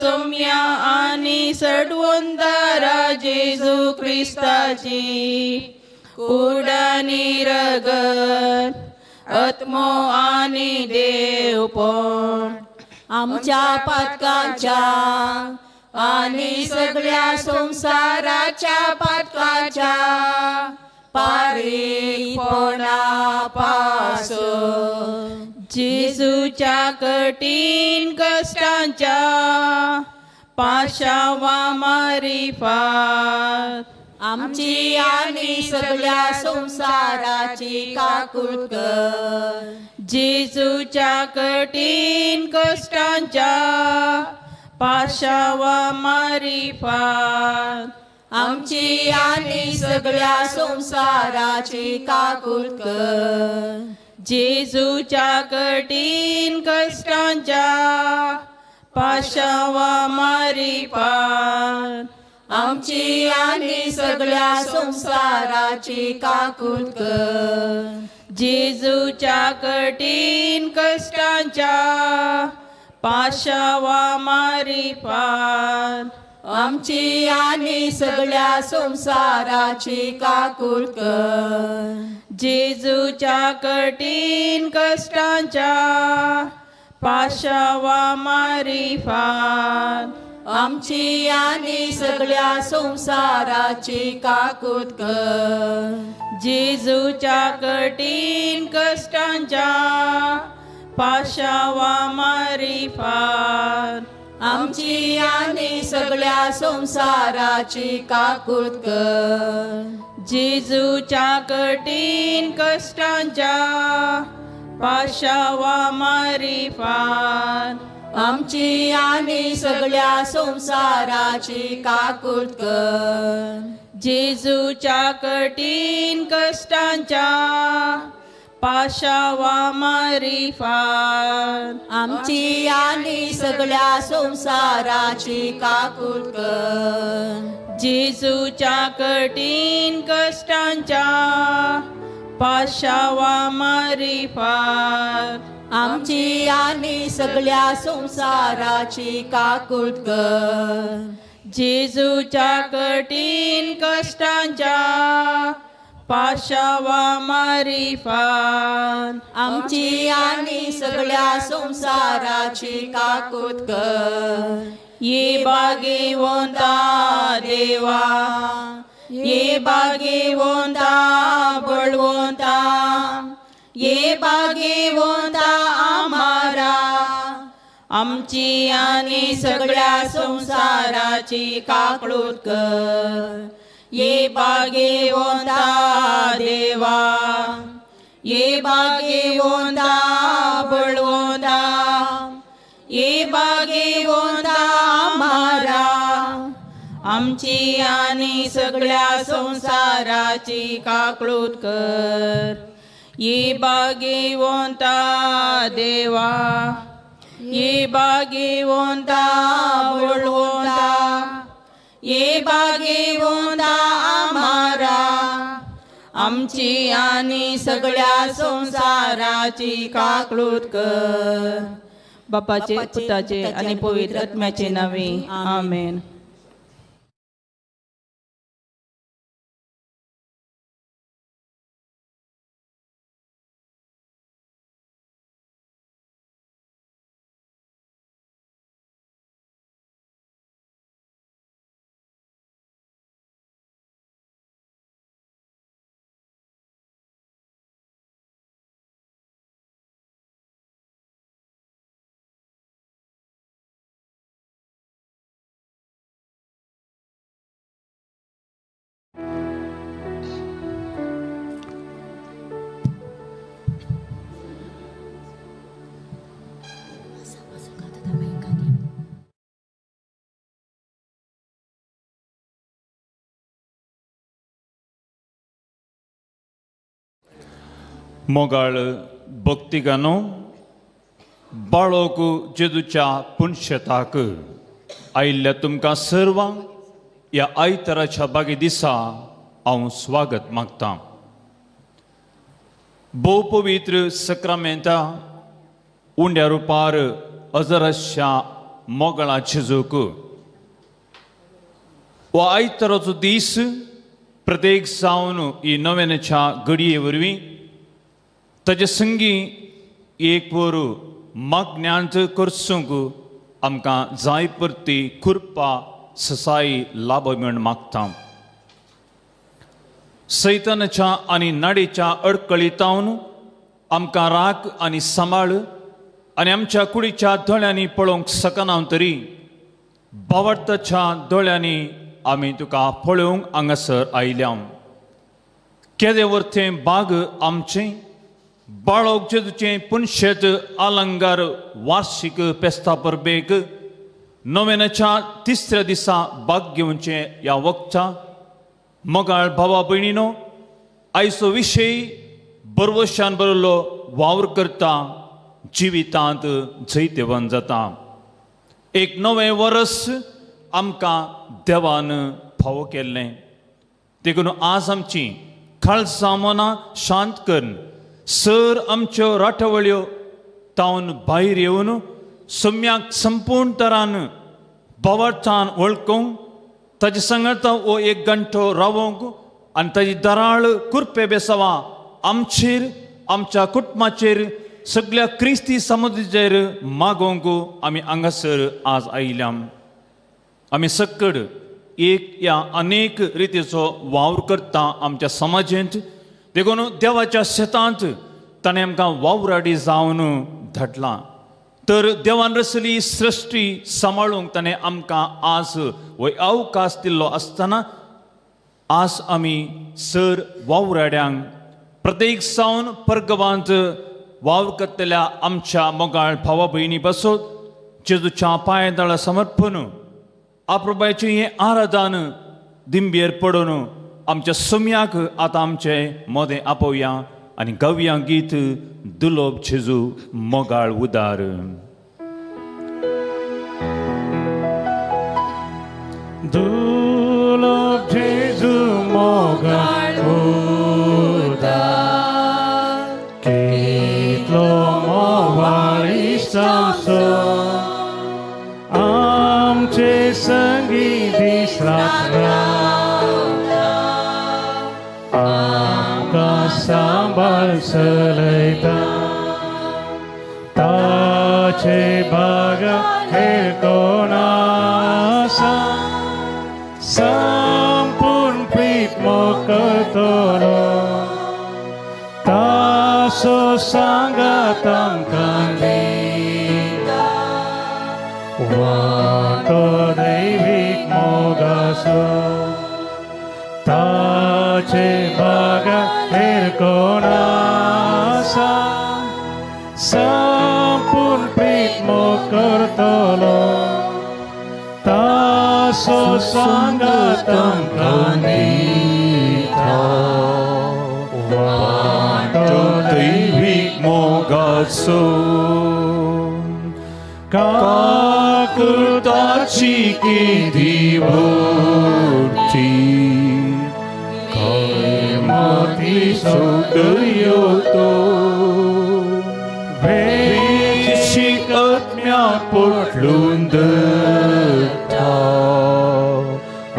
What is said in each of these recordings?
सौम्या आणि सडवंतारा जेजू ख्रिस्ताची कुडानी रगत आत्मो आणि देवपण आमच्या पातकाच्या आणि सगळ्या संसाराच्या पातकाच्या पारीपणापासून जेजूच्या कठीण कष्टांच्या पाशावा मारिफात आमची आणि सगळ्या संसाराची काकूळ कर. जेजूच्या कठीण कष्टांच्या पाशावा मारिफात आमची आणि सगळ्या संसाराची काकूळ कर. जेजूच्या कठीण कष्टांच्या पाशावा मारिफात आमची आणि सगळ्या संसाराची काकूळ कर. जेजूच्या कठीण कष्टांच्या पाशावा मारिफात आमची आणि सगळ्या संसाराची काकूळ कर. जेजूच्या कठीण कष्टांच्या पाशावा मारिफात आमची आणि सगळ्या संसाराची काकूळ कर. जेजूच्या कठीण कष्टांच्या पाशावा मारिफात आमची आणि सगळ्या संसाराची काकूळ कर. जेजूच्या कठीण कष्टांच्या पाशावा मारिफात आमची आणि सगळ्या संसाराची काकूळ कर. जेजूच्या कठीण कष्टांच्या पाशावा मारिफात आमची आणि सगळ्या संसाराची काकूळ कर. जेजूच्या कठीण कष्टांच्या पाशावा मारिफात आमची आणि सगळ्या संसाराची काकूळ कर. जेजूच्या कठीण कष्टांच्या पाशावा मारिफात आमची आणि सगळ्या संसाराची काकूळ कर. ये भाग्यवंता देवा, ये भाग्यवंता बळवंता, ये भाग्यवंता आम्हारा आमची आणि सगळ्या संसाराची काकूळ कर. ये भाग्यवंता देवा, ये भाग्यवंता बळवंता, ये भाग्यवंता आम्हारा आमची आणि सगळ्या संसाराची काकूळ कर. ये भाग्यवंता देवा, ये भाग्यवंता बळवंता, ये भाग्यवंता आम्हारा आमची आणि सगळ्या संसाराची काकूळ कर. बापाचे, पुताचे आणि पवित्र आत्म्याचे नावे आमेन. मोगाळ भक्तिगानो बाळोक जेजूच्या पुण्यताक आयिल्ल्या तुमकां सर्वांक ह्या आयताराच्या बागे दिसा हांव स्वागत मागतां. भोव पवित्र सक्रामेंता उंड्या रुपार अजरशा मोगळा झेजूक हो आयताराचो दीस प्रत्येक जावन ही नव्याच्या घडये वरवीं ताचे संगी एक वर मागण्यांत करसूंक आमकां जाय परती कृपा ससाई लाभ मेळून मागता. सैतानाच्या आनी नाडीच्या अडकळीतावन आमकां राख आनी सांबाळ आनी आमच्या कुडीच्या दोळ्यांनी पळोवंक सकना तरी भावार्थाच्या दोळ्यांनी आमी तुका पळोवंक हांगासर आयल्या. केदे वरतें बाग आमचें बाळोक जेजूचें पुनशेत आलंगार वार्षिक पेस्ता परबेक नोवेनाच्या तिसऱ्या दिसा भाग घेवचें ह्या वखदां मोगाळ भावा भयणीनो आयचो विशय बरवशान बरलो वावर करता जिवितांत जैतेवन जाता. एक नवें वर्स आमकां देवान फावो केल्लें देखून आज आमची खाळसां मनां शांत करून सर आमच्यो राठवळ्यो तावन भायर येवन सम्याक संपूर्ण तरान भावार्थान वळखूंक ताचे सांगता हो एक घंटो रावोंक आनी ताची दराळ कुरपे बेसावा आमचेर आमच्या कुटुंबाचेर सगळ्या क्रिस्ती समाजाचेर मागोवंक आमी हांगासर आज आयल्या. आमी सक्कड एक या अनेक रितीचो वावर करता आमच्या समाजांत देखून देवाच्या शेतांत ताणें आमकां वावराडी जावन धाडलां. तर देवान रचली सृश्टी सांबाळूंक ताणें आमकां आज हो अवकाश दिल्लो आसतना आज आमी सर वावराड्यांक प्रत्येक सावन परगवांत वावर करतल्या आमच्या मोगाळ भावा भयणी बसोत जेजूच्या पांयदळा समर्पण आप्रबायचें हें आराधन दिंबेर पडून आमच्या सम्याक आतां आमचें मोदें आपोवया आनी गावया गीत दुलोब जेजू मोगाळ उदार. दुलोब जेजू मोगाळ उदार कितलो मोवाळी सामसो आमचे संगी दीस रात आमकां सांबाळ चलयता ताचे बागा हेर कोण आसा संपूर्ण प्रीत मोकतलो तासो सांगात आमकां दिता वाटो दैवीक मोगाचो ताचे बागा हेर कोण आसा संपूर्ण प्रीत मोकतलो तासो सांगात आमकां दिता वाटो दैवीक मोगाचो काकुताची केदी भोवती मोती सोडयो तो वेशीक आत्म्या पोटलून दता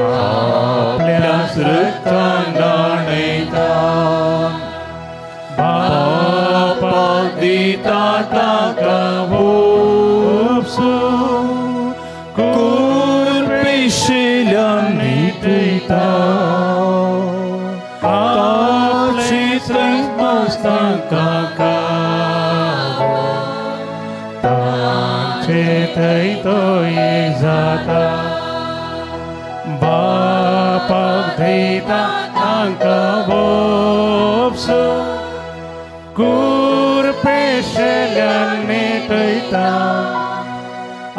आपल्या रक्तान दाणयता बापाक दिता ताका भोपसो कुरपेशिल्यान न्हिदयता ताका तांचे थंय तो एक जाता बापाक दिता तांकां भोपसो कुरपेशिल्यान न्हिदयता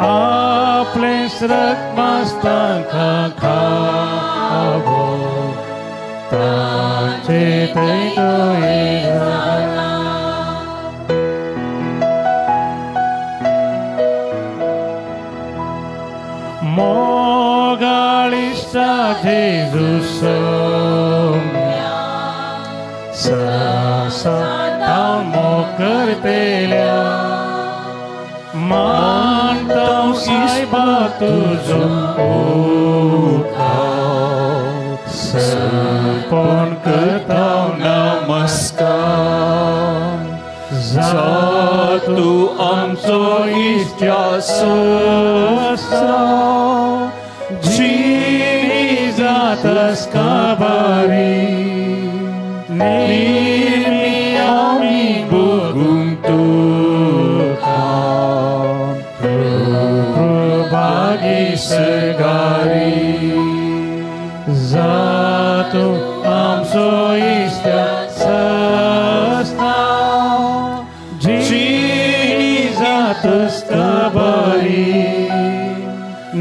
आपलें रक्त तांकां खावो तांचे थंय तो एक जाता मोगाळिस्ता जेजू सोम्या साता मोकरतेल्या मानता साय तुझो सर्पण करता नमस्कार जा तू आमचो इश्टा जी जातस काबारी नेहमी आम्ही बघून तुका प्रभागी सगारी जातो आमचो इश्टा जी जातस काबारी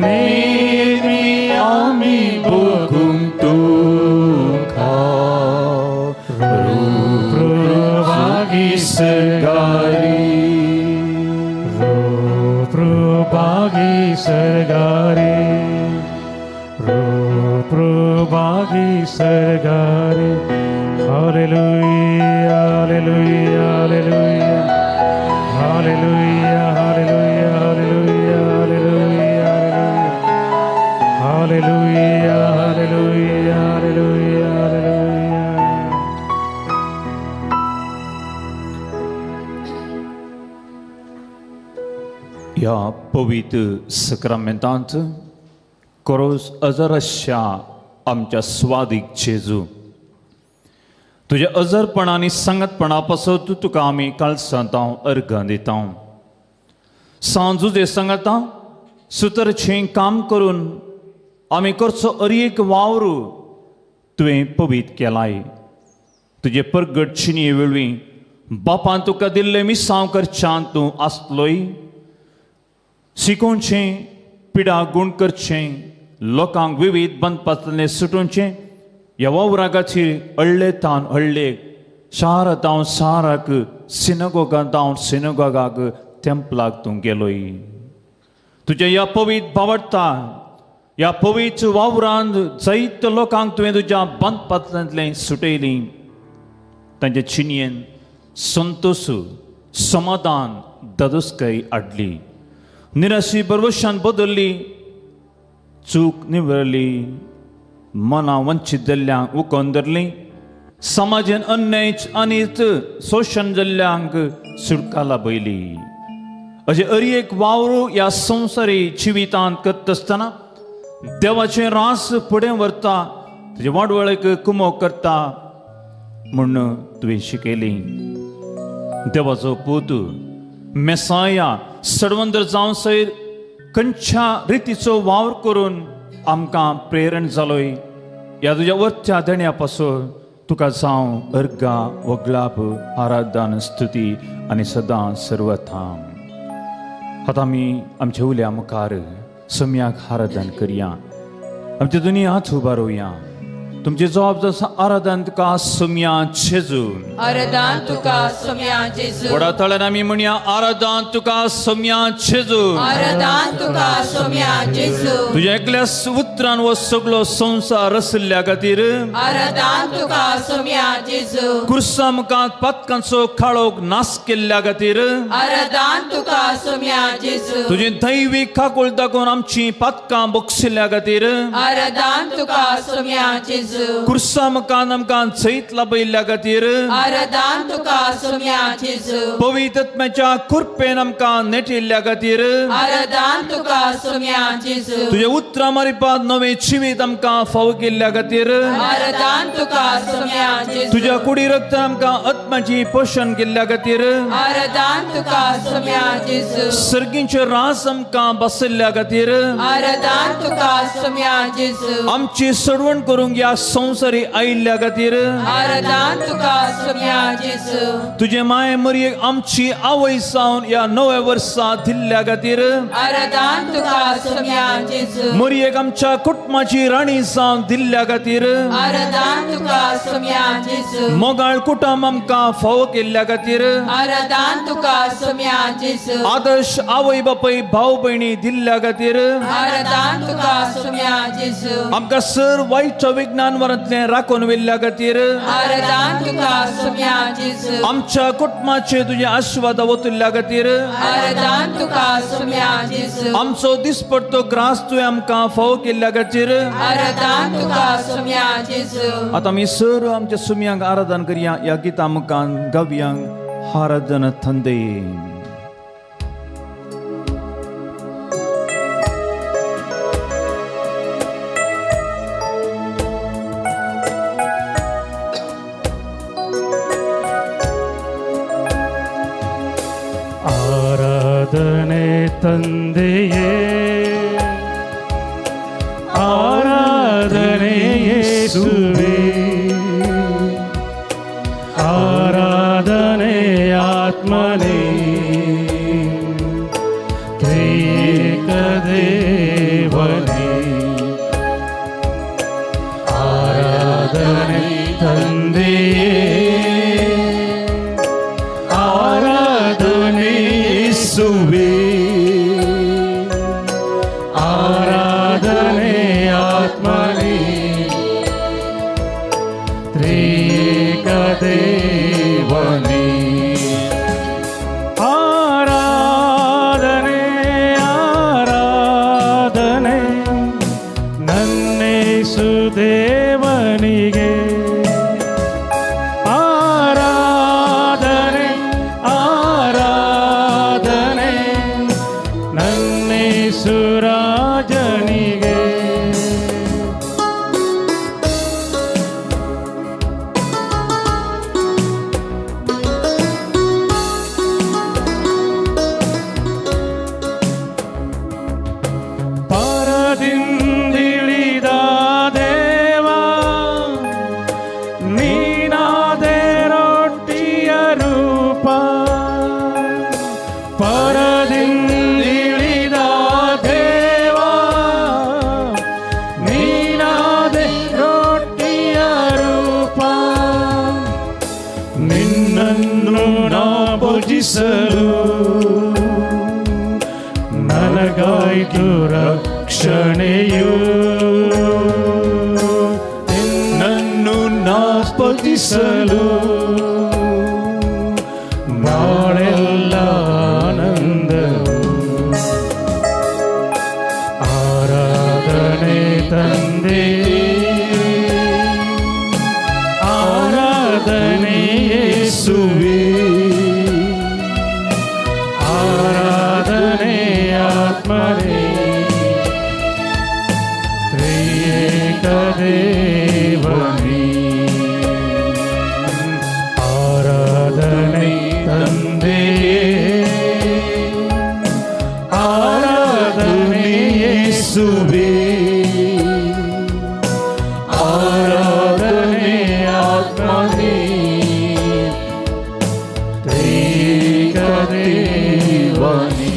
नेहमी आम्ही बघून तुका प्रभागी सगारी प्रभागी सगारी प्रभागी सगारी हालेलुया हालेलुया हालेलुया हालेलुया हालेलुया हालेलुया हालेलुया हालेलुया हालेलुया. या पवित्र सक्रामेंतांत करोस अजरशा आमच्या स्वादीक जेजू तुझ्या अजरपणांनी संगतपणा पासत तुका आमी काळसांत अर्घां दिता सांजुजे संगता सुतरचें काम करून आमी करचो एक वावरू तुवें पवित्र केलाय तुजे परगट चिनये वेळी बापान तुका दिल्ले मिसांव करच्यान तूं आसलोय शिकोवचें पिडा गूण करचें लोकांक विविध बंदपातले सुटोवचें ह्या वावरागाचेर हळ्ळे तावन हळ्ळे शार तावन शाराक सिनगोगां तावन सिनगोगाक टेंपलाक तूं गेलोय तुज्या ह्या पवित्र भावडता ह्या पवित्र वावरांत जायत्या लोकांक तुवें तुज्या बंदपातल्यांतलें सुटयलीं तांच्या चिनयेन संतोश समाधान ददस्कय हाडली निराशी परवशान बदलली चूक निवरली मना वंचित जाल्ल्यांक उखोवन धरली समाजान अन्याय आनी शोशण जाल्ल्यांक सुटका लाभयली अशें एक वावरू ह्या संवसारी जिवितांत करता आसतना देवाचें रास फुडें व्हरता तेजे वाडवळेक कुमो करता म्हूण तुवें शिकयली देवाचो पूत मेसाया सडवंदर जावन सयर खंयच्या रितीचो वावर करून आमकां प्रेरण जालोय ह्या तुज्या वरच्या देण्या पासून तुका जावं अर्घा वगळाप आराधन स्तुती आनी सदां सर्वथां आतां आमी आमच्या उल्या मुखार सम्याक आराधन करया आमचे दोनी हात उबारोवया तुमचे जबाब जसा आराधन तुका सम्या जेजू आराधन तुका सम्या जेजू वडा तळ्यान आमी म्हणया आराधन तुका सम्या जेजू आराधन तुका सम्या जेजू तुझ्या एकल्या उतरान वो सगळो संसार रचल्या खातीर आराधन तुका सम्या जेजू कुर्सा मुखांत पातकांचो काळोख नाश केल्ल्या खातीर आराधन तुका सम्या जेजू तुझे दैवीक खाकूळ दाखोवन आमची पातकां बक्षिल्ल्या खातीर आराधन तुका सम्या जेजू कुर्सा मुखांत आमकां जैत लाभयल्ल्या खातीर आराधन तुका सम्या जेजू पवित्र आत्म्याच्या कृपेन आमकां नेटिल्ल्या खातीर आराधन तुका सम्या जेजू तुझे उतरां मारिपात नवे जिवीत आमकां फावो केल्ल्या खातीर आराधन तुका सम्या जेजू तुझ्या कुडी रक्तान आमकां आत्म्याची पोषण केल्ल्या खातीर आराधन तुका सम्या जेजू सर्गींचे रास आमकां बसयल्ल्या खातीर आराधन तुका सम्या जेजू आमची सडवण करूंक ह्या संवसारी आयिल्ल्या खातीर आराधन तुका सम्या जेजू तुझे माय मरयेक आमची आवय जावन ह्या नव्या वर्सा दिल्ल्या खातीर आराधन तुका सम्या जेजू मरयेक आमच्या कुटुंबाची राणी जावन दिल्ल्या खातीर आराधन तुका सम्या जेजू मोगाळ कुटुंब आमकां फावो केल्ल्या खातीर आराधन तुका सम्या जेजू आदर्श आवय बापय भाव भयणी दिल्ल्या खातीर आराधन तुका सम्या जेसू आमकां सर वायटच्या विज्ञानवरांतले राखून वेल्ल्या खातीर आराधन तुका सोम्या जेसू आमच्या कुटुंबाचे तुझे आशीर्वाद वतुल्ल्या खातीर आराधन तुका सोम्या जेसू आमचो दिसपडतो ग्रास तुवें आमकां फावो केल्ल्या खातीर आराधन तुका सोम्या जेसू आतां आमी सर आमच्या सुमयांक आराधन करया ह्या गितां आमकां गावयांक आराधन थंदे ಆರಾಧನೆ ತಂದೆಯೇ ಆರಾಧನೆ ಯೇಸುವೇ ಆರಾಧನೆ ಆತ್ಮನೇ ತ್ರಿಯೇಕ ದೇವನೇ ಆರಾಧನೆ ತಂದೆಯೇ ಯೇಸುವೇ ಆರಾಧನೆ ಆತ್ಮನೇ ತ್ರಿಯೇಕ ದೇವನೇ ಆರಾಧನೆ ಆರಾಧನೆ ನನ್ನೇಸು ದೇವನಿಗೆ ಆರಾಧನೆ ಆರಾಧನೆ ನನ್ನೇಸು ರಾಜನಿಗೆ ಪರದಿಂದಿಳಿದ ದೇವ ನೀನಾದೆ ರೊಟ್ಟಿಯ ರೂಪ ಪರದಿಂದಿಳಿದ ದೇವ ನೀನಾದೆ ರೊಟ್ಟಿಯ ರೂಪ ನಿನ್ನನ್ನು ನಾ ಭುಜಿಸಲು ನನಗಾಯ್ತು ರಕ್ಷಣೆಯು ನಿನ್ನನ್ನು ನಾ ಸ್ತುತಿಸಲು ನಾಳೆಲ್ಲ ಆನಂದವು ಆರಾಧನೆ ತಂದೆ ಆರಾಧನೆ ಯೇಸುವೇ ಆರಾಧನೆ ಆತ್ಮನೇ ತ್ರಿಯೇಕ ದೇವನೇ ಆರಾಧನೆ ತಂದೆಯೇ ಆರಾಧನೆ ಯೇಸುವೇ ಆರಾಧನೆ ಆತ್ಮನೇ ತ್ರಿಯೇಕ ದೇವನೇ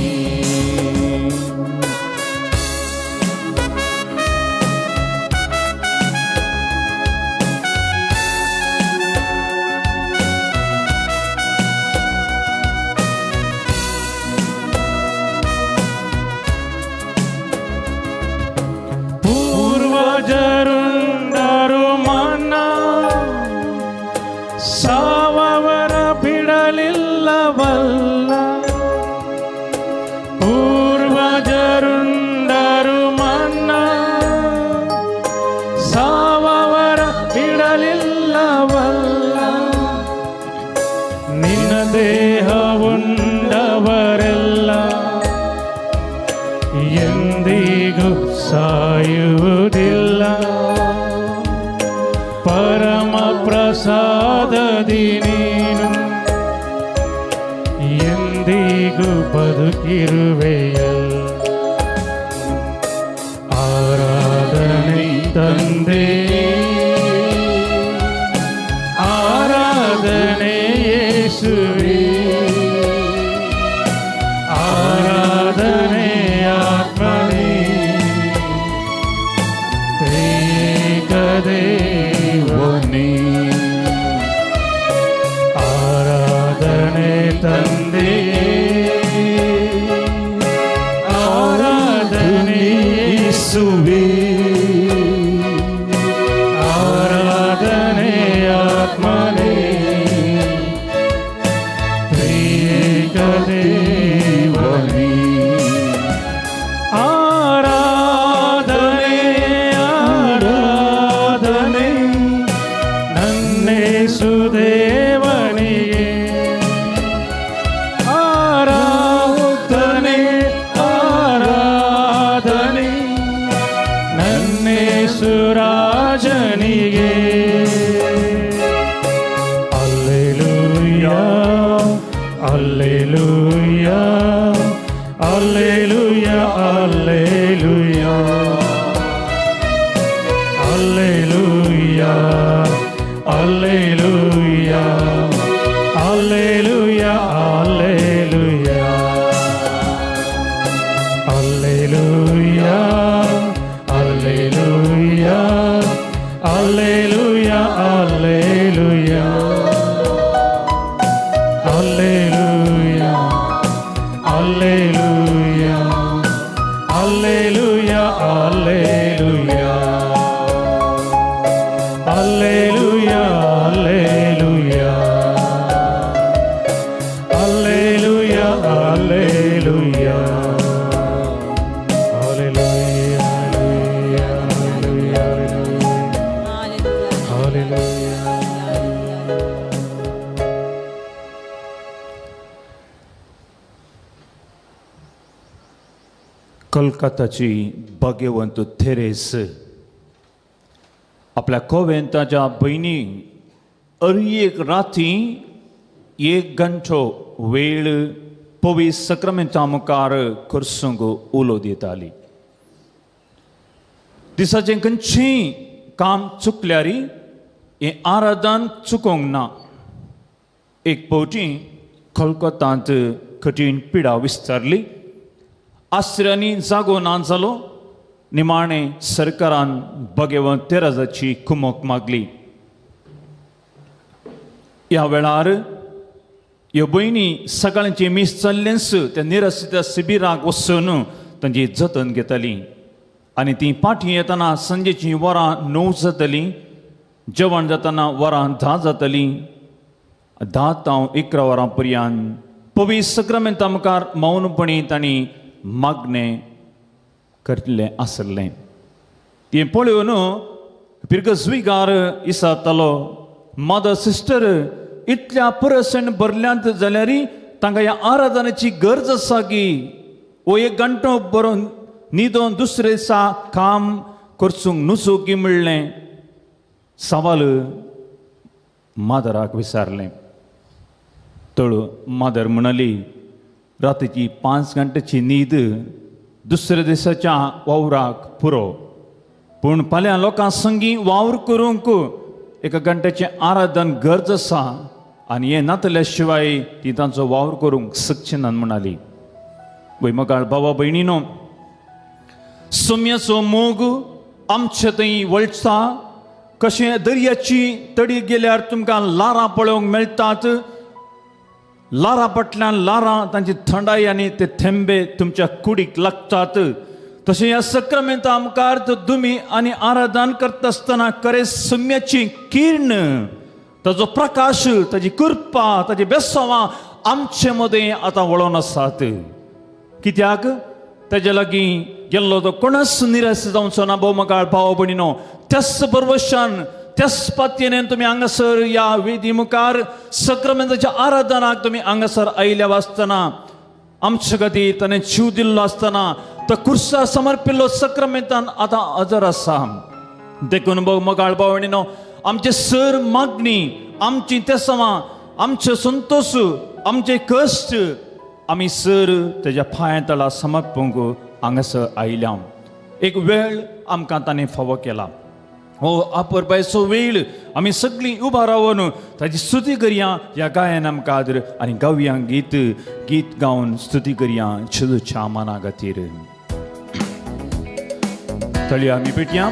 ಪೂರ್ವಜರುಂಡರು ಮನ್ನ ಸಾವವರ ಬಿಡಲಿಲ್ಲವಲ್ಲ ಪೂರ್ವಜರುಂಡರು ಮನ್ನ ಸಾವವರ ಬಿಡಲಿಲ್ಲವಲ್ಲ ನಿನ್ನ ದೇಹವುಂಡವರೆಲ್ಲ ಎಂದಿಗೂ ಸಾಯುವುದಿಲ್ಲ ಪರಮ ಪ್ರಸಾದದಿ ನೀನು ಎಂದಿಗೂ ಬದುಕಿರುವೆಯಲ್ಲ ಆರಾಧನೆ ತಂದೆ ಆರಾಧನೆ ಯೇಸುವೇ ಆರಾಧನೆ ಆತ್ಮನೇ ತ್ರಿಯೇಕ ದೇವನೇ ಆರಾಧನೆ ತಂದೆ ಆರಾಧನೆ ಯೇಸುವೇ ಯೇಸು ರಾಜನಿಗೆ ಅಲ್ಲೆಲೂಯಾ ಅಲ್ಲೆಲೂಯಾ ಅಲ್ಲೆಲೂಯಾ ಅಲ್ಲೆಲೂಯಾ ಅಲ್ಲೆಲೂಯಾ ಅಲ್ಲೆಲೂಯಾ ಅಲ್ಲೆಲೂಯಾ ಅಲ್ಲೆಲೂಯಾ ಅಲ್ಲೆಲೂಯಾ ಅಲ್ಲೆಲೂಯಾ ಅಲ್ಲೆಲೂಯಾ ಅಲ್ಲೆಲೂಯಾ ಅಲ್ಲೆಲೂಯಾ ಅಲ್ಲೆಲೂಯಾ ಅಲ್ಲೆಲೂಯಾ ಅಲ್ಲೆಲೂಯಾ ಅಲ್ಲೆಲೂಯಾ ಅಲ್ಲೆಲೂಯಾ कोलकाताची भाग्यवंत थेरेस आपल्या कोवेंताच्या बहिणी एक राती 1 घंटो वेळ पवित्र सक्रामेंता मुखार करसूंक उलो दिताली. दिसाचें खंयचेंय काम चुकल्यारी हें आराधन चुकोवंक ना. एक फावटी कोलकातात कठीण पिडा विस्तारली. आश्रयांनी जागो ना जालो. निमाणे सरकारान भाग्यवंत तेरेसाची कुमक मागली. ह्या वेळार ह्यो भयणी सकाळचें मीस चल्लेंस त्या निराश्रित शिबिराक वचून तांची जतन घेताली. आनी ती पाठी येतना संजेची वरां 9 जातलीं. जेवण जातना वरां 10 जातलीं. 10 तावन 11 वरां पर्यंत पवित्र सक्रामेंता मुखार मौनपणी तांणी मागणें करतलें आसलें. तें पळोवन पिरगस्वीकार इसातालो मदर सिस्टर इतल्या परसेंट भरल्यांत जाल्यारय तांकां ह्या आराधनाची गरज आसा की 1 घंटो बरो न्हिदोन दुसरे दिसा काम करसूंक नुसो की म्हणलें सवाल मादराक विचारलें. तर मादर म्हणली रातीची 5 घंटेची न्हीद दुसऱ्या दिसाच्या वावराक पुरो. पूण फाल्यां लोकां संगी वावर करूंक 1 घंट्याचें आराधन गरज आसा आनी हें नातल्या शिवाय ती तांचो वावर करूंक शकची ना म्हणाली. वैमगाळ भावा भयणीनो, सोम्याचो मोग आमचे थंय वळटा. कशें दर्याची तडी गेल्यार तुमकां लारां पळोवंक मेळटात. लारां फाटल्यान लारां तांची थंडाय आनी ते थेंबे तुमच्या कुडीक लागतात. तशें ह्या सक्रामेंता मुखार तुमी आनी आराधन करता आसतना खरें सोम्याची किर्ण, ताजो प्रकाश, ताजी कृपा, ताजी बेसांवां आमचे मदें आतां वळोन आसात. कित्याक ताजे लागीं गेल्लो तो कोणाच निराश जावचो ना. भोवमगाळ भाव भयणीनो, त्याच बरवशान त्याच पातयेन तुमी हांगासर ह्या वेदी मुखार सक्रामेंताच्या आराधनाक तुमी हांगासर आयल्या आसतना आमचे खातीर ताणें जीव दिल्लो आसतना तो कुर्सा समर्पिल्लो सक्रामेंतान आतां हजर आसा. देखून भोवमगाळ भाव भयणीनो, आमचे सर मागणी, आमची तेसांवां, आमचे संतोश, आमचे कश्ट आमी सर तेज्या पांया तळा समर्पूंक हांगासर आयल्या. एक वेळ आमकां ताणें फावो केला. हो अपरबायचो वेळ आमी सगळीं उबा रावन ताची स्तुती करया. ह्या गायन आमकां आदर आनी गावया गीत गावन स्तुती करया जेजूच्या माना खातीर. तळया आमी पेटया.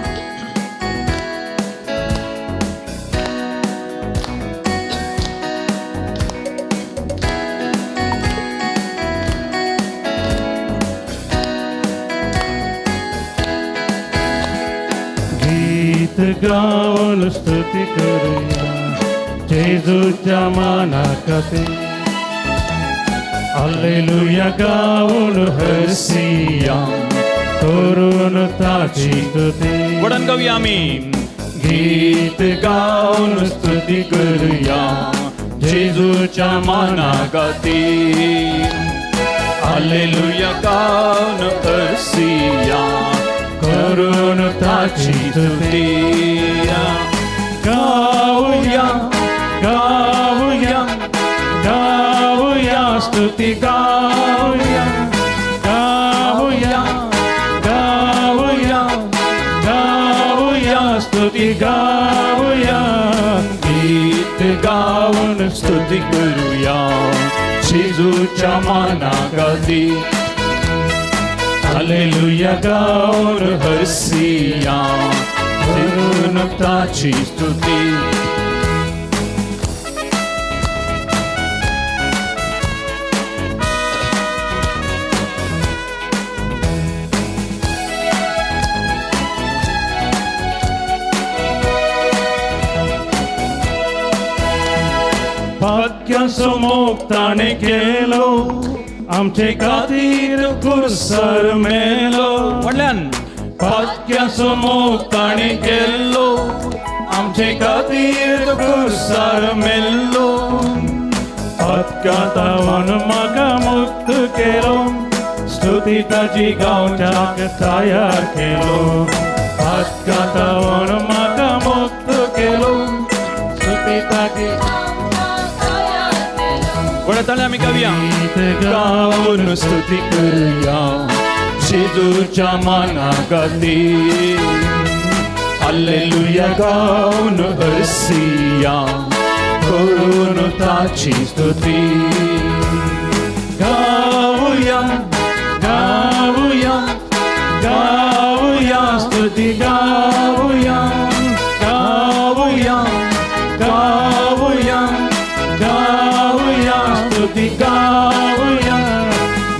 गीत गावन स्तुती करूया जेजूच्या माना खातीर. हालेलुया गावन हरसिया करून ताची स्तुती. वडन गावया आमी. गीत गावन स्तुती करूया जेजूच्या माना खातीर. हालेलुया गावन हरसिया करून ताची ताची स्तुती गाऊया गाऊया गाऊया स्तुती गाऊया गाऊया गाऊया गाऊया स्तुती गाऊया गीत गाऊन स्तुती करूया जेजूच्या मानागाती हालेलुया गाऊन हरसिया करून ताची स्तुती भाग्याचो मोग ताणे केलो आमचे खातीर कुर्सार मेलो म्हणल्यान भाग्याचो मोग ताणे केलो आमचे खातीर कुर्सार मेल्लो भाग्यातावन म्हाका मुक्त केलो स्तुती ताची गावच्याक तयार केलो भाग्यातावन म्हाका मुक्त केलो स्तुती ताची वळताले आम्ही गाऊया गाऊन स्तुती करूया जेजूच्या मानागाती हालेलुया गाऊन हरसिया करून ताची स्तुती गाऊया गाऊया गाऊया स्तुती गाऊया गाऊया गाऊया गाऊया स्तुती गाऊया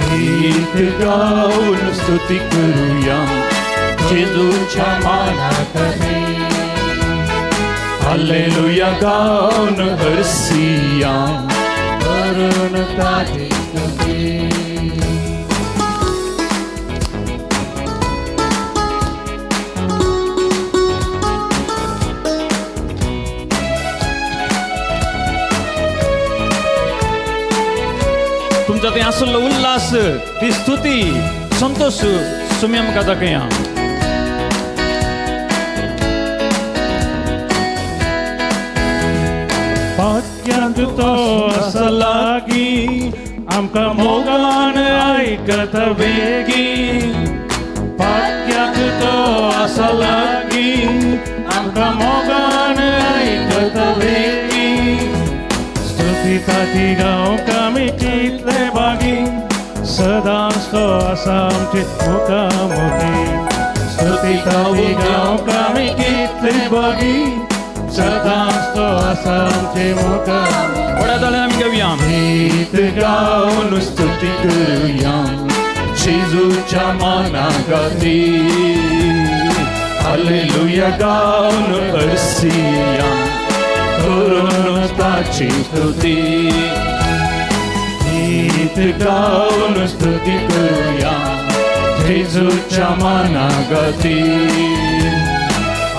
गीत गाऊन स्तुती करूया जेजूच्या मानागाती हालेलुया गाऊन हरसिया करून ताची स्तुती तुमचा ते असलो उल्हास ती स्तुती संतोष तुम्ही आमकां दाखया भाग्याक तो आसा लागी आमकां मोगान आयकत बेगी भाग्याक तो आसा लागी आमकां मोगान आयकत बेगी स्तुती ताची गावंक आमी कितले बागी सदांच तो आसा आमचे मुखामुखी स्तुती ताची गावंक आमी कितले बागी सदांच तो आसा आमचे मुखामुखी वडा जाल्यार आमी गावया गीत गावन स्तुती करूया जेजूच्या मानागाती हालेलुया गावन हरसिया करून ताची स्तुती गीत गाऊन स्तुती करूया जेजूच्या मानागाती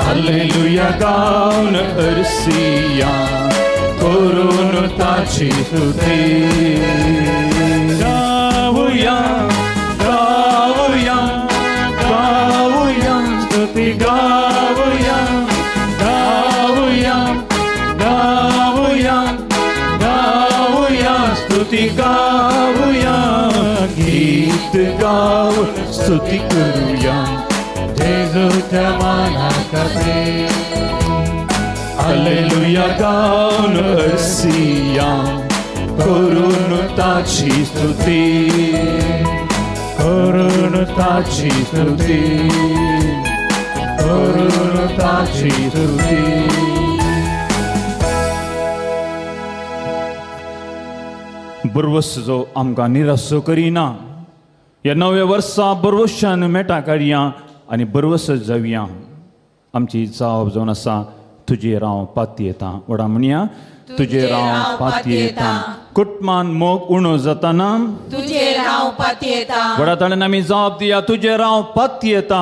हालेलुया गाऊन हरसिया करून ताची स्तुती गाऊया गाऊया गाऊया स्तुती गाऊया गाऊया गाऊया गाऊया स्तुती गाऊया गीत गाऊन स्तुती करूया जेजूच्या मानागाती हालेलुया गाऊन हरसिया करून ताची स्तुती करून ताची स्तुती करून ताची स्तुती बरवस जो आमकां निराशो करिना ह्या नव्या वर्सा बरवशान मेटा काडया आनी बरवस जावया आमची जाप जावन आसा तुजेर हांव पाती येता वडा म्हणया तुजेर हांव पाती येता कुटमान मोग उणो जाताना तुजेर हांव पाती येता वडा ताणें आमी जाप दिया तुजेर हांव पाती येता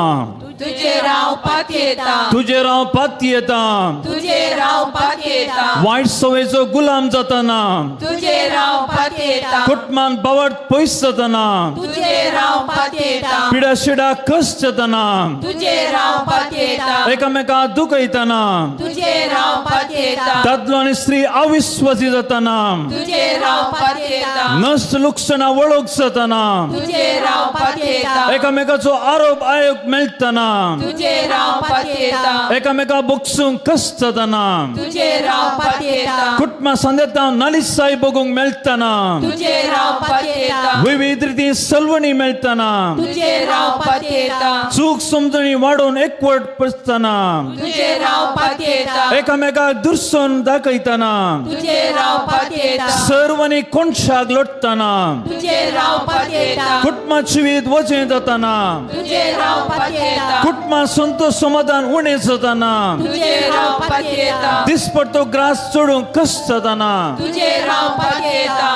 तुजेर रावपाक येता तुजे रावपाक येता तुझे रावपाक येता वायट सवयेचो गुलाम जातना तुझे रावपाक येता कुटुंबान बावट पयस जातना तुझे रावपाक येता पिडा शिडा कस जातना तुझे रावपाक येता एकामेका दुखयतना तुझे रावपाक येता दादलो आनी स्त्री अविश्वासी जातना तुझे रावपाक येता नष्ट लुकसाना वळख जातना तुझे रावपाक येता एकामेकाचो आरोप आयोग मेळटना तुझे रावपाक येता एकामेका बोगसूंक कस जातना तुझे रावपाक येता कुटुंबा सांदेता नालिसाय बगूंक मेळटना तुझे रावपाक येता विविध रिती सलवणी मेळटना तुझे रावपाक येता चूक समजणी वाडोवन एकवट पसतना तुझे रावपाक येता एकामेकाक दुर्सोन दाखयतना तुझे रावपाक येता सर्वांनी कोणशाक लोटतना तुझे रावपाक येता कुटुंबाची वीद वजें जातना तुझे रावपाक येता कुटुंबा संतोष समाधान उणें जातना तुझे रावपाक येता दिसपडतो ग्रास चडूंक कस जातना तुझे रावपाक येता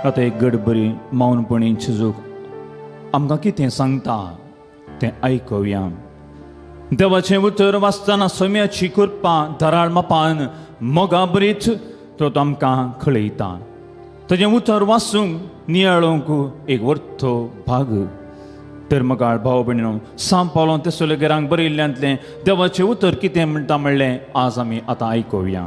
आतां एक गडबडी मौनपणी झुजूक आमकां कितें सांगता तें आयकुया. देवाचें उतर वाचतना सोम्याची कृपा धराळ मापान मोगा बरीच तो आमकां कळयता. ताजें उतर वाचूंक नियाळोवंक एक वर्थो भाग. तर मगाळ भाव भयणीनो, सांब पावलो तेसोलेगेरांक बरयल्ल्यांतलें देवाचें उतर कितें म्हणटा म्हणलें आज आमी आतां आयकुया.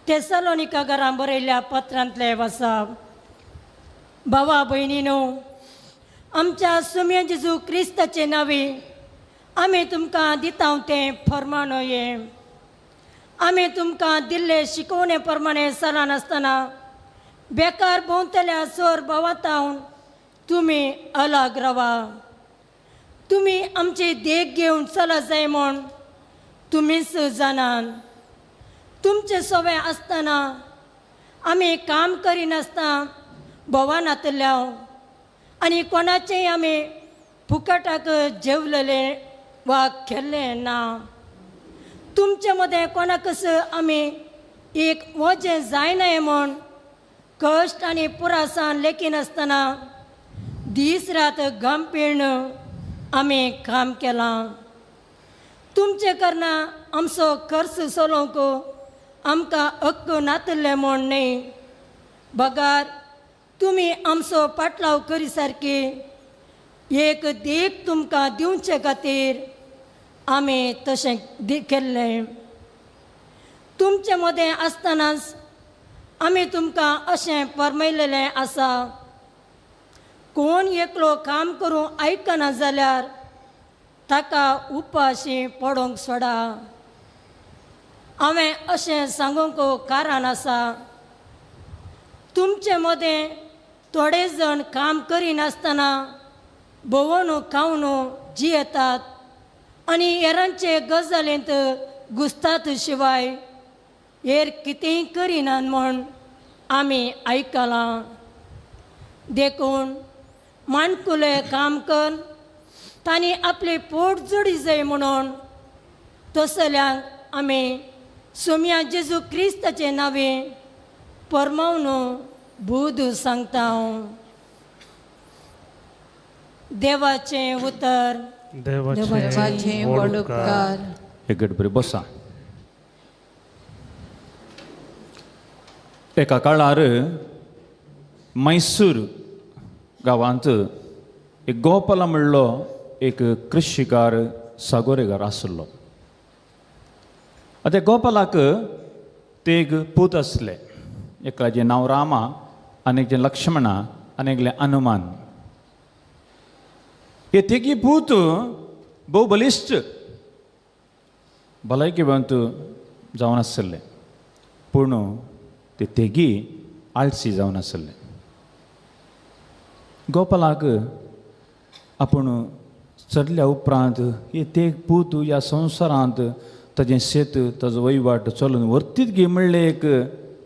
तेसलोनिका बरयल्ल्या पत्रांतले वचप. भावा भयणीनो, आमच्या सुम्य जेजू क्रिस्ताचे नांवे आमी तुमकां दिता तें फर्मान हें. आमी तुमकां दिल्ले शिकोवणे प्रमाणे चलनासतना आसतना बेकार भोंवतल्या सोर भावातावन तुमी अलग रावा. तुमी आमची देख घेवन चला जाय म्हूण तुमीच जाणान. तुमचे सवय आसतना आमी काम करिनासतना भोवानातल्या आनी कोणाचेय आमी फुकटाक जेवलेले वा खेळ्ळे ना. तुमचे मदें कोणाकच आमी एक वजें जायनाय म्हूण कश्ट आनी पुरासान लेखीन आसतना दीस रात घाम पिळून आमी काम केलां. तुमचे करना आमचो खर्च चलोवंक आमकां हक्क नातले म्हूण न्ही, बगार तुमी आमचो पाटलाव करी सारकी एक देख तुमकां दिवचे खातीर आमी तशें केल्लें. तुमचे मदें आसतनाच आमी तुमकां अशें फरमायलेलें आसा, कोण एकलो काम करूं आयकना जाल्यार ताका उपाशी पडोवंक सोडा. हांवें अशें सांगूंक कारण आसा, तुमचे मदें थोडे जण काम करिनासतना भोंवून खावन जियेतात आनी हेरांचे गजालींत घुसतात शिवाय हेर कितेंय करिनात म्हूण आमी आयकलां. देखून माणकुले काम कर तांणी आपली पोट जोडी जाय म्हणून तसल्यांक आमी सोम्या जेजू क्रिस्ताचे नांवे परमावन बूद सांगता. देवाचें उतर. देवाचे व्हड उपकार. एक गडबडी बसा. एका काळार मैसूर गांवांत एक गोपाला म्हणलो एक कृषिकार सागोरेकार आसलो. आतां गोपालाक ते एक पूत आसले. एकाचें नांव रामा, आनीकचें लक्ष्मणा, आनीकलें हनुमान. हे तिगी पूत भोव बलिश्ट भलायकेवंत जावन आसले, पूण ते तेगी आळसी जावन आसले. गोपालाक आपूण चडल्या उपरांत हे ते पूत ह्या संवसारांत ताजें शेत ताजो वैवाट चलून वर्तीत घे म्हणलें एक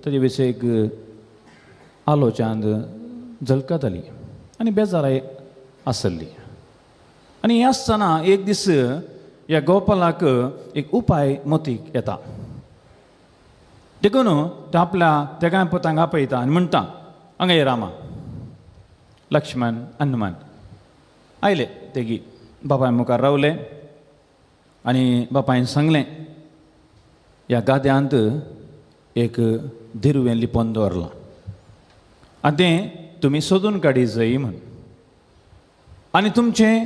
ताजे विशीं एक आलोचान झलकताली आनी बेजाराय आसली. आनी हें आसतना एक दीस ह्या गोपालाक एक उपाय मतीक येता. देखून तो आपल्या तेगाय पुतांक आपयता आनी म्हणटा, हांगा रामा लक्ष्मण हनुमान आयले तेगी बापाय मुखार रावले आनी बापायन सांगलें ह्या गाद्यांत एक दिरवें लिपोवन दवरलां आनी तें तुमी सोदून काडी जाय म्हण आनी तुमचें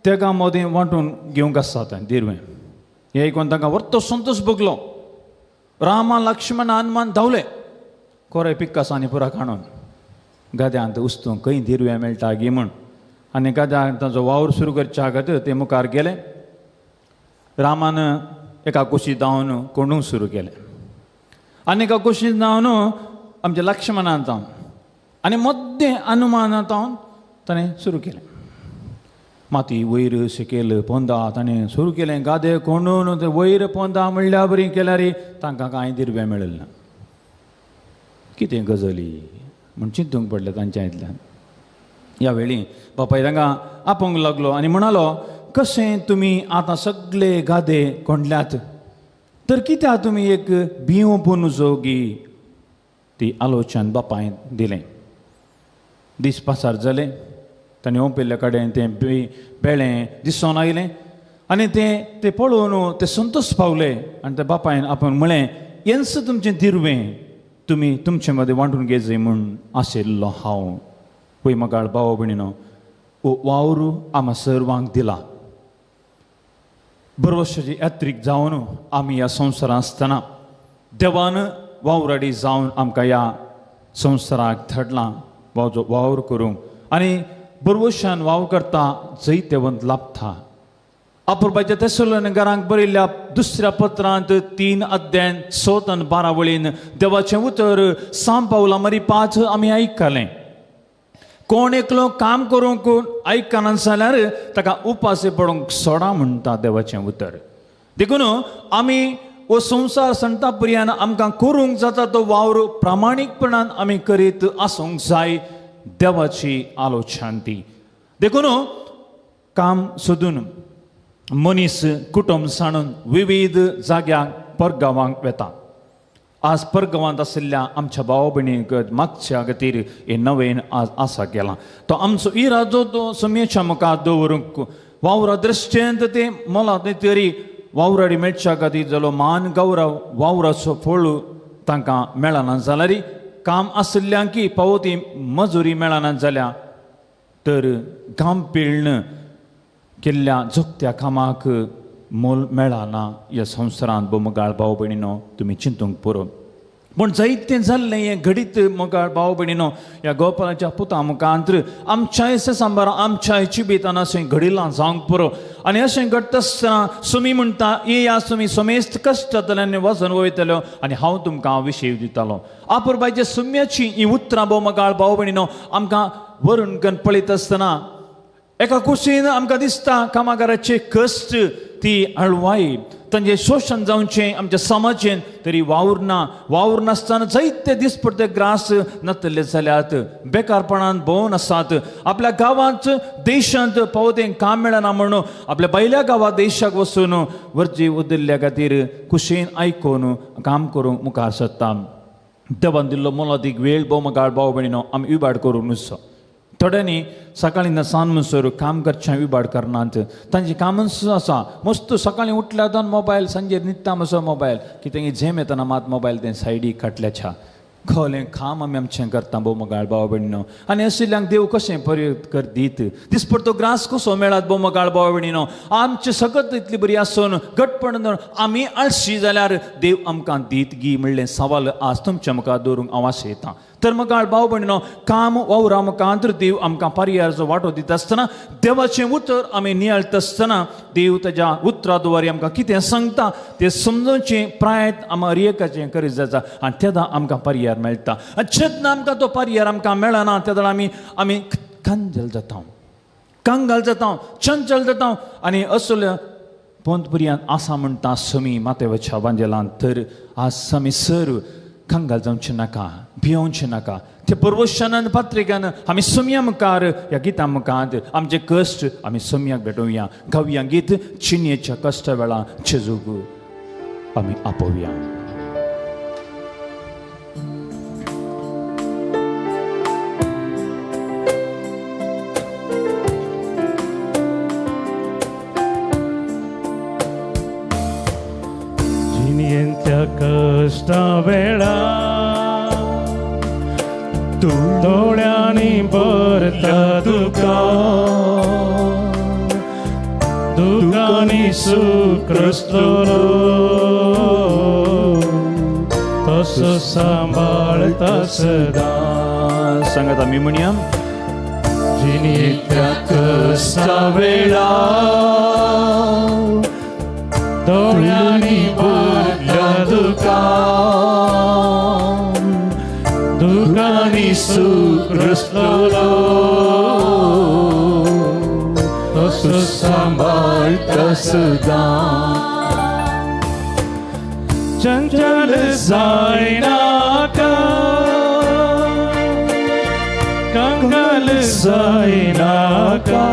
तेगा मोदें वांटून घेवंक आसता तें दिरवें हें आयकून तांकां वर्तो संतोश भोगलो रामा लक्ष्मण हनुमान धांवले कोरे पिक्कासांनी पुरा काडून गाद्यांत उस्तूं खंय दिरवें मेळटा गी म्हूण आनी गाद्यांत ताचो वावर सुरू करच्या खातीर ते मुखार गेले रामान एका कुशीत धांवन कोंडूंक सुरू केलें आनी एका कुशीत धांवन आमच्या लक्ष्मणान धांवन आनी मद्दे हनुमानान धांवन ताणें सुरू केलें माती वयर सकयल पोंदा ताणें सुरू केलें गादे कोंडून ते वयर पोंदा म्हणल्यार बरी केल्यार तांकां कांय दिरवें मेळिल्लें ना कितें गजाली म्हूण चिंतूंक पडलें तांच्या इतल्यान ह्या वेळी बापाय तांकां आपोवंक लागलो आनी म्हणालो कशें तुमी आतां सगळे गादे कोंडल्यात तर कित्याक तुमी एक बिंयो पोंदूचो गी ती आलोचन बापायन दिलें दीस पासार जाले ताणें ओंपिल्ले कडेन तें बेळें दिसून आयलें आनी तें पळोवन ते संतोश पावले आनी त्या बापायन आपूण म्हळें हेंच तुमचें दिरवें तुमी तुमचे मदें वांटून घेजय म्हूण आशिल्लो हांव पळय म्हाका भाव भयणीनो वावर आमी सर्वांक दिला बरोवशाची यात्रीक जावन आमी ह्या संवसारांत आसतना देवान वावराडी जावन आमकां ह्या संवसाराक धाडलां वावर करूंक आनी बरोवशान वावर करता जैतेवंत लाभता अपुरबाच्या तेसलोनिकांक बरयल्ल्या दुसऱ्या पत्रांत 3 अध्याय 6 आनी 12 वळीन देवाचें उतर सांब पावला मरी 5 आमी आयकलें कोण एकलो काम करूंक आयकना जाल्यार ताका उपासी पडूंक सोडा म्हणटा देवाचें उतर देखून आमी हो संवसार संता पर्यंत आमकां करूंक जाता तो वावर प्रामाणीकपणान आमी करीत आसूंक जाय देवाची आलोचना ती देखून काम सोदून मनीस कुटुंब साणून विविध जाग्याक परगांवांक वेता आज परगांवांत आशिल्ल्या आमच्या भाव भयणीक मागच्या खातीर हे नवेन आज आसा केलां तो आमचो इरादो तो समेच्या मुखार दवरूंक वावरा दृश्टेंत ते मोला तरी वावराडी मेळच्या खातीर जालो मान गौरव वावराचो फळ तांकां मेळना जाल्यार काम आशिल्ल्यांकी पावती मजुरी मेळना जाल्या तर घाम पिळण केल्ल्या जोगत्या कामाक मोल मेळना ह्या संवसारांत मोगाळ भाव भयणीनो तुमी चिंतूंक पुरो पूण जायतें जाल्लें हें घडीत मोगाळ भाव भयणीनो ह्या गोपालाच्या पुता मुखांतर आमच्याय सांबार आमच्याय जिबितान अशें घडिलां जावंक पुरो आनी अशें घडटा आसतना सुमी म्हणटा येया सुमी समेस्त कश्ट जातल्यान वचन वयतलो आनी हांव तुमकां विशय दितालो आपुरबायच्या सुम्याची ही उतरां मोगाळ भाव भयणीनो आमकां वरून करून पळयत आसतना एका कुशीन आमकां दिसता कामागाराचे कश्ट ती हळवाई तांचें शोशण जावचें आमच्या समाजेन तरी वावर नासतना जायते दिसपडटे ग्रास नतले जाल्यात बेकारपणान भोंवन आसात आपल्या गांवांत देशांत पावतें काम मेळना म्हणून आपल्या भायल्या गांवांत देशाक वचून वरची उदिल्ल्या खातीर कुशीन आयकून काम करूंक मुखार सरता देवान दिल्लो मोलादीक वेळ मोगाळ भाव भयणीनो आमी इबाड करूंक नुसो थोड्यांनी सकाळीं सांज म्हणसर काम करचें विबाड करनात तांची कामच आसा मस्त सकाळीं उठल्या मोबायल सांजेर न्हिदता म्हजो मोबायल कितें झेम येतना मात मोबायल तें सायडीक काडल्याच्या खोलें काम आमी आमचें करता मोगाळ भाव भयणीनो आनी आशिल्ल्यांक देव कशें पर्यत कर दीत दिसपडटो ग्रास कसो मेळत मोगाळ भाव भयणीनो आमचें सगळ्यांत इतली बरी आसून घटपण आमी आळशी जाल्यार देव आमकां दीत गी म्हणलें सवाल आज तुमच्या मुखार दवरूंक हांव आशयतां तर मोगाळ भाव भयणीनो काम वावरा मुखांतर देव आमकां पर्यायाचो वांटो दिता आसतना देवाचें उतर आमी नियाळटा आसतना देव ताच्या उतरा द्वारे आमकां कितें सांगता तें समजोवचें प्रयत्न आमी हर एकाचें करीत जाता आनी तेदा आमकां पर्याय मेळटा आनी जेन्ना आमकां तो पर्याय आमकां मेळना तेन्ना आमी कंजल जाता कंगाल जाता चंचल जाता आनी असल्या पोंत पर्यंत आसा म्हणटा समी मातेवाच्या बांजेलांत तर आज समी सर कंगाल जावचें नाका भियोवचें नाका ते पर्वशान पत्रिकान आमी सोम्या मुखार ह्या गितां मुखार आमचे कश्ट आमी सोम्याक भेटोवया गावया गीत चिन्येच्या कश्टा वेळा जेजूक आमी आपोवया वेळा तू दोळ्यांनी भरता दुकानी सुक्रस्तलो तसं सांभाळता सदा. सांगत आम्ही म्हणूया जिनित्या कसा वेळा दोळ्यांनी भरल्या दुकानी सुक्रस्तलो तसं सांभाळता सदा. चंचल जायना का कंगाल जायना का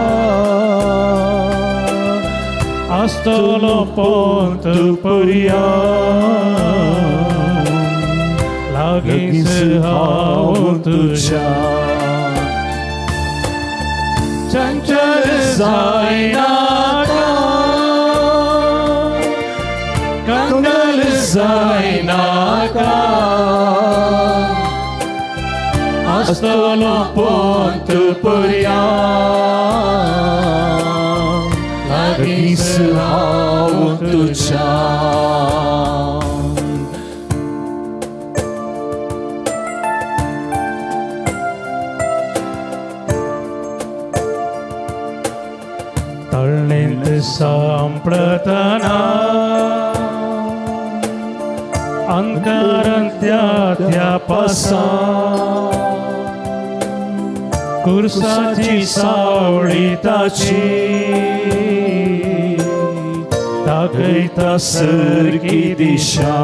आस्तलो पोंत पर्या लागींच हांव तुझ्या. चंचल जायना का कंगाल जायना का आस्तलो पोंत पर्या लागींच हांव तुझ्या. तळणेंत सांपळतना अंतरांत्या पासा कुर्साची सावळी ताची दाखयता सरकी दिशा.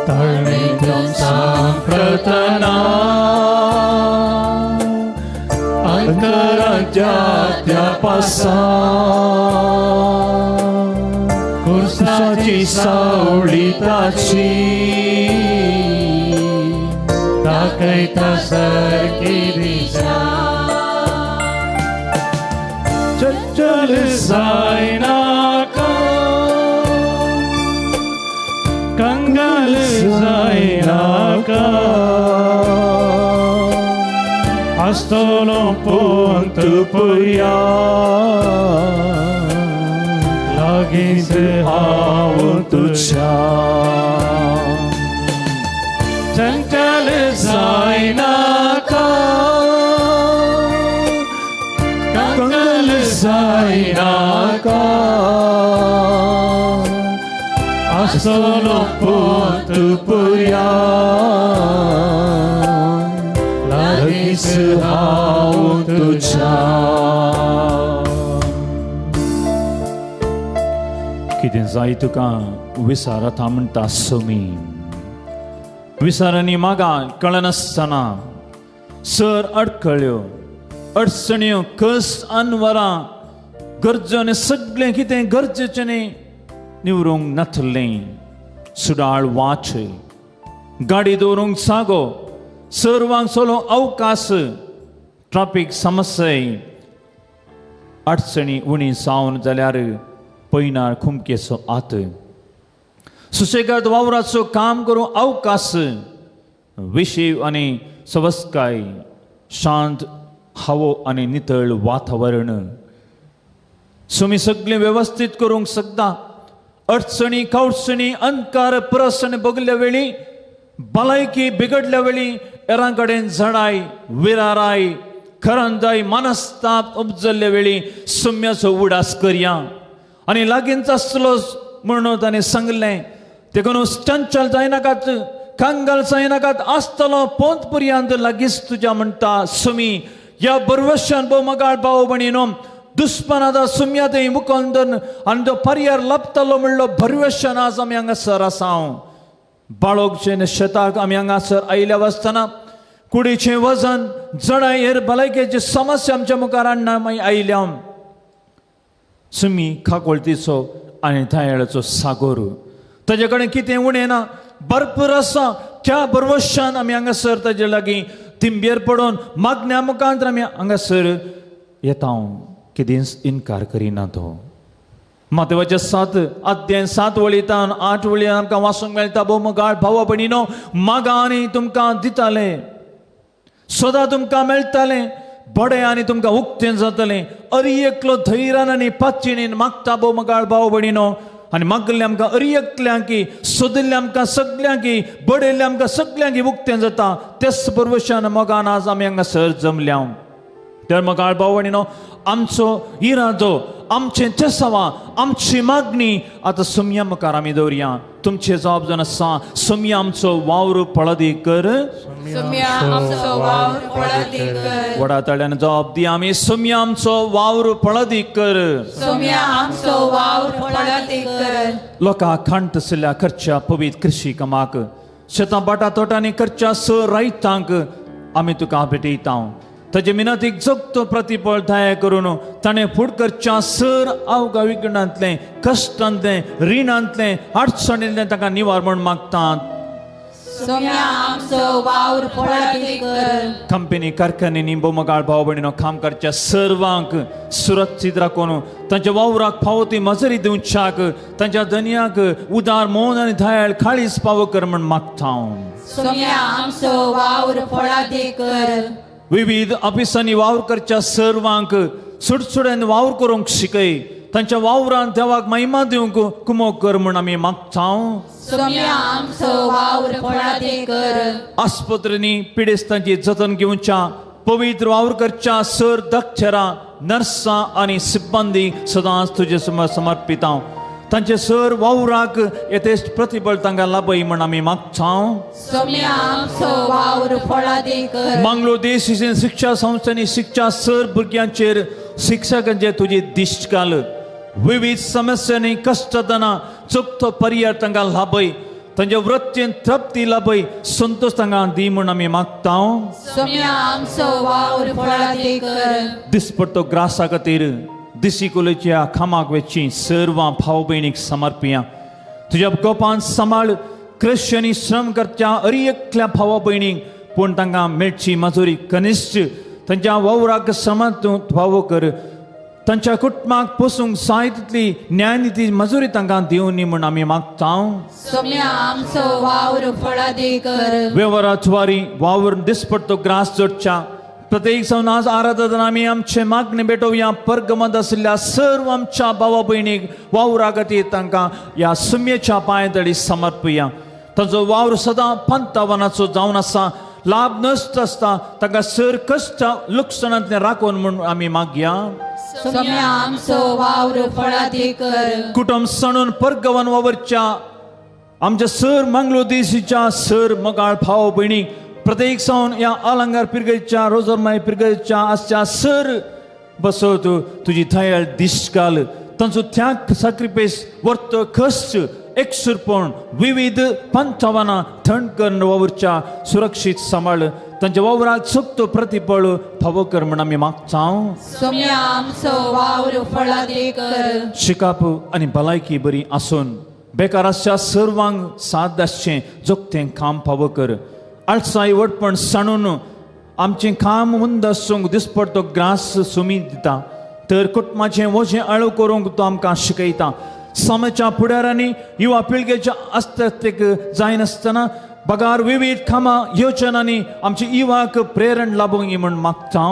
तळणेंत सांपळतना अंतरांत्या पासा कुर्साची सावळी ताची दाखयता सरकी दिशा. चंचल जायना का कंगाल जायना का आस्तलो पोंत पर्या लागींच हांव तुझ्या. चंचल जायना का कंगाल जायना का आस्तलो पोंत पर्या लागींच हांव तुझ्या. कितें जाय तुका विसारता म्हणटा सुमी. विसारांनी मागा कळनासतना सर अडखळ्यो अडचण्यो कस अनवरां गरजेने सगळें कितें गरजेचें निवरूंक नाथलें. सुडाळ वाच गाडी दवरूंक सागो सर्वांक सोलो अवकाश ट्राफीक समस्या अडचणी उणी जावन जाल्यार पयनार खुमकेचो आत सुशेगाद वावराचो काम करूं अवकाश विशीव आनी सवस्काय शांत हवो आनी नितळ वातावरण सुमी सगळें वेवस्थीत करूंक शकता. अडचणी कवडचणी अंधकार प्रसन बगल्या वेळी भलायकी बिगडल्या वेळी एरां कडेन झडाय विराराय खरांजाय मनस्ताप उपजल्ल्या वेळी सुम्याचो उडास करया. आनी लागींच आसलो म्हणून ताणें सांगलें देखून चंचल जायनाकात कंगाल जायनाकात आसतलो पोंत पर्यंत लागींच तुज्या म्हणटा सुमी. ह्या बरवशान भोव मगाळ भाव भयणीनो दुस्पनादा सुम्यादय मुकोंदन आनी तो पर्यार लपतलो म्हणलो भरवशान आज आमी हांगासर आसा. बाळोगचें शेताक आमी हांगासर आयल्या आसतना कुडीचें वजन जडाय हेर भलायकेची समस्या आमच्या मुखार हाडना आमी आयल्या. सुमी खाकोळतीचो आनी थायळाचो सागोर ताजे कडेन कितें उणें ना भरपूर आसा. त्या बरवशान आमी हांगासर ताजे लागीं तिंबेर पडोवन मागण्या मुखांतर आमी हांगासर येता. कितेंच इन्कार करिना तो. मातेवाच्या 7 अध्याय 7 वळींतल्यान 8 वळीं आमकां वाचूंक मेळटा भोव मोगाळ भावा भयणीनो, मागा आनी तुमकां दिताले, सदां तुमकां मेळटालें, बडें आनी तुमकां उक्तें जातलें, अरियेकलो धैर्यान आनी पातयेन मागता भोव मोगाळ भाव भयणीनो, आनी मागले आमकां अरियेकल्यांक की, सोदिल्ले आमकां सगल्यांक की, बडयल्ले आमकां सगल्यांक उक्तें जाता. तेच परवशान मोगान आज आमी हांगासर जमल्या. तर मोगाळ भाव भयणीनो, आमचो इरादो, आमचें तेसावा, आमची मागणी आतां सोमया मुखार आमी दवरया. तुमचे जबाब जावन आसा, सोमया आमचो वावर पळदी कर. सोम्या आमचो वावर पळदी कर. वडा तळ्यान जबाब दिया आमी, सोमया आमचो वावर पळदी कर. सोम्या आमचो वावर पळदी कर. लोकां खांट आशिल्ल्या खर्च्या पवित्र कृशी कामाक, शेतां बाटा तोटांनी करच्या स रायतांक आमी तुका भेटयता. ताचे मिनतीक जगतो प्रतिफळ दया करून ताणें फूड करच्या सर अवघा विघ्नांतलें, कश्टांतलें, रिणांतलें, अडचणींतलें ताका निवार म्हूण मागतात. सोम्या आमचो वावर पळदी कर. कंपनी कारखान्यांनी बोमगाळ भाव भयणीनो काम करच्या सर्वांक सुरक्षीत राखून तांच्या वावराक फावो ती मजुरी दिवच्याक, तांच्या धन्याक उदार मोन आनी दयाळ खाळीस फावो कर म्हूण मागता. सोम्या आमचो वावर पळदी कर. विविध ऑफिसांनी वावर करच्या सर्वांक सुटसुड्यान वावर करूंक शिकय, तांच्या वावरांत देवाक महिमा दिवंक कुमो कर म्हूण आमी मागता. सोम्या आमचो वावर पळदी कर. आस्पत्रींनी पिडेस्तांची जतन घेवच्या पवित्र वावर करच्या सर डॉक्टरां, नर्सां आनी सिब्बंदी सदांच तुजे समोर समर्पिता. तांचे सर वावराक येतेच प्रतिफळ तांकां लाभय म्हूण आमी मागता. सोम्या आमचो वावर पळदी कर. मंगळूर देशीचे शिक्षा संस्थांनी शिक्षा सर भुरग्यांचेर शिक्षकांचे तुजी दिश्ट घाल. विविध समस्यांनी कश्टातना चुकतो पर्याय तांकां लाभय, तांच्या वृत्तीन तृप्ती लाभय, संतोष तांकां दी म्हूण आमी मागता. सोम्या आमचो वावर पळदी कर. दिसपडटो ग्रासा खातीर दिसिकुलेच्या खामाक वेची सर्वां भाव भयणीक समर्पिया. तुज्या गोपान सांबाळ ख्रिश्चनी श्रम करच्या अरियेकल्या भावा भयणीक पूण तांकां मेळची मजुरी कनिश्ट, तांच्या वावराक समात फावो कर. तांच्या कुटुंबाक पोसूंक जाय तितली न्यायनिती मजुरी तांकां दिवनी म्हूण आमी मागता. सोम्या आमचो वावर पळदी कर. वेव्हाराचवारी वावर दिसपडटो ग्रास जोडच्या प्रत्येक जावन आज आराधना आमी आमचे मागणी भेटोवया. परगमत आशिल्ल्या सर्व आमच्या भावा भयणीक वावरा खातीर तांकां ह्या सुम्येच्या पांयतळी समर्पया. ताचो वावर सदां पंतावनाचो जावन आसा, लाभ नश्ट आसता, तांकां सर कश्ट लुकसाणांतलें राखून म्हूण आमी मागया. सोम्या आमचो वावर पळदी कर. कुटुंब सणून परगवन वावरच्या आमच्या सर मंगळूर देशीच्या सर मोगाळ भाव भयणीक प्रत्येक जावन ह्या अलंकार पिरगेच्या रोजरमाय पिरगेच्या आसच्या सर बसत तुजी दयाळ दिश्ट घाल. तांचो त्याग सॅक्रिफायस वर्त कश्ट एकसुरपण विविध पंचावना थंड करून वावरच्या सुरक्षीत सांबाळ, तांच्या वावराक चुकतो प्रतिफळ फावो कर म्हूण आमी मागता. सोम्या आमचो वावर पळदी कर. शिकाप आनी भलायकी बरी आसून बेकार आसच्या सर्वांक साथ आसचें जोगतें काम फावो कर. आळसाय वटपण साणून आमचें काम मुंद आसूंक दिसपडटो ग्रास सुमी दिता. तर कुटुंबाचें वजें आळू करूंक तो आमकां शिकयता. समाच्या फुडाऱ्यांनी युवा पिळगेच्या अस्तित्वाक जायनासतना बगार विविध कामां योजनांनी आमची युवाक प्रेरण लाभूंक म्हूण मागता.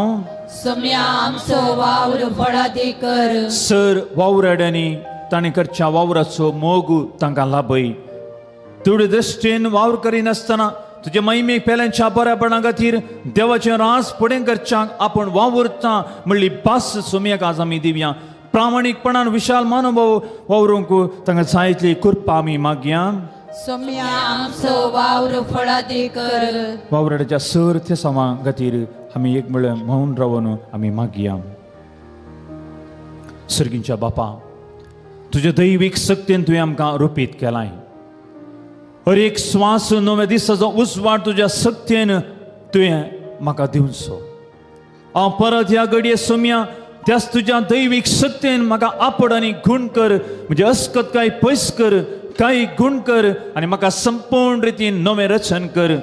सोम्या आमचो वावर पळदी कर. सर वावराड्यांनी ताणें करच्या वावराचो मोग तांकां लाभय. तुडे दृश्टीन वावर करिनासतना तुजे महिमेक पेल्यांच्या बऱ्यापणा खातीर देवाचें रास फुडें करच्याक आपूण वावुरता म्हणली भास सोम्याक आज आमी दिवया. प्रामाणीकपणान विशाल मानोभाव वावरूंक तांकां जायतली कृपा आमी मागया. सोम्या आमचो वावर पळदी कर. वावराड्याच्या सर ते सवां खातीर आमी एक म्हळ्यार मौन रावन आमी मागया. सर्गींच्या बापा, तुज्या दैवीक शक्तीन तुवें आमकां रुपीत केलाय. हर एक स्वास नव्या दिसाचो उजवाड तुज्या शक्तीन तुवें म्हाका दिवचो. हांव परत ह्या घडये सोम्या त्याच तुज्या दैवीक शक्तीन म्हाका आपड आनी गुण कर. म्हणजे अस्कतकाय पयस कर, काही गुण कर आनी म्हाका संपूर्ण रितीन नवें रचन कर.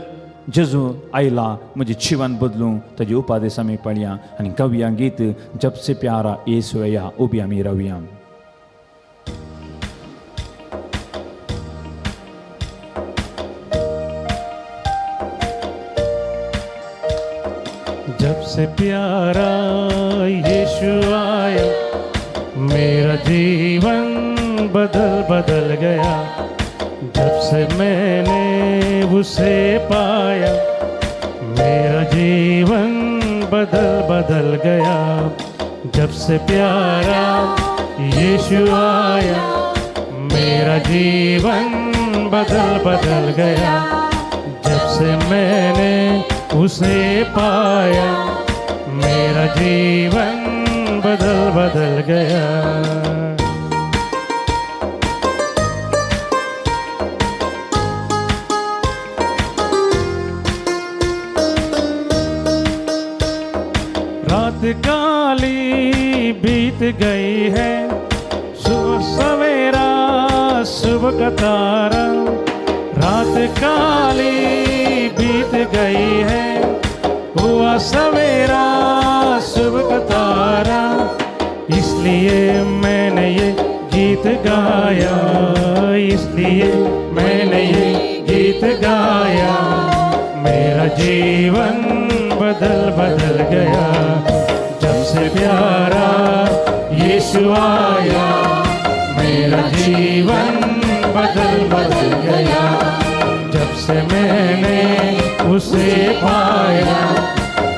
जेजू आयला म्हजें जिवन बदलूं, ताजे उपादेश आमी पळया आनी कवया गीत जब से प्यारा येसू या उबी आमी रावया. से प्यारा यीशु आया, मेरा जीवन बदल गया। जब से मैंने उसे पाया, मेरा जीवन बदल गया। जब से प्यारा यीशु आया, मेरा जीवन बदल गया। जब से मैंने उसे पाया, मेरा जीवन बदल गया। रात काली बीत गई है, सुबह सवेरा सुबह का तारा। रात काली बीत गई है, हुआ सवेरा सुबह का तारा। इसलिए मैंने ये गीत गाया, इसलिए मैंने ये गीत गाया। मेरा जीवन बदल गया। जब से प्यारा यीशु आया, मेरा जीवन बदल गया। जब से मैंने उसे पाया,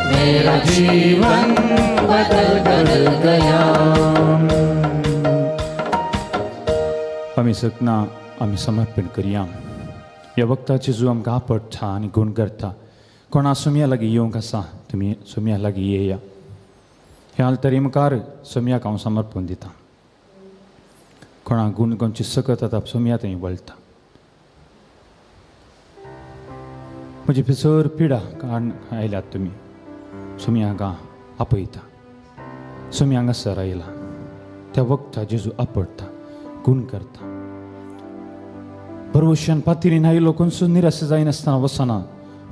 मेरा जीवन बदल गया. आम्ही सगना आम्ही समर्पण करूया. या वक्ताची जो आमकां आपडटा आनी गुण करता, कोणा सुम्या लागीं येवंक आसा तुमी सुम्या लागीं येया. ह्या आल्तारी मुखार सुम्याक हांव समर्पण दिता. कोणा गुण कोणची सकत आतां सुम्या थंय वळटा. म्हजी भितर पिडा काण आयल्यात तुमी सुम्याक आपयता. सुम्या हांगासर आयला. त्या वक्ता जेजू आपडटा, गुण करता. भरवशान पातिरीन आयलो कोणसून निराश जायनासतना वसना.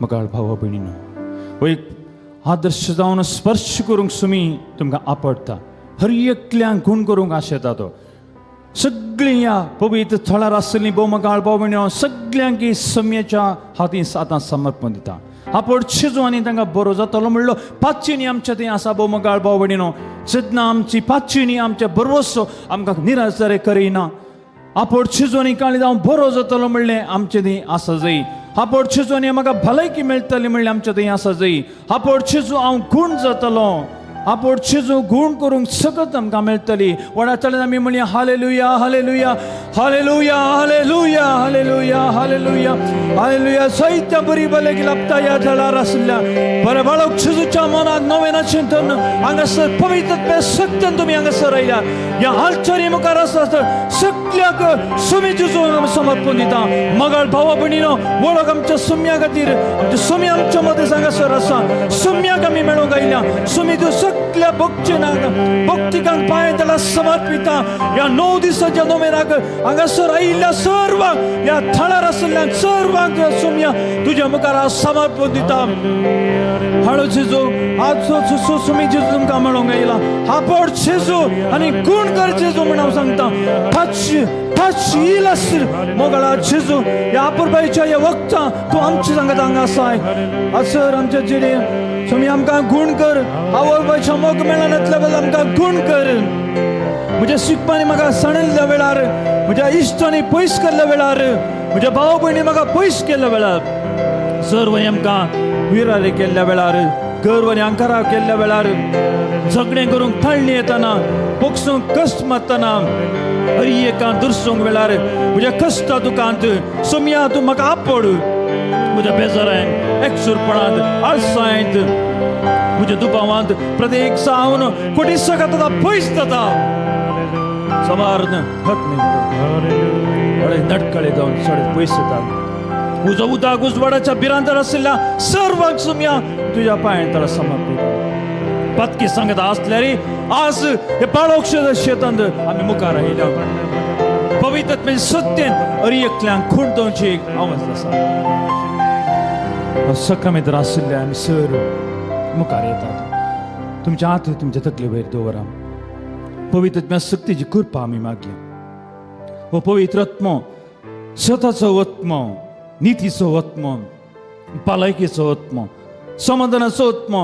मगाळ भावा भयणीनो, हो एक आदर्श जावन स्पर्श करूंक सुमी तुमकां आपडटा. हर एकल्यांक गुण करूंक आशेता तो. सगळीं ह्या पवित्र थळार आसली बोमगाळ भाव भयणीनो, सगळ्यांक सम्याच्या हातींत आतां समर्पण दिता. आपडचे जो आनी तांकां बरो जातलो म्हणलो. पांचशीनी आमच्या थंय आसा बोमगाळ भाव भयणीनो. सद्दां आमची पांचशीनी आमच्या बरोवसो आमकां निराश जारे करिना. आपडचे जो आनी काळी जावं बरो जातलो म्हणलें आमचे थंय आसा जंय. आपडचे जो आनी म्हाका भलायकी मेळटली म्हणलें आमच्या थंय आसा जंय. आपडचे जो हांव गुण जातलो, आपडचे जो गुण करूंक सकत आमकां मेळटली. वडातल्यान आमी म्हणया हालेलुया हालेलुया हालेलुया हालेलुया हालेलुया हालेलुया हालेलुया. जायत्या बरी भलायकी लाभता ह्या थळार आसल्या बरे बाळक जेजूच्या मनाक नवें चिंतन हांगासर पवित्र सत्यान तुमी हांगासर आयल्या. ह्या आल्तारी मुखार आसा सगळ्याक सुमी जेजू समर्पण दिता. मगाळ भावा भयणीनो, वळख आमच्या सुम्या खातीर, आमच्या सुमी आमच्या मदीं हांगासर आसा. सुम्याक आमी मेळूंक आयल्या. सुमी तूं सगळ्या भक्तिकांक पांय त्याला समर्पिता. ह्या 9 दिसाच्या नोमेनाक हांगासर आयिल्ल्या सर्वांक, ह्या थळार आसलेल्या सर्वांक सुम्या तुज्या मुखार समर्पण दिता. हाळो जेजू, आज सुमी जेजू तुमकां मेळूंक आयला. आपड जेजू आनी गुण कर जेजू म्हण हांव सांगता. पांचशी इलासर मोगळा जेजू, ह्या आपुरबाईच्या ह्या वक्ता तूं आमचे सांगता हांगा आसाय. आसर आमच्या जिणे तुमी आमकां गुण कर. आवयच्या मोग मेळनातल्या वेळार आमकां गुण कर. म्हज्या शिकपांनी म्हाका सणिल्ल्या वेळार, म्हज्या इश्टांनी पयस केल्ल्या वेळार, म्हज्या भाव भयणी म्हाका पयस केल्ल्या वेळार, सर्वय आमकां विरारे केल्ल्या वेळार, गर्व आनी अंकारा केल्ल्या वेळार, झगडें करूंक थाळणी येतना, बोगसूंक कश्ट मारतना, हर एकांत दुरसूंक वेळार, म्हज्या कश्टा दुखांत सुम्या तूं म्हाका आपड. म्हज्या बेजारांत, एकसुरपणांत, आळसायंत, म्हज्या दुबावांत प्रत्येक सावन कोटी सगळ्यात पयस जाता. समार्न नटकळे जावन सडे पयस जातात. उजो उदाक उजवाडाच्या बिरांतर आशिल्ल्या सर्वांक सुम्या तुज्या पांयां तळा समर्पित. पातकी सांगता आसल्यार आज हे बाळोक्ष शेतांत आमी मुखार आयल्या. पवित्रत्वेन सत्येन हर एकल्यांक खूण दोनची एक आवाज आसा. सक्रमेत आशिल्ल्या आमी सर मुखार येतात. तुमच्या हात तुमच्या तकले वयर दवरा. पवित्रत्म्या सक्तीची कृपा आमी मागया. हो पवित्र आत्मो, सताचो आत्मो, नितीचो आत्मो, भलायकेचो आत्मो, समाधानाचो आत्मो,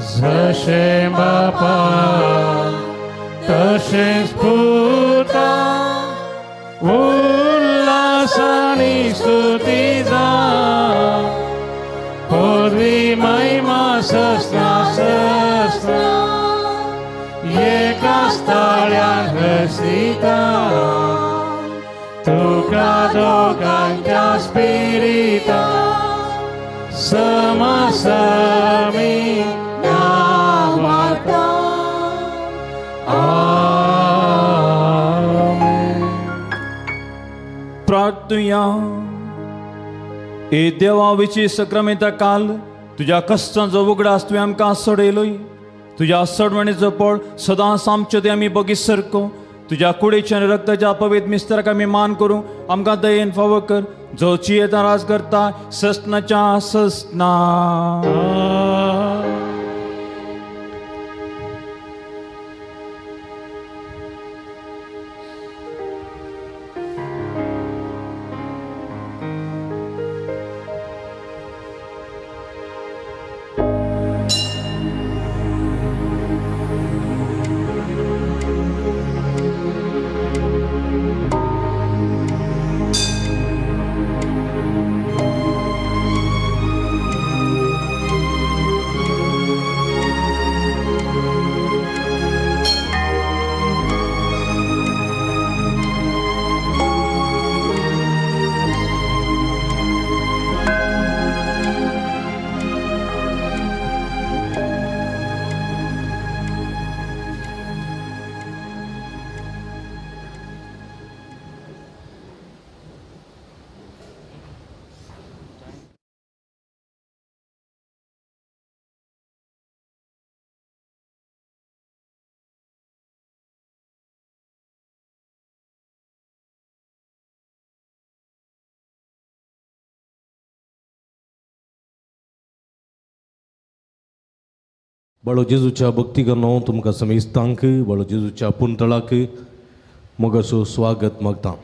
जशे बापा तशेंच पुता उल्हासानी स्तुती जा पदवी महिमा सस्ना सस्ना एकाच ताळ्यान हसिता तुका दोगांच्या स्पिरिता समसमी गावाता आमेन. प्रार्थुया. ए देवा विची सक्रामेंता काल तुझ्या कश्टांचो उगडास तुवें आमकां सोडयलोय. तुझ्या सडवणीचो पळ सदांच आमच्यो ते आमी बगीत सरको. तुझ्या कुडीच्या आनी रक्ताच्या पवित्र मिस्त्राक आमी मान करूं. आमकां दयेन फावो कर. जो चियेता राज करता सस्नाच्या सस्ना. बाळो जेजूच्या भक्तीगनो तुमकां समेस्तांक बाळो जेजूच्या पुंतळाक मोगाचो स्वागत मागता.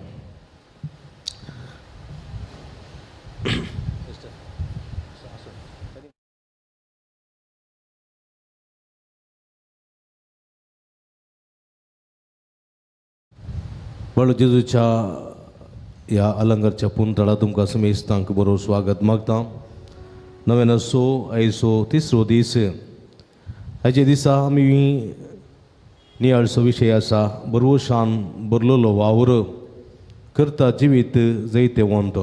बाळो जेजूच्या ह्या अलंकारच्या पुंतळा तुमकां समेस्तांक बरो स्वागत मागता. नवें असो आयचो तिसरो दीस. हाचे दिसा आमी नियाळसो विशय आसा बरवशान बरलोलो वावर करता जिवीत जैते वंत.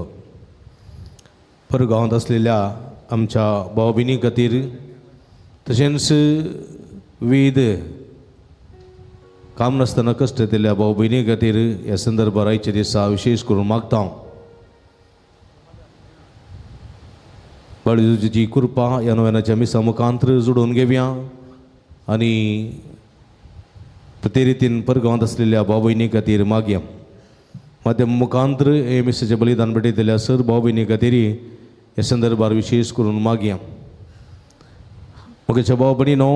परगांवांत आसलेल्या आमच्या भाव भयणी खातीर तशेंच वेद काम नासतना कश्ट दिल्ल्या भाव भयणी खातीर ह्या संदर्भार आयचे दिसा विशेश करून मागता. बाळूजी कृपा ह्या नव्यानाच्या मिसा मुखांतर जोडून घेवया आनी ते रितीन परगांवांत आसलेल्या भाव भयणी खातीर मागया. माध्यम मुखांतर हे मिसाचें बलिदान भेटयतल्या सर भाव भयणी खातीर ह्या संदर्भार विशेश करून मागया. मोगेच्या भाव भयणीनो,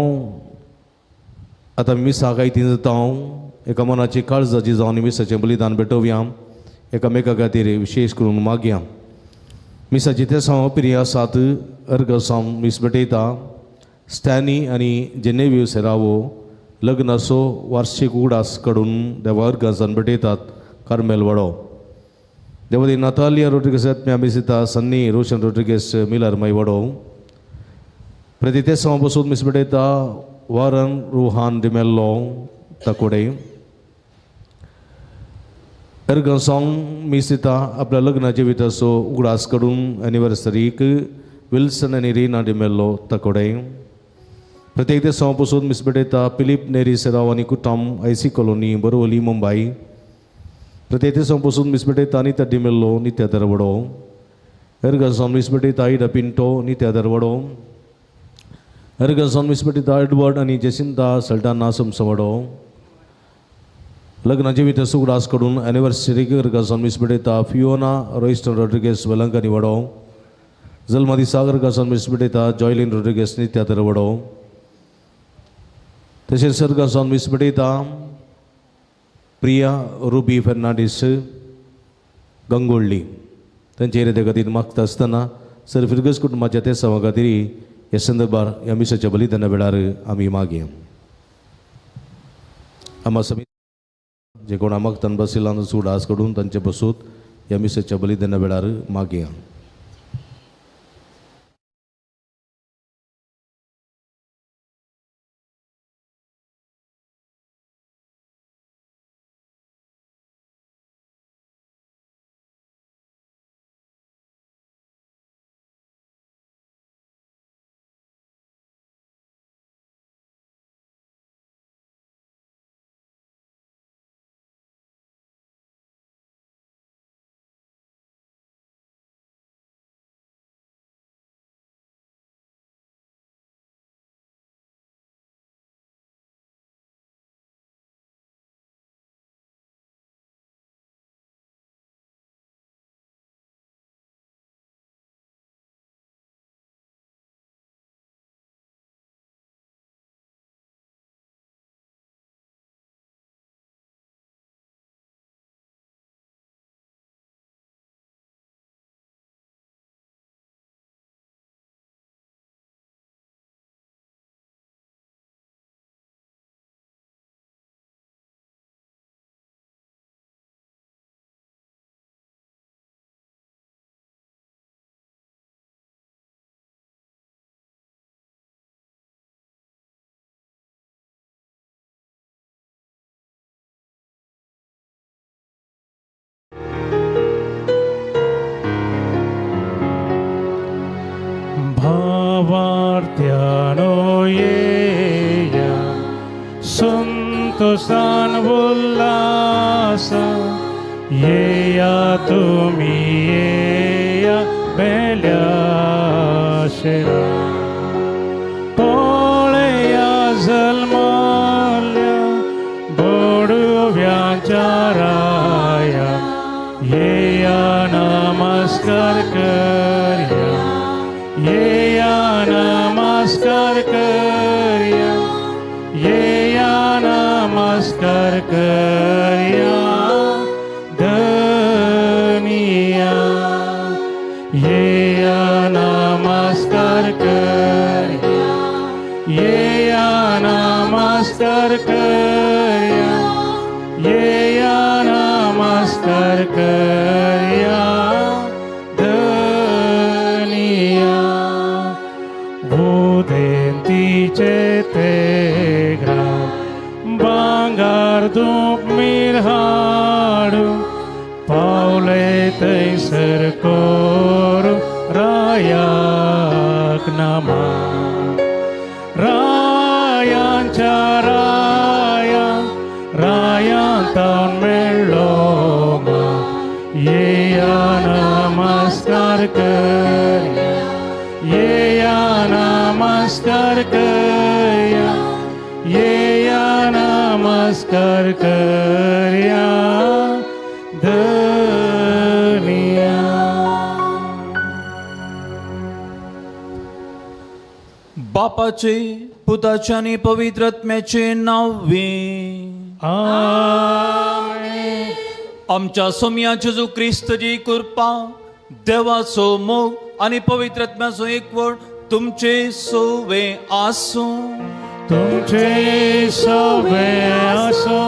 आतां मिसाक आयतीं जाता हांव एका मनाची काळजाची जावन मिसाचें बलिदान भेटोवया. एकामेका खातीर विशेश करून मागया. मिसाची ते साव पिरी आसात. अर्गसांव मीस भेटयता. स्टॅनी आनी जेनेव्हिव सेरावो लग्न असो वार्षिक उगडास कडून देवा अर्गासान भेटयतात. कार्मेल वाडो देवदी नातालिया रोड्रिगेस मिसिता सन्नी रोशन रोड्रिगेस मिलर माई वाडो प्रति ते साव बसून मीस भेटयता. वारन रुहान डिमेल्लो तकोडे अर्गसांव मिसिता आपल्या लग्न जिविताचो उगडास कडून एनिवर्सरीक विल्सन आनी रिना डिमेल्लो तकोडे प्रत्येक ते सावपासून मीस भेटयता. फिलीप नेरी सेराव आनी कुटाम आयसी कॉलोनी बोरवली मुंबई प्रत्येक ते सावपासून मीस भेटयता. नित्या डिमेल्लो नित्या दरवडो अर्गसांव मीस भेटयता. आयडा पिंटो नित्या दरवडो अर्गसांव मीस भेटयता. एडवर्ड आनी जेसिंता सल्टाना समसवडो लग्न जिवित सुगडास कडून एनिवर्सरीक अर्गसांव मीस भेटयता. फियोना रोइस्टन रोड्रिगेस वेलंकानी वाडो जल्मा दिसाक अर्गसांव मीस भेटयता. जॉयलिन रोड्रिगेस नित्या दरवडो तशेंच अर्गसांव मीस भेटयता. प्रिया रुबी फेर्नांडीस गंगोळ्ळी तांचे इरेदे खातीर मागता आसतना सर फिरगस कुटुंबाच्या ते सवा खातीर ह्या संदर्भार ह्या मिसाच्या बलिदाना वेळार आमी मागया. आम्हा समिती जे कोण आमक तन बसिलान सूड आस कडून तांचे बसूत ह्या मिसाच्या बलिदाना वेळार मागया. भावार्थ्यानो येया संतोषान उल्लास येया तुम्ही येया बेल्याशेरा पोळया जल्माल्या बोडव्याच्या राया येया नमस्कार करया येया नमस्कार करया येया नमस्कार करया धनिया येया नमस्कार करया येया नमस्कार करया येया नमस्कार करया भूदेंतीचे ते ग्राम बांगार दूप मिरहाडू पावले तैसर कोरू रायाक नमा रायांच्या राया रायांतान मेळ्ळो येया नमस्कार करया येया नमस्कार करया येया नमस्कार करया धनिया. बापाचे पुताचे आणि पवित्र आत्म्याचे नावे आमेन. आमच्या सोम्या जेजू ख्रिस्ताची कृपा देवाचो मोग आणि पवित्र आत्म्याचो एकवट तुमचे सोवे आसो. तुमचे सवे आसो.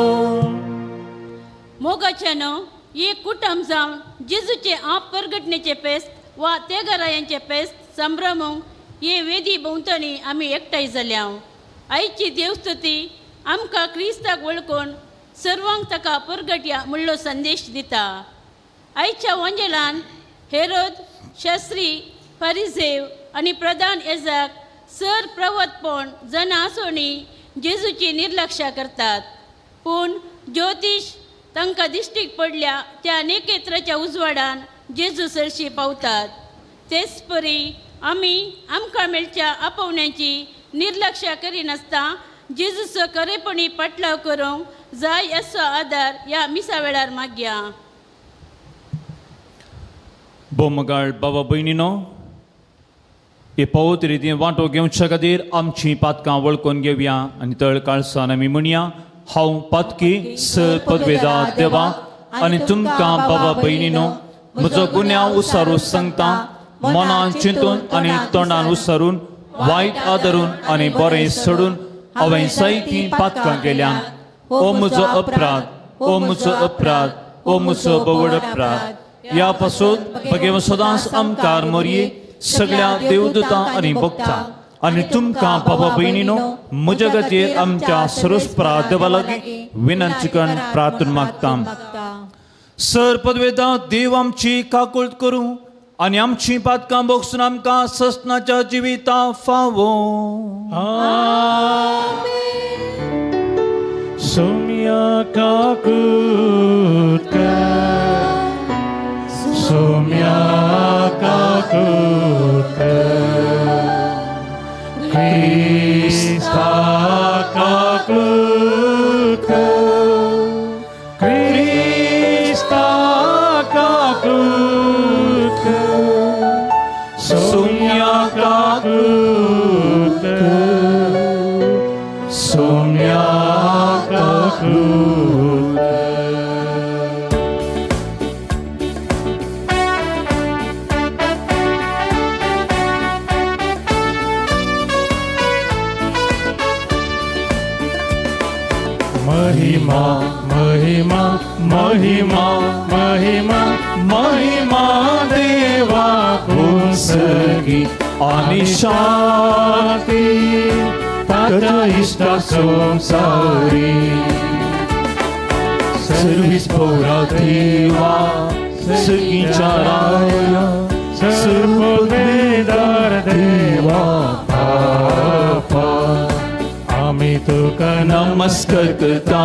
मोगाच्यानो एक कुटुंब जावन जेजूचे आप परगटणेचे फेस्त वा तेगरायांचे फेस्त संभ्रमूंक हे वेदी भोंवतणी आमी एकठांय जाल्या. आयची देवस्तुती आमकां क्रिस्ताक वळखून सर्वांक ताका परगटया म्हणलो संदेश दिता. आयच्या वंजेलान हेरोद शास्त्री फरिसेव आनी प्रधान याजक सर प्रवतपण जन आसोनी जेजूची निर्लक्ष्य करतात. पूण ज्योतिश तांकां दिश्टीक पडल्या त्या नेकेत्राच्या उजवाडान जेजू सरशी पावतात. तेच परी आमी आमकां मेळच्या आपोवण्यांची निर्लक्ष्य करिनासता जेजूचो खरेपणी पाटलाव करूंक जाय असो आदार ह्या मिसा वेळार मागया. बोमगाळ बाबा भयणीनो, हे पवित्र रितीन वांटो घेवच्या खातीर आमची पातकां वळखून घेवया आनी तळकाळसान आमी म्हणया, हांव पातकी सर पदवेदार देवा आनी तुमकां बाबा भयणीनो म्हजो गुन्यांव उसारून सांगता, मनान चिंतून आनी तोंडान उसारून वायट आदरून आनी बरें सोडून हांवें जायतीं पातकां केल्यां. ओ म्हजो अपराध, ओ म्हजो अपराध, ओ म्हजो बोवड अपराध. ह्या पासून भगेव सदांच आमकां मोरये सगळ्या देवदूतां आनी भक्तां आनी तुमकां बाबा भयणीनो म्हज्या खातीर आमच्या सर्वस्परा देवा लागीं विनंती करून प्रार्थना मागता. सर पदवेदा देव आमची काकुळट करूं आनी आमची पातकां भोगसून आमकां ससनाच्या जिविता फावो. सोम्या काकुळट कर, सोम्या काकुळट कर, क्रिस्ता काकुळट कर, क्रिस्ता काकुळट कर, सोम्या काकुळट कर, सोम्या काकुळट कर. महिमा महिमा महिमा महिमा महिमा देवा पुसगी आणि शांती ताच्या इष्टा संसारी. सर्वीस पोरा देवा सगळींच्या राया, सर्व बेदार देवा बापा. आम्ही तुका नमस्कार करता,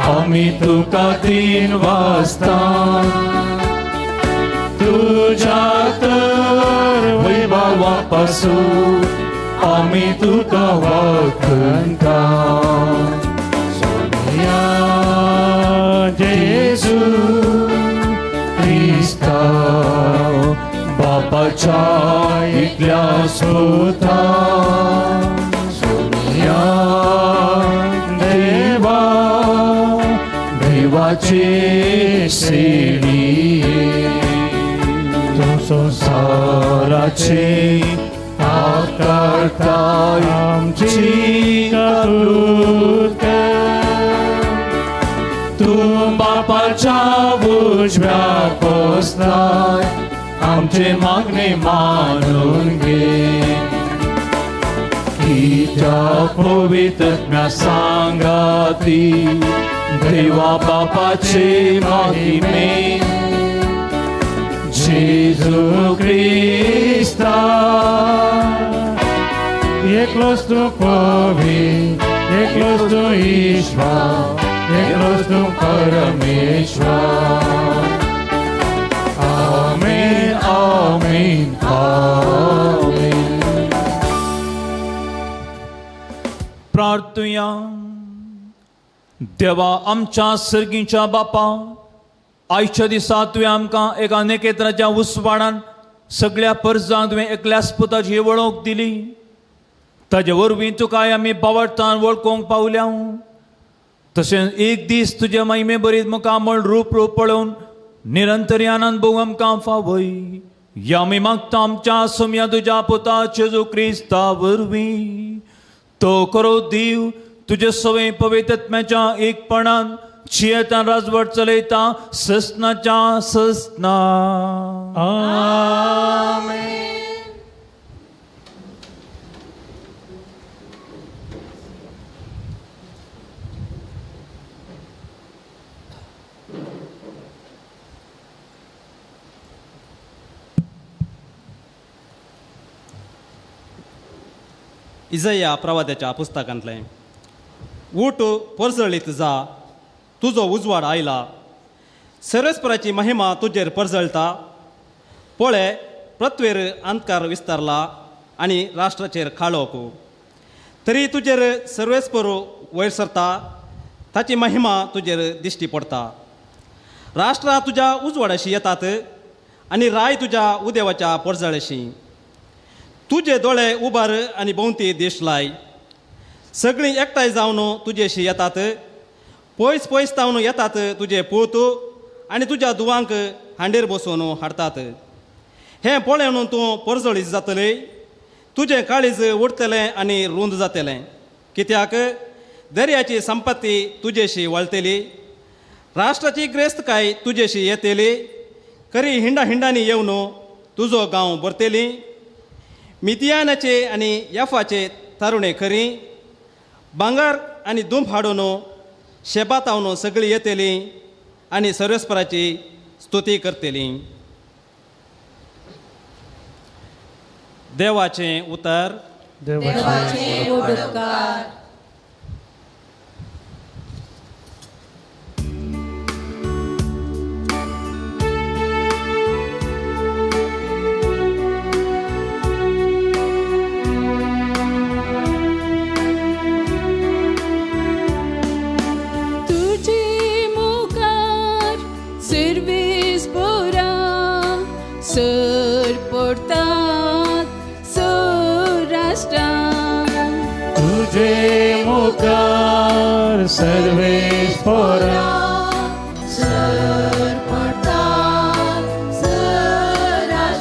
आम्ही तुका दिन वाजता. तुझ्या तर वैभवापासून आम्ही तुका वखणता. सोम्या जेजू क्रिस्ता बापाच्या एकल्या सोता. सोम्या देवा देवाचे सेविये, तू संसाराचे आकारताय आमची काकुळट कर. तू बापाच्या उजव्या बसलाय, आमचे मागणे मानून घे. कित्या पवित्रात्म्या सांगाती देवा बापाचे महिमे. जेजू क्रिस्ता एकलोच तू पवित्र, एकलोच तू ईश्वर, एकलोच तू परमेश्वर. आमेन आमेन आमेन. प्रार्थुया. देवा आमच्या सर्गीच्या बापा, आयच्या दिसा तुवें आमकां एका नेकेत्राच्या उसवाडान सगळ्या परजांक तुवें एकल्याच पुताची वळख दिली. ताजे वरवीं तुकाय आमी बावडटान वळखूंक पावल्या. तशेंच एक दीस तुजे महिमे बरीत मुखामळ रूप पळोवन निरंतरी आनंद भोग आमकां फावय. या आमी मागता आमच्या सोम्या तुज्या पुता जेजू क्रिस्ता वरवीं. तो करो देव तुजे सवय पवित्रात्म्याच्या एकपणान जियेता राजवट चलयता ससनाच्या ससना. आमेन. इजया प्रवाद्याच्या पुस्तकांतलें. ऊठ परजळीत जा, तुजो उजवाड आयला. सर्वेस्पराची महिमा तुजेर परजळटा. पळय पृथ्वीर अंधकार विस्तारला आनी राष्ट्राचेर काळोख. तरी तुजेर सर्वेस्पर वयर सरता, ताची महिमा तुजेर दिश्टी पडटा. राष्ट्रां तुज्या उजवाडाशी येतात आनी राय तुज्या उदेवाच्या परजळेशी. तुजे दोळे उबार आनी भोंवती दिश्ट लाय. सगळीं एकठांय जावन तुजेशी येतात. पयस पयस तावन येतात तुजे पूत आनी तुज्या दुवांक हांडेर बसोवन हाडटात. हें पळोवन तूं परजळीत जातलें, तुजें काळीज उडतलें आनी रुंद जातलें. कित्याक दर्याची संपत्ती तुजेशी वळटली, राष्ट्राची ग्रेस्तकाय तुजेशी येतली, खरी हिंडांनी येवन तुजो गांव भरतली. मितियानाचे आनी यफाचे तरुणे खरी भांगर आनी दूंब हाडून शेबातावन सगळीं येतलीं आनी सर्वेस्पराची स्तुती करतलीं. देवाचें उतर. देवाचे उपकार. तुझे मुखार सर्वेस बरा सर पडतात सौराष्ट्रांत. तुझे मुखार सर्वेस पोरा सर पडतात सौराष्ट्रांत.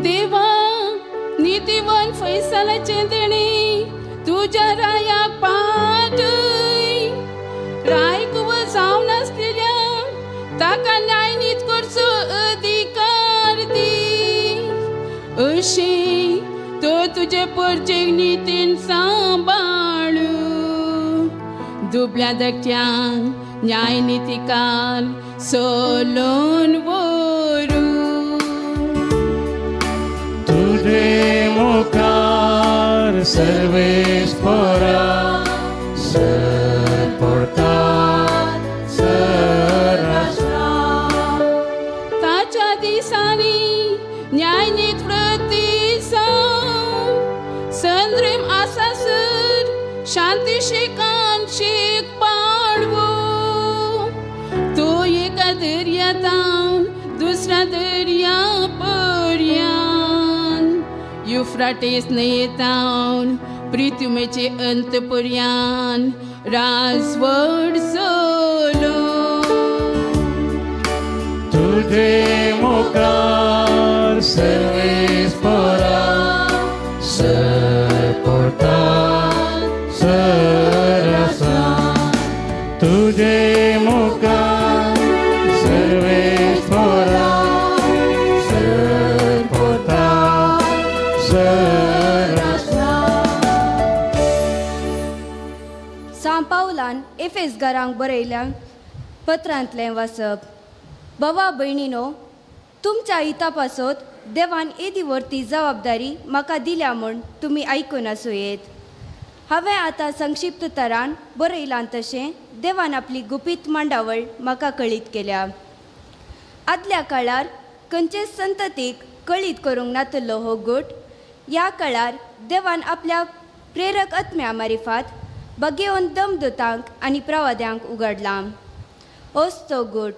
देवा नितीवन फैसलाचे देणे तुझ्या रायाक पाठय. रायकुव जावन आसलेल्या ताका न्याय नीत करचो अधिकार दी. अशी तो तुजे परचेक नितीन सांबाळू. दुबळ्या धाकट्यांक न्याय नितिकाल सोलोन व्हरू. तुझे मुखार सर्वेस पोरा सर पडतात सौराष्ट्रांत. ताच्या दिसांनी न्याय नीत संद्रीम आसा सर शांती शेकान शेक पाडवो. तो एका दर्यातावन दुसऱ्या दर्या पर्यान युफ्राटेस न्हंयेतावन प्रिथुमेचे अंत पर्यान राजवड चलो. तुझे मुखार सर्वेस पोरा सर पडतात सौराष्ट्रांत. तुझे मुखार सर्वेस पोरा सर पडतात सौराष्ट्रांत. सांपावलान एफेसकारांक बरयल्या पत्रांतलें वाचप. भावा भयणीनो, तुमच्या हिता पासत देवान येदी व्हरती जबाबदारी म्हाका दिल्या म्हूण तुमी आयकून आसुयेत. हांवें आतां संक्षिप्त तरान बरयलां तशें देवान आपली गुपीत मांडावळ म्हाका कळीत केल्या. आदल्या काळार खंयचे संततीक कळीत करूंक नातलो हो गूट ह्या काळार देवान आपल्या प्रेरक आत्म्या मारिफात बगेवन दमदूतांक आनी प्रवाद्यांक उगडला. होच तो गूट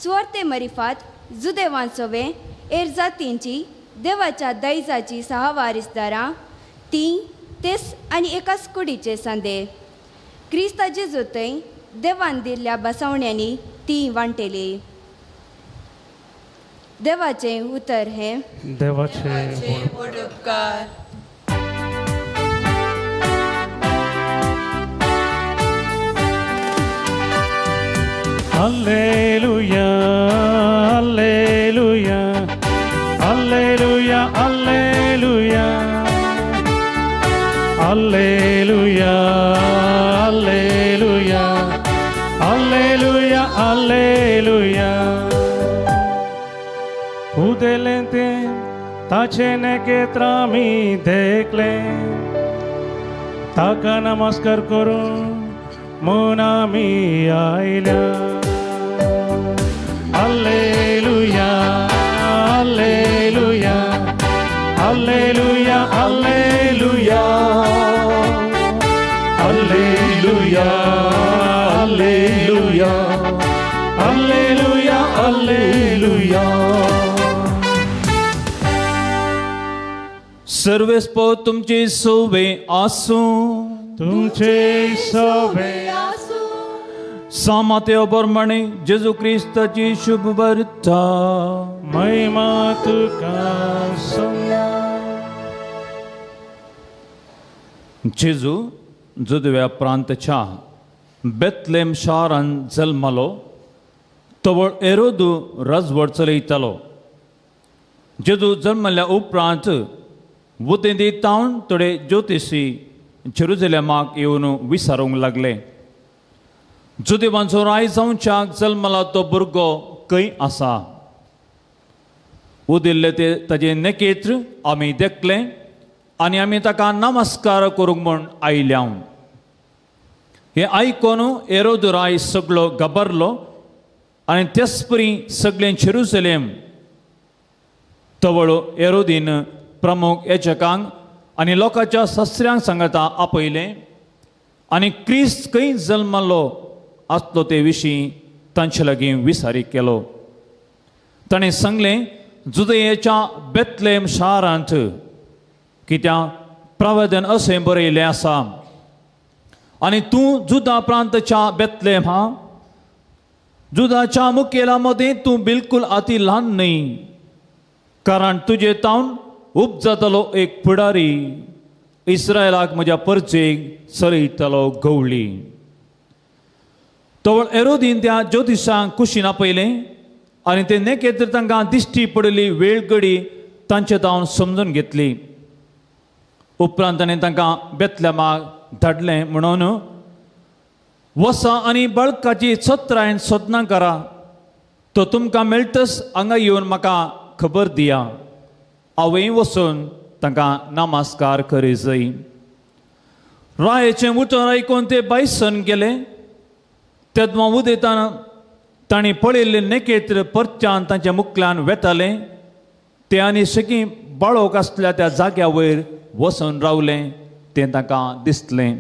सुवार्ते मारिफात जुदेवांचोवे एर जातींची देवाच्या दैजाची सहवारीसदारां तीं तेस आनी एकाच कुडीचे सांदे. क्रिस्ता जेजूतय देवान दिल्ल्या बसवण्यांनी तीं वांटेली. देवाचें उतर हें. देवाचे उपकार. Alleluia, alleluia, alleluia, alleluia, alleluia, alleluia, alleluia, alleluia. Udelente tacene che trami dekle, taka namaskar korun monami aila. Alleluia, alleluia, alleluia, alleluia, alleluia, alleluia, alleluia, alleluia. सर्वेस्प तुमचे सोवे आसूं. तुमचे सोवे सामात्यो प्रमाणे जेजू क्रिस्ताची शुभ वार्ता. महिमा तुका सोया. जेजू जुदव्या प्रांतच्या बेथलेम शारांत जल्मलो. तवळ एरोदू राजवट चलयतालो. जेजू जल्मल्या उपरांत वतेंदी तावन थोडे ज्योतिशी जेरुजलेमाक येवन विचारूंक लागले, जुदेवांचो राय जावच्याक जल्मला तो भुरगो खंय आसा. उदिल्ले ते ताजे नखेत्र आमी देखले आनी आमी ताका नमस्कार करूंक म्हूण आयल्या. हे आयकून हेरोद राय सगळो घाबरलो आनी तेच परी सगळें जेरुसलेम तवळ हेरोदीन प्रमुख याचकांक आनी लोकांच्या शास्त्र्यांक सांगता आपयले आनी क्रिस्त खंय जल्मलो आसलो ते विशीं तांचे लागीं विचारीक केलो. ताणें सांगलें, जुदयेच्या बेथलेम शारांत, कित्याक प्रवचन अशें बरयलें आसा, आनी तूं जुदा प्रांतच्या बेथलेम हा, जुदाच्या मुखेला मदें तूं बिलकूल अति ल्हान न्हय, कारण तुजे तावन उपजातलो एक फुडारी इस्रायलाक म्हज्या परचेक चलयतलो गवळी. तवळ हेरोदीन त्या ज्योतिशांक कुशीन आपयलें आनी ते नखेत्र तांकां दिश्टी पडली वेळ घडी तांचे तावन समजून घेतली. उपरांत ताणें तांकां बेथलेमाक धाडलें म्हणून, वसा आनी बाळकाची छत्रायन सोदना करा, तो तुमकां मेळटस हांगा येवन म्हाका खबर दिया. हांवें वचून तांकां नमस्कार करी जाय. रायेचें उतर आयकून ते बायसन गेले. तेदमा उदेताना तांणी पळयल्लें नखेत्र परत्यान तांच्या मुखल्यान वेतालें. ते आनी सगळीं बाळोक आसल्या त्या जाग्या वयर वचून रावलें तें तांकां दिसलें.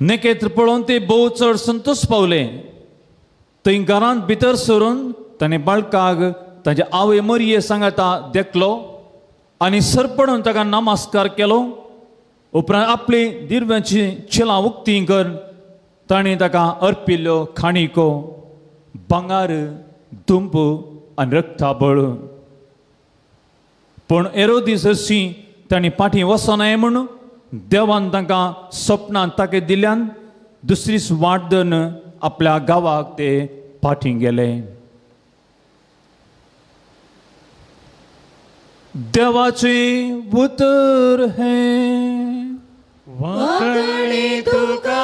नखेत्र पळोवन ते भोव चड संतोश पावले. थंय घरांत भितर सरून ताणें बाळकाक ताच्या आवय मरये सांगता देखलो आनी सरपडून ताका नमस्कार केलो. उपरांत आपली दिव्याची चिलां उक्तीं कर ताणें ताका अर्पिल्ल्यो खाणिको, भांगार, दुंब आनी रक्ताबळ. पूण हेरोदीस हरशीं तांणी फाटीं वचनाय म्हूण देवान तांकां सपनांत ताके दिल्यान दुसरीच वाट धरून आपल्या गांवाक ते फाटीं गेले. देवाचे उतर हें वखणी तुका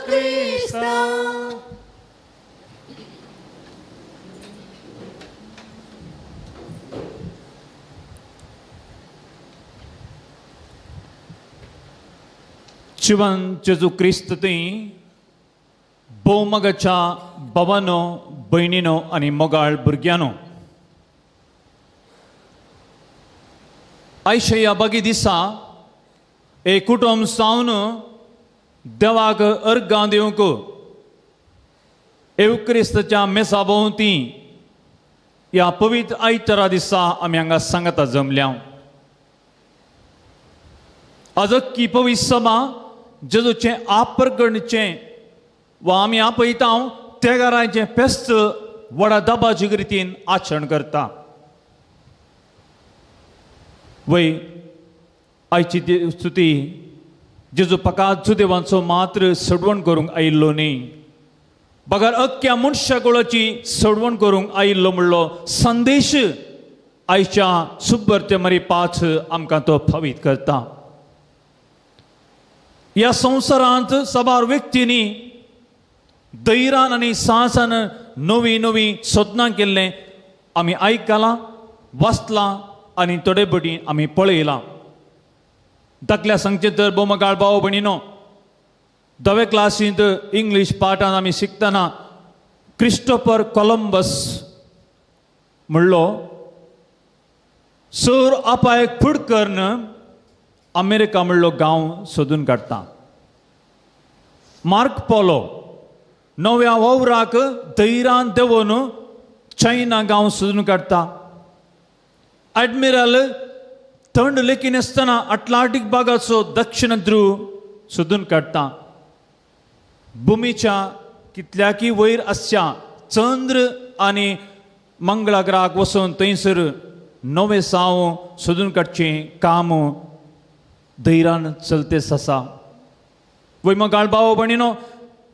क्रिस्ता. जिवन जेजू क्रिस्त थंय भोवमगाच्या भावानो, भयणीनो आनी मोगाळ भुरग्यानो, आयच्या ह्या बागी दिसा एक कुटुंब सावन देवाक अर्गां दिवंक एवक्रिस्ताच्या मेसा भोंवती ह्या पवित्र आयतारा दिसा आमी हांगा सांगता जमल्या. आज अख्खी पवित्र सभा जेजूचें आप्रगणचें वा आमी आपयता त्या घराचें फेस्त व्हडा दबाचे रितीन आचरण करता. वय आयची स्तुती जेजू फकात जुदेवांचो मात्र सडवण करूंक आयिल्लो न्ही, बगर अख्ख्या मनशाकुळाची सडवण करूंक आयिल्लो म्हणलो संदेश आयच्या सुबर्ते मरी 5 आमकां तो फावीत करता. ह्या संवसारांत साबार व्यक्तींनी धैर्यान आनी साहसान नवी नवी सोदनां केल्लें आमी आयकलां, वाचलां आनी थोडे बटी आमी पळयलां. दाखल्या सांगचें तर बोमगाळ भाव भयणीनो, 10वे क्लासींत इंग्लीश पाठांत आमी शिकतना क्रिस्टोफर कोलंबस म्हणलो सर आपायक फुड करून अमेरिका म्हणलो गांव सोदून काडटा. मार्क पोलो नव्या वावराक धैर्यान देंवन चायना गांव सोदून काडटा. एडमिरल थंड लेखी नासतना अटलांटीक भागाचो दक्षिण ध्रुव सोदून काडटा. भुमीच्या कितल्याकी वयर आसच्या चंद्र आनी मंगळा ग्रहाक वचून थंयसर नवे साव सोदून काडचें काम धैर्यान चलतेच आसा. वैमगाळ भाव भयणीनो,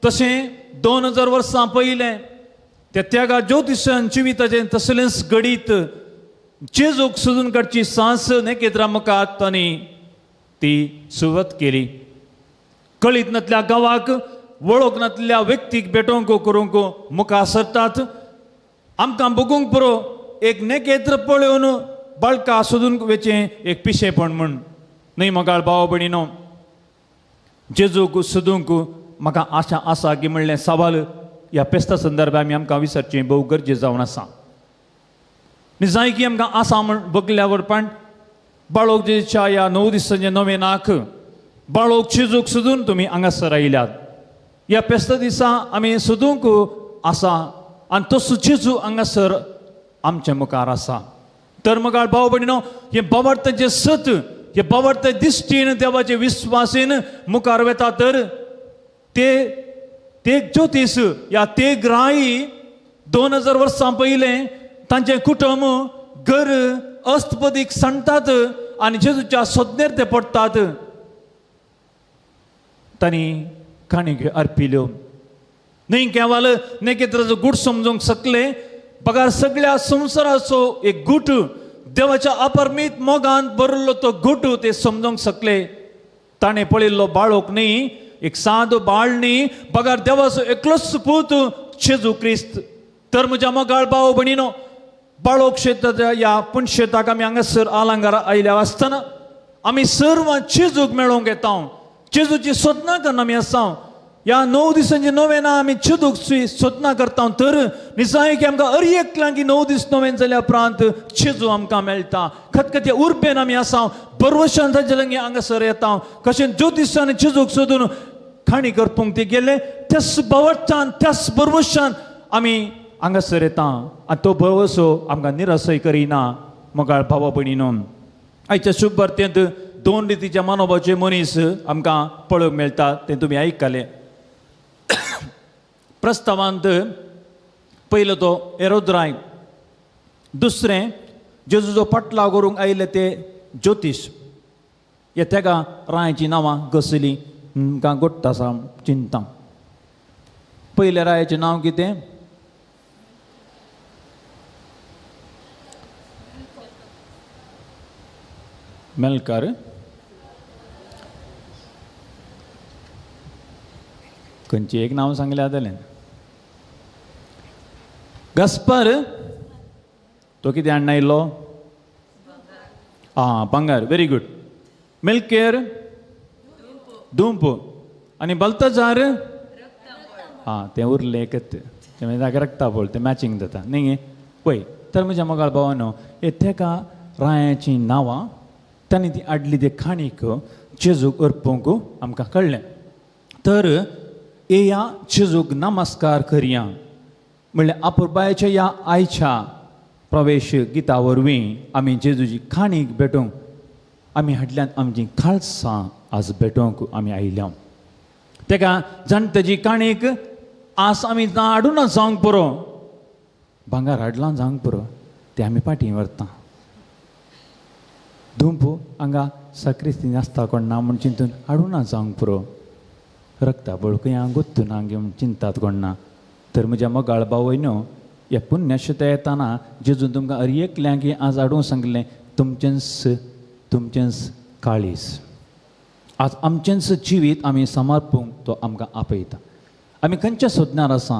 तशें 2000 वर्सां पयलें त्या त्यागा ज्योतिशान जिविताचें तसलेंच गणीत जेजूक सोदून काडची सांस नेकेत्रा मुखार तांणी ती सुरवात केली. कळीत नातल्या गांवाक वळख नातल्या व्यक्तीक भेटोवंक करूंक मुखार सरतात. आमकां बगूंक पुरो एक नेकेत्र पळोवन बाळका सोदून वेचें एक पिशेपण म्हण. न्हय मोगाळ भाव भयणीनो, जेजूक सोदूंक म्हाका आशा आसा की म्हणलें सवाल ह्या पेस्ता संदर्भात आमी आमकां विचारचें भोव गरजेचें जावन आसा. न्ही जाय की आमकां आसा म्हण बगल्यावर पण बाळोक जेच्या ह्या 9 दिसांच्या नोवेनाक बाळोक जेजूक सोदून तुमी हांगासर आयल्यात. ह्या पेस्ता दिसा आमी सोदूंक आसा आनी तसो जेजू हांगासर आमच्या मुखार आसा. तर मोगाळ भाव भयणीनो, हे बाबर्ताचें सत, हे बाबर्त दिश्टीन देवाचे विस्वासीन मुखार वेता. तर ते ज्योतीस या ते ग्राही 2000 वर्सां पयलें तांचें कुटुंब घर अस्तपदीक सांडटात आनी जेजूच्या सोदनेर ते पडटात. तांणी काणयो अर्पिल्यो. न्हय केवळ नेकेत्राचो गूट समजूंक शकले, पगार सगळ्या संवसाराचो एक गूट देवाच्या अपरमीत मोगान बरयल्लो तो गूट ते समजूंक शकले. ताणें पळयल्लो बाळोक न्ही, एक सादो बाळ न्ही, पगार देवाचो एकलोच पूत जेजू क्रिस्त. तर म्हज्या मोगाळ भाव भयणीनो, बाळोक क्षेत्राच्या ह्या पुणशेताक आमी हांगासर आलांगारा आयल्या आसतना आमी सर्व जेजूक मेळोवंक येता. जेजूची सोदना करून आमी आसा. ह्या 9 दिसांची नोवेना आमी जेजूक सोदना करता. तर निसाय की आमकां हर एकल्यां की 9 दीस नोवेन जाल्या उपरांत जेजू आमकां मेळटा. खतखत्या उर्बेन आमी आसा, परवशान ताचे लंगे हांगासर येता. कशें ज्योतिशान जेजूक सोदून खाणी करपूंक ते गेले, त्याच बावटान त्याच परवशान आमी हांगासर येता. आनी तो भरवसो आमकां निराशय करिना. मोगाळ भावा भयणीनो, आयच्या शुभ वार्तेंत 2 रितीच्या मनोभावाचे मनीस आमकां पळोवंक मेळटात. ते तुमी आयकले. प्रस्तावांत पयलो तो हेरोद्राय, दुसरें जेजूचो पटलाव करूंक आयिल्ले ते ज्योतीश. हे तेका रायाची नांवां घसली आमकां घोट्ट आसा चिंता. पयल्या रायाचें नांव कितें? मेलकार. खंयचें एक नांव सांगलें जातालें. गस्पर. तो कितें हाडून आयिल्लो? भांगार. Very good. मेलकेर धूप. आनी बल्तजार तें उरलें एकच. ताका रक्ताबोळ तें मॅचिंग जाता न्ही. पळय, तर म्हज्या मोगाळ भावानो, हे तेका रायाचीं नांवां तांणी ती हाडली ते खाणीक जेजूक अर्पूंक आमकां कळ्ळें. तर या जेजूक नमस्कार करया म्हणल्यार आपुरबायेच्या ह्या आयच्या प्रवेश गिता वरवीं आमी जेजूची खाणीक भेटोवंक आमी हाडल्यान आमची खालसां आज भेटोवंक आमी आयल्या. तेका जाण तेजी काणीक आस आमी हाडून जावंक पुरो, भांगार हाडलां जावंक पुरो, ते आमी फाटीं व्हरता. धूप हांगा सक्रिस्तीन आसता कोण ना म्हूण चिंतून हाडूना जावंक पुरो. रक्ता बळकूय हांव गुत्तून हांव घेवन चिंतात कोण ना. तर म्हज्या मोगाळ भावयनो, ह्या पुण्यशता येताना जेजून तुमकां हर एकल्यांक आज हाडूंक सांगलें, तुमचेंच काळीज. आज आमचेंच जिवीत आमी समर्पूंक तो आमकां आपयता. आमी खंयच्या सोदण्यार आसा?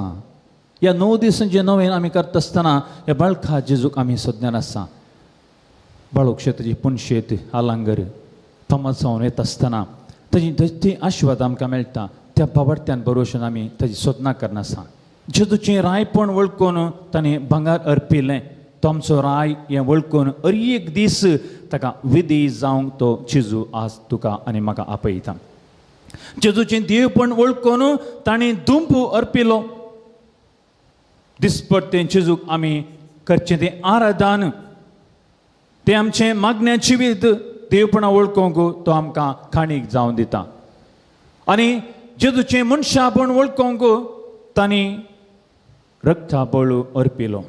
ह्या 9 दिसांचे नोवेन आमी करता आसतना ह्या बाळखा जेजूक आमी सोदण्यार आसा. बाळोक क्षेत्राची पुणशेत आलांगर फामाद जावन येता आसतना ताजी आशिर्वाद आमकां मेळटा. त्या बाबड्यान बरोवशान आमी ताजी सोदना करना आसा. जेजूचें रायपण वळखून ताणें भांगार अर्पिल्लें. तो आमचो राय हें वळखून हर एक दीस ताका विधी जावंक तो जेजू आज तुका आनी म्हाका आपयता. जेजूचें देवपण वळखून ताणें धूप अर्पिलो. दिसपट तें जेजूक आमी करचें तें आराधन, तें आमचें मागण्या जिवीत देवपणा वळखूंक तो आमकां खाणीक जावन दिता. आनी जेजूचें मनशापण वळखूंक तांणी रक्ताबळू अर्पिलो.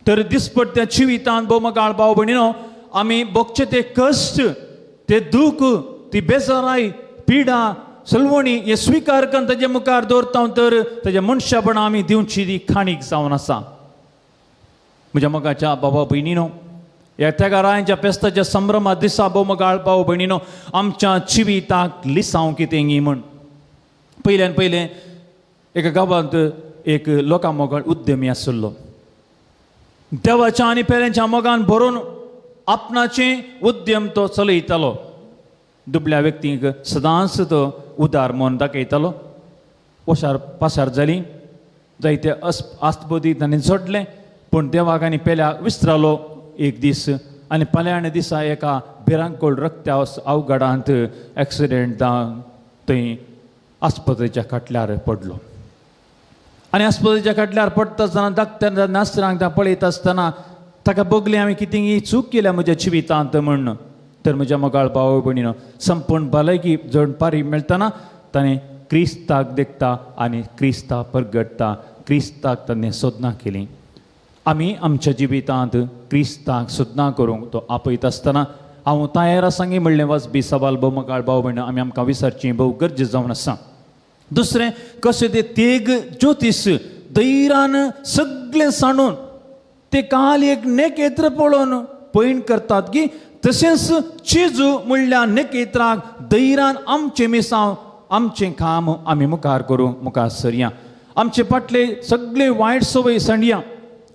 तर दिसपट्ट्या जिवितांत बोमगाळ भाव भयणीनो, आमी भोगचे ते कश्ट, ते दूख, ती बेजाराई, पिडा, सलवणी हे स्विकार करून ताजे मुखार दवरता तर ताज्या मनशापणां आमी दिवची ती खाणीक जावन आसा. म्हज्या मोगाच्या बाबा भयणीनो, ह्या तेगारांच्या फेस्ताच्या संभ्रमा दिसा बोमगाळ भाव भयणीनो, आमच्या जिविताक लिसांव कितें गी म्हण. पयल्यान पयलें एका गांवांत एक लोकां मोगाळ उद्यमी आसलो. देवाच्या आनी पेऱ्यांच्या मोगान भरून आपणाचें उद्यम तो चलयतालो. दुबळ्या व्यक्तीक सदांच तो उदार मन दाखयतालो. ओशार पासार जाली, जायते आस्तबोदी ताणें जोडलें, पूण देवाक आनी पेल्याक विसरलो एक दीस. आनी फाल्यां दिसा एका भिरांकूळ रक्त्या अवघडांत एक्सिडेंट जावन थंय आस्पत्रेच्या खाटल्यार पडलो. आनी आस्पत्रेच्या खाटल्यार पडटा आसतना डाक्टर नास्त्रांक पळयता आसतना ताका बगलें हांवें कितें चूक केल्या म्हज्या जिवितांत म्हण. तर म्हज्या मोगाळ भाव भयणीनो, संपूर्ण भलायकी जण पारी मेळटना ताणें क्रिस्ताक देखता आनी क्रिस्ता परगडटा, क्रिस्ताक ताणें सोदना केली. आमी आमच्या जिवितांत क्रिस्ताक सोदना करूंक तो आपयता आसतना हांव तयार आसा सांगी म्हणलें वचपी सवाल बोमगाळ भाव भयणीनो आमी आमकां विचारची भोव गरजेचें जावन आसा. दुसरें, कशें ते तेग ज्योतीश धैर्यान सगळें सांडून ते काल एक नेकेत्र पळोवन पैण करतात की तशेंच जेजू म्हणल्या नेकेत्राक धैर्यान आमचें मिसांव, आमचें काम आमी मुखार करूं, मुखार सरया. आमचे फाटले सगळे वायट संवय सांडया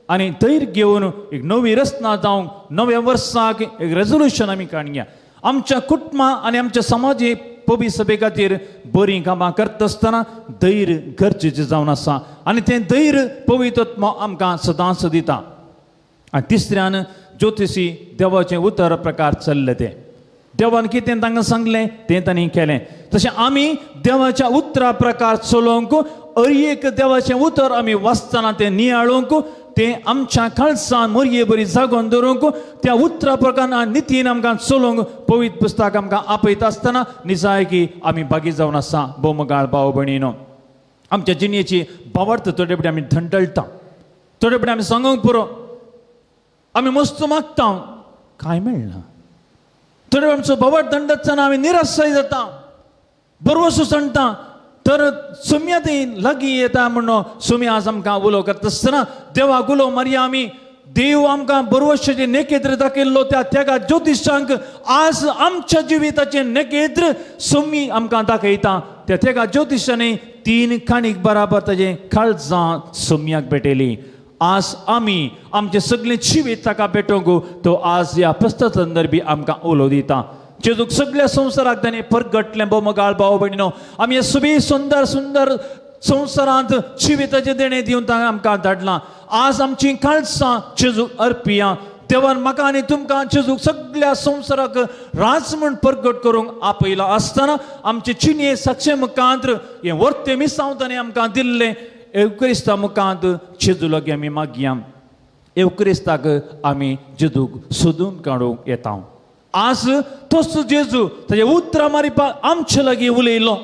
आनी धैर्य घेवन एक नवी रचना जावंक, नव्या वर्साक एक रेजोल्युशन आमी काडया. आमच्या कुटुंबां आनी आमच्या समाजी पबी सभे खातीर बरीं कामां करता आसतना धैर्य गरजेचें जावन आसा आनी तें धैर्य पवित्र आत्मा आमकां सदांच दिता. आनी तिसऱ्यान ज्योतिशी देवाचें उतर प्रकार चल्ले ते. देवान कितें तांकां सांगलें तें तांणी केलें. तशें आमी देवाच्या उतरा प्रकार चलोवंक, एक देवाचें उतर आमी वाचतना तें नियाळूंक, तें आमच्या खालसां मरये बरी जागोवन दवरूंक, त्या उतरा प्रकार नितीन आमकां चलोवंक पवित्र पुस्तक आमकां आपयता आसतना निजायकी आमी बागी जावन आसा. बोमगाळ भाव भयणीनो, आमच्या जिणेची भावार्थ थोडे फुडें आमी धंडळटा, थोडे फुडें आमी सांगूंक पुरो आमी मस्त मागता, कांय मेळना. थोडे आमचो भावार्थ धंडतना आमी निराशाय जाता, बरवसो सांडटा. तर सुम्या थंय लागीं येता म्हणून सुम्या आज आमकां उलो करता आसतना देवाक उलो मारया आमी. देव आमकां बरवशाचें नेकेद्र दाखयल्लो त्या तेगा ज्योतिशांक आज आमच्या जिविताचें नेकेद्र सुमी आमकां दाखयता. त्या तेगा ज्योतिशांनी 3 खाणीक बराबर ताजें काळजां सुम्याक भेटयली. आज आमी आमचें सगळें जिवीत ताका भेटोवंक तो आज ह्या प्रस्तुत संदर्भी आमकां उलो दिता. जेजूक सगळ्या संवसाराक ताणें परगटलें. बोमगाळ भाव भयणीनो, आमी हे सुबी सुंदर सुंदर संवसारांत जिविताचें देणें दिवन ताणें आमकां धाडलां. आज आमचीं काळजां जेजूक अर्पिया. देवान म्हाका आनी तुमकां जेजूक सगळ्या संवसाराक राज म्हूण परगट करूंक आपयला आसतना आमचे चिनये साक्षे मुखांत हें वर्ते मिसांव ताणें आमकां दिल्लें. एवक्रिस्ता मुखांत जेजू लागीं आमी मागया. एवक्रिस्ताक आमी जेजूक सोदून काडूंक येता. आज तोच जेजू ताजे उतरां मारिपाक आमचे लागीं उलयलो.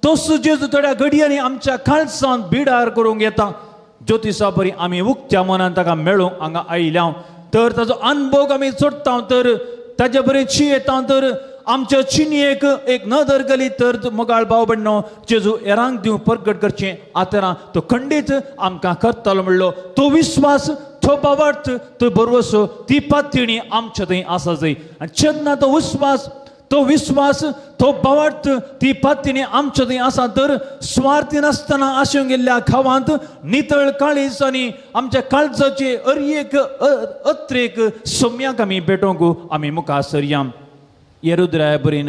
तोच जेजू थोड्या घडयांनी आमच्या काळजांत बिडार करूंक येता. ज्योतिशा बरी आमी उक्त्या मनान ताका मेळूंक हांगा आयल्या. तर ताजो अनुभव आमी जोडटा. तर ताजे बरें येता. तर आमच्या चिनयेक एक नदर गेली तर मोगाळ भाव भयणीनो, जेजू हेरांक दिवं परगट करचें आतां तो खंडीत आमकां करतलो म्हणलो. तो विश्वास, तो भावार्थ, तो बरवसो, ती पातळी आमच्या थंय आसा जाय. आनी जेन्ना तो विश्वास, तो भावार्थ, ती पातळी आमच्या थंय आसा तर स्वार्थी नासतना आशें गेल्ल्या गांवांत नितळ काळीज आनी आमच्या काळजाचे एक अत्रेक सोम्याक आमी भेटोवंक आमी मुखार सरया. येरुद्राया बरीन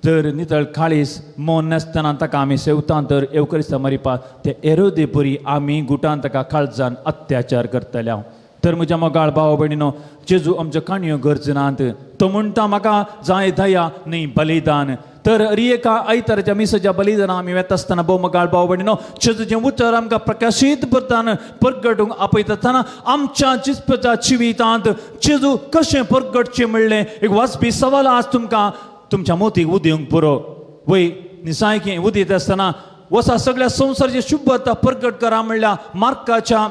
जर नितळ काळीज मोन नासतना ताका आमी सेवता तर एवक्रिस्ता मारिपाक ते एरोदे बरी आमी गुटान ताका काळजान अत्याचार करतल्या. तर म्हज्या मोगाळ भाव भयणीनो, जेजू आमच्यो काणयो गरजनात. तो म्हणटा म्हाका जाय दया न्ही बलिदान. तर एका आयतारच्या मिसाच्या बलिदान आमी वेता आसतना मोगाळ भाव भयणीनो, जेजूचें उतर आमकां प्रकाशीत करतान परगटूंक आपयता आसतना आमच्या जिस्पच्या जिवितांत जेजू कशें परगटचें म्हणलें एक वाचपी सवाल आज तुमकां तुमच्या मोतीक उदिवंक पुरो. वय निसायकी उदयता आसतना वसा सगळ्या संसाराची शुभता प्रकट करा म्हणल्या मार्काच्या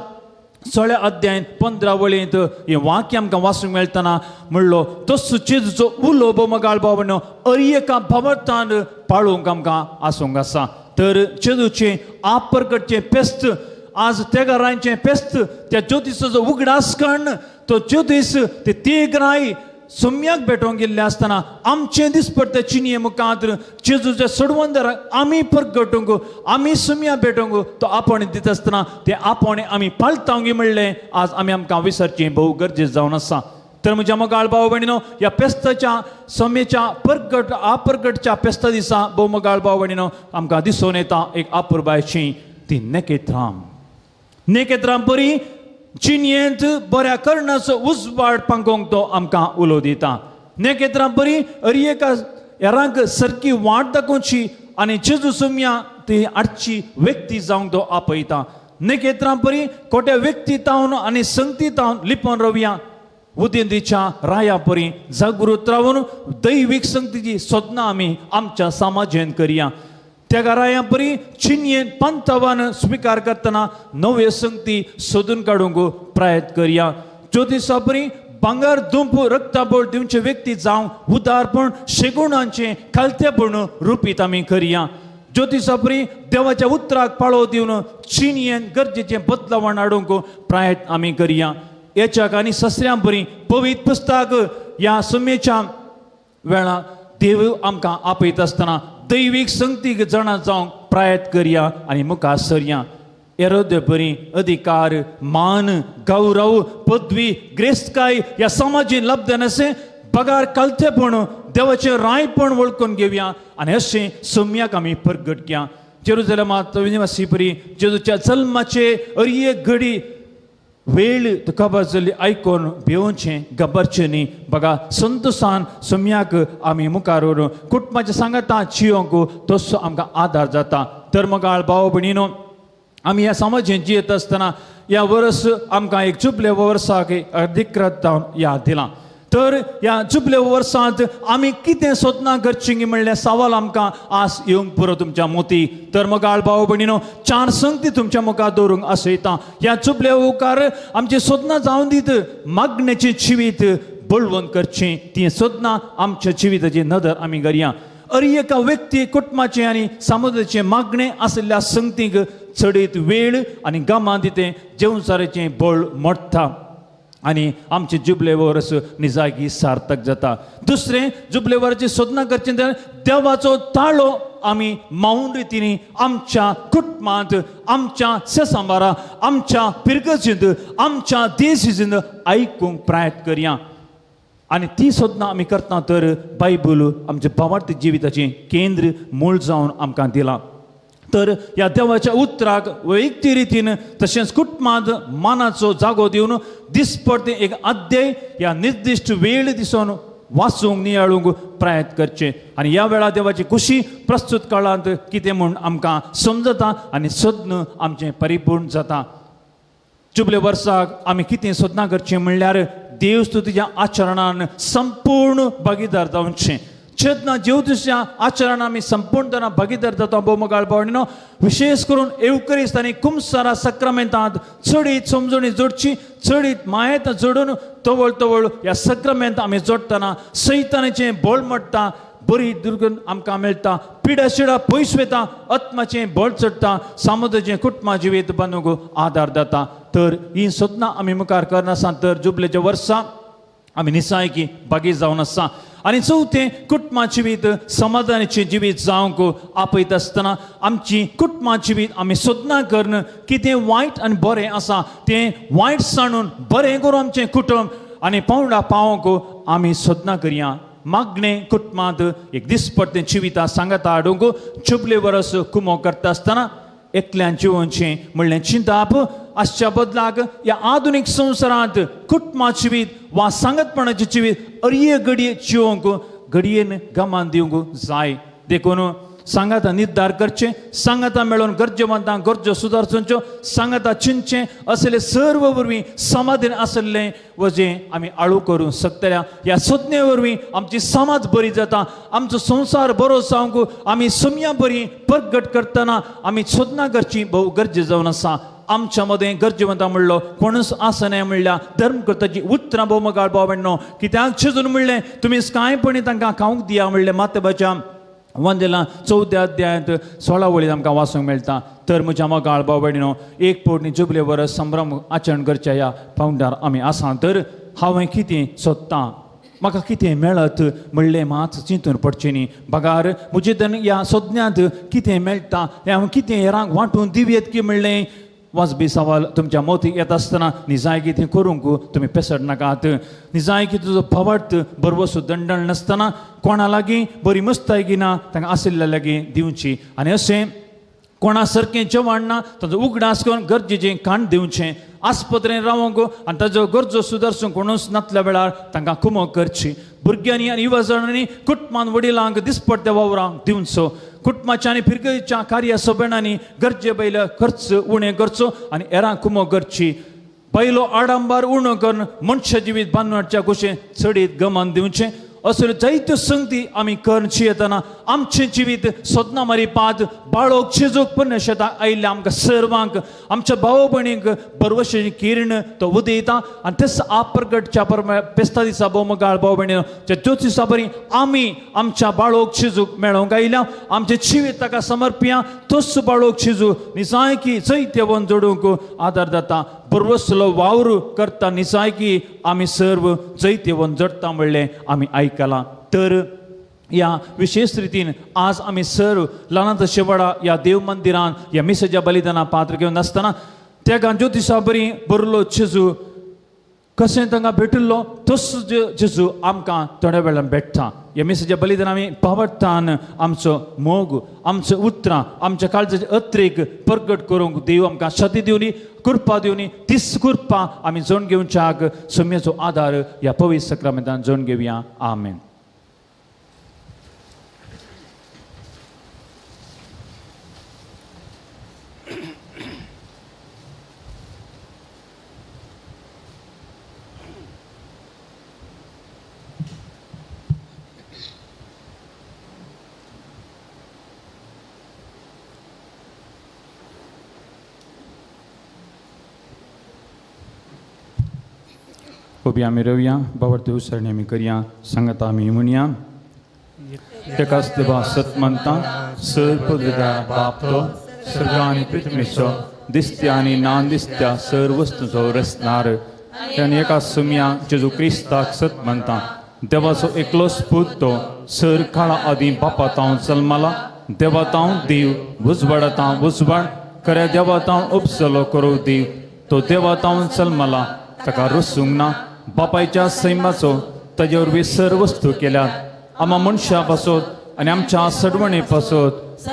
16 अध्यायान 15 वळेंत हे वाक्य आमकां वाचूंक मेळटना म्हणलो तसो जेजूचो उलो बोमगाळ बाबनो अरियेका भवतान पाळोवंक आमकां आसूंक आसा. तर जेजूचे आप्रकटचे पेस्त आज तेगारांचे पेस्त त्या ज्योतिसाचो उगडास कर्ण तो ज्योतीस ते तेगराय सम्याक भेटोवंक गेल्ले आसतना आमचे दिसपट्टे चिनये मुखांत जेजूच्या सडवंदराक आमी प्रगटूंक आमी सम्या भेटोवंक तो आपण दित आसतना ते आपण आमी पाळटावंक म्हणलें आज आमी आमकां विसरचें भोव गरजेचें जावन आसा. तर म्हज्या मोगाळ भाव भयणीनो ह्या पेस्ताच्या सम्येच्या प्रगट आप्रगटच्या पेस्ता दिसा भोव मोगाळ भाव भयणीनो आमकां दिसून येता एक आपुरबायची ती नेकेत्रां बरी चिनयेंत बऱ्या कर्णाचो उजवाड पांगोवंक तो आमकां उलो दिता. नेकेत्रां बरी अरियेका हेरांक सारकी वाट दाखोवची आनी जेजू सम्या ती हाडची व्यक्ती जावंक तो आपयता. नेकेत्रां बरी खोट्या व्यक्ती तावन आनी संगती तावन लिपोवन रावया. उदेंतीच्या राया परी जागृत रावून दैवीक संगतीची सोदना आमी आमच्या समाजेन करया. त्या राया बरी चिनयेन पंथावान स्विकार करतना नवे संगती सोदून काडूंक प्रयत्न करया. ज्योतिसा बरी भांगर दुंप रक्ताबोळ दिवचे व्यक्ती जावं उदारपण शेगुणांचे खालतेपण रुपीत आमी करया. ज्योतिसा बरी देवाच्या उतराक पाळो दिवन चिनयेन गरजेचें बदलावण हाडूंक प्रयत्न आमी करया. याच्याक आनी ससऱ्यां बरी पवित्र पुस्तक ह्या सम्येच्या वेळा देव आमकां आपयत आसतना दैवीक संगतीक जाणा जावंक प्रयत्न करया आनी मुखार सरया. येरोद्य बरी अधिकार मान गौरव पदवी ग्रेस्तकाय ह्या समाजीन लब्ध नसे पगार कालतेपण देवाचें रायपण वळखून घेवया आनी अशें सम्याक आमी प्रगट केया. जेरुसलेमांत निवासी बरी जेजूच्या जल्माचे अरिये घडी वेळ खबर जाली आयकून भिवचें घबरचें न्ही. बघा संतोशान सम्याक आमी मुखार व्हरून कुटुंबाच्या सांगाता जियोंक तसो आमकां आदार जाता. तर मोगाळ भाव भयणीनो आमी ह्या समाजेन जियेत आसतना ह्या वर्स आमकां एक जुबले वर्साक अधिकृत जावन याद दिलां. तर ह्या जुबले वर्सांत आमी कितें सोदना करचें म्हणलें सवाल आमकां आज येवंक पुरो तुमच्या मोती. तर मोगाळ भाव भयणीनो 4 संगती तुमच्या मुखार दवरूंक आसयता. ह्या जुबले उपकार आमची सोदना जावन दीत मागणेचें जिवीत बळवंत करचें ती सोदना आमच्या जिविताची नदर आमी करया. अरियेका व्यक्ती कुटुंबाचें आनी समाजाचें मागणें आशिल्ल्या संगतीक चडीत वेळ आनी गमा दितें जेवसाराचें बळ मोडटा आनी आमचे जुबले वर्स निजागी सार्थक जाता. दुसरें जुबले वराची सोदना करचें देवाचो ताळो आमी मौन रितीनी आमच्या कुटुंबांत आमच्या सेसांबारा आमच्या पिरगजींत आमच्या देशींत आयकूंक प्रयत्न करया. आनी ती सोदना आमी करता तर बायबल आमच्या भावार्थ जिविताचें केंद्र मूळ जावन आमकां दिलां. तर ह्या देवाच्या उतराक वैयक्तीक रितीन तशेंच कुटुंबांत मानाचो जागो दिवन दिसपट्टे एक अध्याय ह्या निर्दिश्ट वेळ दिसून वाचूंक नियाळूंक प्रयत्न करचे आनी ह्या वेळा देवाची खुशी प्रस्तुत काळांत कितें म्हूण आमकां समजता आनी सोदन आमचें परिपूर्ण जाता. जुबले वर्साक आमी कितें सोदना करचें म्हणल्यार देवस्तुतीच्या आचरणान संपूर्ण भागीदार जावचें. चेतना ज्योतिषच्या आचरण आमी संपूर्णपणान भागीदार जाता. बोमगाळ भावणीनो विशेष करून एवकरिस्त आनी कुमसारा सक्रामेंतांत चडीत समजणी जोडची चडीत मायेत जोडून तवळ तवळ ह्या सक्रामेंत आमी जोडटना सैतानाचें बळ मोडटा बरी दुर्गण आमकां मेळटा पिडा शिडा पयस वता आत्माचें बळ चडटा समाजाचें कुटुंबा जिवीत बांदूंक आदार जाता. तर ही सोदना आमी मुखार करनासा तर जुबलेच्या वर्सा आमी निसायकी बागी जावन आसा. आनी चवथें कुटुंबा जिवीत समाधानाचें जिवीत जावंक आपयत आसतना आमची कुटुंबा जिवीत आमी सोदना करन कितें वायट आनी बरें आसा तें वायट साणून बरें करून आमचें कुटुंब आनी पावंडा पावोवंक आमी सोदना करया. मागणें कुटुंबांत एक दिसपट्टें जिविता सांगाता हाडूंक जुबले वर्स कुमो करता आसतना एकल्यान जिवोवचें म्हणलें चिंताप आसच्या बदलाक ह्या आधुनीक संवसारांत कुटुंबा जिवीत वा सांगतपणाचें जिवीत अरिये घडये जिवोवंक घडयेन गमान दिवंक जाय. देखून सांगाता निर्धार करचे, सांगाता मेळून गरजेवंतांक गरजो सुदारचोंच्यो, सांगाता चिंतचे असले सर्व वरवीं समाधान आसले वजे आमी आळू करूं शकतल्या. ह्या सज्ञे वरवीं आमची समाज बरी जाता, आमचो संसार बरो जावंक आमी समया बरी प्रगट करतना आमी सदना करची भोव गरजे जावन आसा. आमच्या मध्ये गरजेवंता म्हणलो कोणूच आसा नाही म्हणल्या धर्म करताची उतरां भोव मोगाळ भाव म्हणणो कित्याक शिजून म्हणलें तुमी कांयपणी तांकां खावंक दिया म्हणलें. मातेबाच्या वंदेला 14 अध्यायांत 16 वळींत आमकां वाचूंक मेळटा. तर म्हज्या मोगाळ भाव भयणीनो, एक पोटणी जुबले वर्स संभ्रम आचरण करच्या ह्या पावंड्यार आमी आसा. तर हांवें कितें सोदतां, म्हाका कितें मेळत म्हणलें मात चिंतून पडचें न्ही. बगार म्हजे ह्या सोदण्यांत कितें मेळटा हें हांव कितें हेरांक वांटून दिवयेत की म्हणलें. वाजबी सवाल तुमच्या मतीक येता आसतना निजायकी ती करूंक तुमी पेसड नाकात. निजायकी तुजो फवट बरवसू दंडण नासतना कोणा लागीं बरी मस्तायकी ना तांकां आशिल्ल्या लागीं दिवची. आनी अशें कोणा सारकें जेवण ना ताचो उगडास करून गरजेचें खाण दिवचें. आस्पत्रेन रावंक आनी ताजो गरजो सुदारसूंक कोणूच नातल्या वेळार तांकां कुमो करची. भुरग्यांनी आनी युवा जाणांनी कुटुंबान वडिलांक दिसपट्ट्या वावरांक दिवचो. कुटुंबाच्या आनी फिरगेच्या कार्य सभेणांनी गरजे बैल खर्च उणें करचो आनी हेरांक कुमो करची. पयलो आडंबर उणो करून मनशां जिवीत बांदवाच्या कुशें चडीत गमान दिवचें. असल्यो जायत्यो संगती आमी करची येतना आमचें जिवीत सोदना मारी पात बाळोक शिजोक पुण्यशेताक आयिल्ल्या आमकां सर्वांक आमच्या भाव भयणीक बरवशेची किरण तो उदेता. आनी तेच प्रगटच्या पेस्ता दिसा भोव मोगाळ भाव भयणीनो, त्या ज्योत दिसा बरी आमी आमच्या बाळोक शिजूक मेळोंक आयल्या. आमचें जिवीत ताका समर्पिया. तोच बाळोक शिजू निजायकी जैत्य वन जोडूंक आदार जाता. बरवसलो वावर करता निजायकी आमी सर्व जैत्य वन जोडटा म्हणलें आमी आयकलां. तर ह्या विशेष रितीन आज आमी सर्व ल्हानात शेवडा ह्या देव मंदिरान ह्या मिसेच्या बलिदाना पात्र घेवन आसतना त्या ज्योतिशा बरी बरलो जेजू कशें तांकां भेटिल्लो तोच जेजू आमकां थोड्या वेळान भेटता. ह्या मिसेच्या बलिदान आमी पावटान आमचो मोग आमचो उतरां आमच्या काळजाचे अत्रेक प्रगट करूंक देव आमकां शक्ती दिवनी कृपा दिवनी. तीच कृपा आमी जोड घेवच्याक सम्याचो आदार ह्या पवित्र सक्रामेंतान जोड घेवया. आमेन. उबी आमी रवया बावरती उसरणी आमी करया. सांगता आमी म्हणया तेकाच देवा सत म्हणटा सर्व पदविदा बापतो सर्व आनी पृथ्वीचो दिसत्या आनी नान दिसत्या सर्व वस्तूंचो रचणार. आनी एका सुम्या जेजू क्रिस्ताक सत म्हणटा. देवाचो एकलोच पूत तो सर काळा आदी बापा तांव जल्माला. देवा तांव देव उजवाडा तांव उजवाड खऱ्या देवा तांव उपसलो करो देव. तो देवा तांव जल्माला ताका रुसूंक ना. बापायच्या सैमाचो ताजे वरवीं सर्व वस्तू केल्यात. आमा मनशां पासत आनी आमच्या सडवणे पासत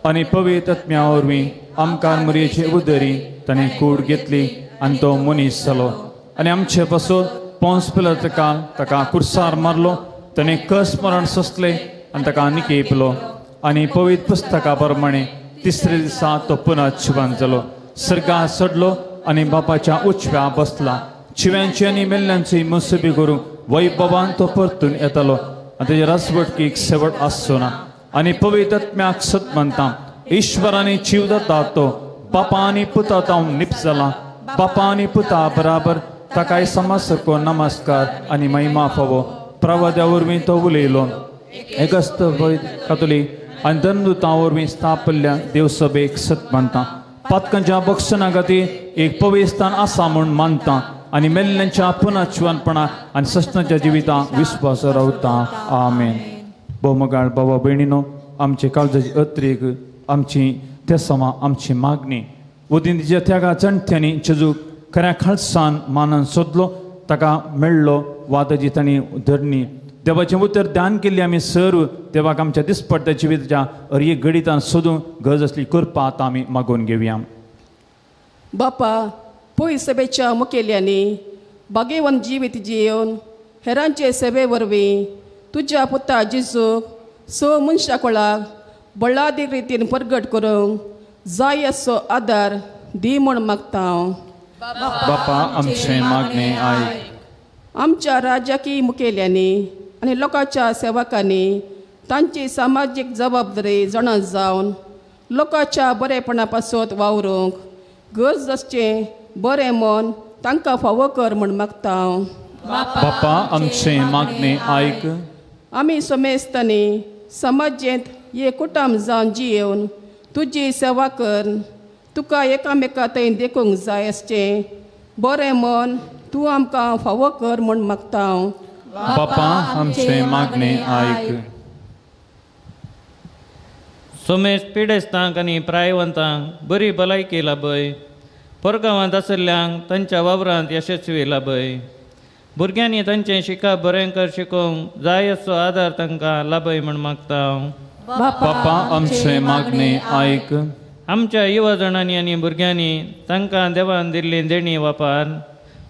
आनी पवित्र आत्म्या वरवीं आमकां मरयेची उदरी ताणें कूड घेतली आनी तो मनीस जालो. आनी आमचे पासत पोंस पिलाताका ताका कुर्सार मारलो. ताणें कस मरण सोंसलें आनी ताका निकेपलो. आनी पवित्र पुस्तका प्रमाणे तिसरे दिसा तो पुनः जिवंत जालो. सर्गांत चडलो आनी बापाच्या उजव्या बसला. जिव्यांची आनी मेल्ल्यांची मुसबी करूंक वैभवान तो परतून येतलो. आनी तेजे राजवटकीक शेवट आसचो ना. आनी पवित्र आत्म्याक सत म्हणटा ईश्वरानी जीव जाता तो बापा आनी पुता तांव निप्स जाला. बापा आनी पुता बराबर ताकाय समासको नमस्कार आनी महिमा फावो. प्रवाद्या वरवीं तो उलयलो. एकस्त कातोलीक आनी धर्मदुतां वरवीं स्थापल्ल्या देवसभेक सत म्हणटा. पातकांच्या बक्षणा खातीर एक पवित्र स्थान आसा म्हूण मानता. आनी मेल्ल्यांच्या पुनर्जीवनपणा आनी सस्तांच्या जिवितांत विस्वास रावता. आमेन. भोवमोगाळ भावा भयणीनो, आमचे काळजाची अत्रेक आमची त्या समा आमची मागणी उदिंतीच्या त्यागा चणट्यांनी जेजूक खऱ्या खालसान मानान सोदलो ताका मेळ्ळो वा ताजी तांणी धरणी देवाचें उतर ध्यान केल्ली. आमी सर्व देवाक आमच्या दिसपट्ट्या जिविताच्या हर एक घडीतान सोदूंक गरज असली कृपा आतां आमी मागून घेवया. बापा पय सभेच्या मुखेल्यांनी बागेवन जिवीत जियोवन हेरांचे सेवे वरवीं तुज्या पुता जेजूक सो मनशा कोळाक बळादीक रितीन परगट करूंक जाय असो आदार दी म्हूण मागता हांव. बापा आमचे मागणे आयक. आमच्या राजकीय मुखेल्यांनी आनी लोकांच्या सेवकांनी तांची सामाजीक जबाबदारी जाणा जावन लोकांच्या बरेपणा पासत वावरूंक गरज आसचें बरें मन तांकां फावो कर म्हूण मागता हांव. बापा आमचे मागणे आयक. आमी समेस्तांनी समाजेंत एकूटाम जावन जियेवन तुजी सेवा कर. तुका एकामेका थंय देखूंक जाय आसचें बरें मन तूं आमकां फावो कर म्हूण मागता हांव. बापा आमचे मागणे आयक. सोमेश पिडेस्तांक आनी प्रायवंतांक बरी भलायकी लाभय. परगांवांत आशिल्ल्यांक तांच्या वावरांत यशस्वी लाभय. भुरग्यांनी तांचें शिकप बरें कर शिकोवंक जाय असो आदार तांकां लाभय म्हूण मागता हांव. बापा आमचे मागणे आयक. आमच्या युवा जाणांनी आनी भुरग्यांनी तांकां देवान दिल्ली देणी वापर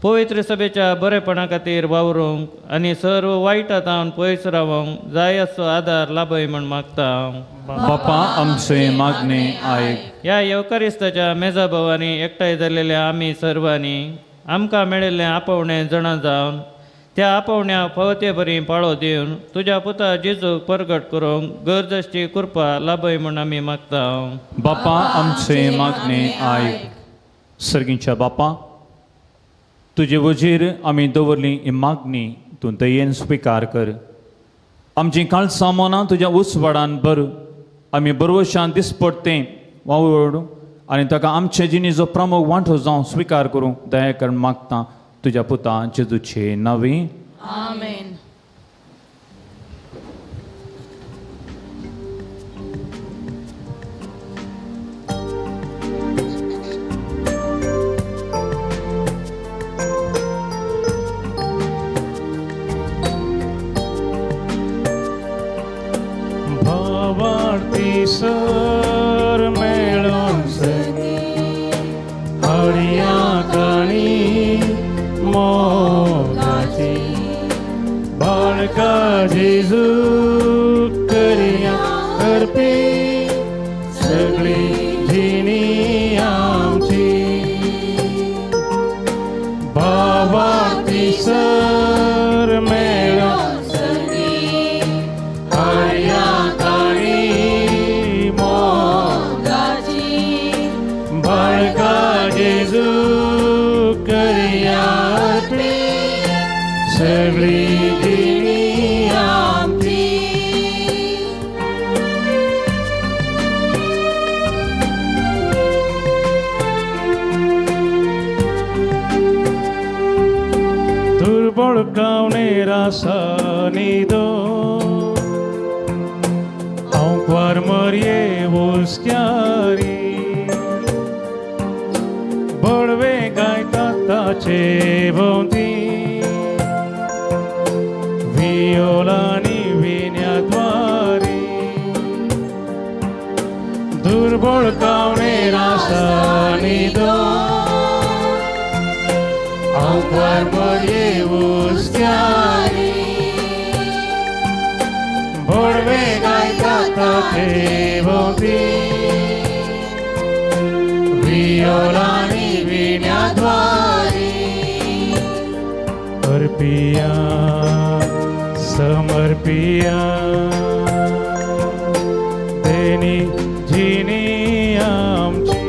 पवित्र सभेच्या बरेपणा खातीर वावरूंक आनी सर्व वायटांतावन पयस रावंक जाय असो आदार लाभय म्हूण मागता हांव. बापा आमचे मागणे आयक. ह्या येवकारिस्ताच्या मेजा भोंवरी एकठांय जाल्लेल्या आमी सर्वांनी आमकां मेळिल्लें आपोवणें जाणा जावन त्या आपोवण्या फावते बरी पाळो दिवन तुज्या पुता जेजूक परगट करूंक गरजेची कृपा लाभय म्हूण आमी मागता हांव. बापा आमचे मागणे आयक. सर्गीच्या बापा तुजे वजीर आमी दवरली ही मागणी तूं दयेन स्विकार कर. आमची काळजां मनां तुज्या उसवाडान भर. आमी बरवशान दिसपडटें वावड आनी ताका आमचे जिणेचो प्रमुख वांटो जावं स्विकार करूंक दया कर मागता तुज्या पुता जेजूचे नांवे. आमेन. भावार्थी सर मेळून हरिया काणी मोगाची बाळका जेजू करिया करपी सगळी जिणी आमची. भावार्थी सर मेळून हरिया काणी मोगाची बाळका जेजू करिया सगळी जिणी आमची. दुर्बळ गावणे रासानी दो हांव मरये वस्त्यारी बडवे गायता ताचे भोंवती वियोलांनी विण्याद्वारी. दुर्बळ गावणे रासानी दो हांव मरये वस्त्यारी बडवे गायता ताचे भोंवती वियोलांनी विण्याद्वारी. अर्पिया समर्पिया देणी जिणी आमची.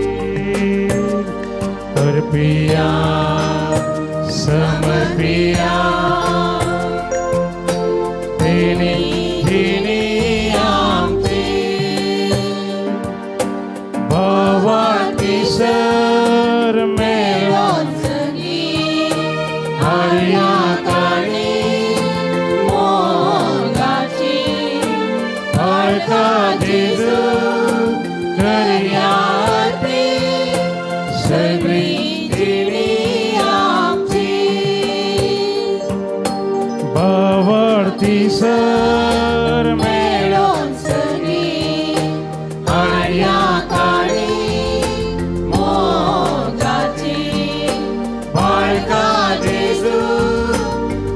अर्पिया समर्पिया देणी जिणी आमची. भावार्थी सर मेळून हरिया काणी मोगाची बाळका जेजू करिया सगळी जिणी आमची. भावार्थी सर मेळून हरिया काणी मोगाची बाळका जेजू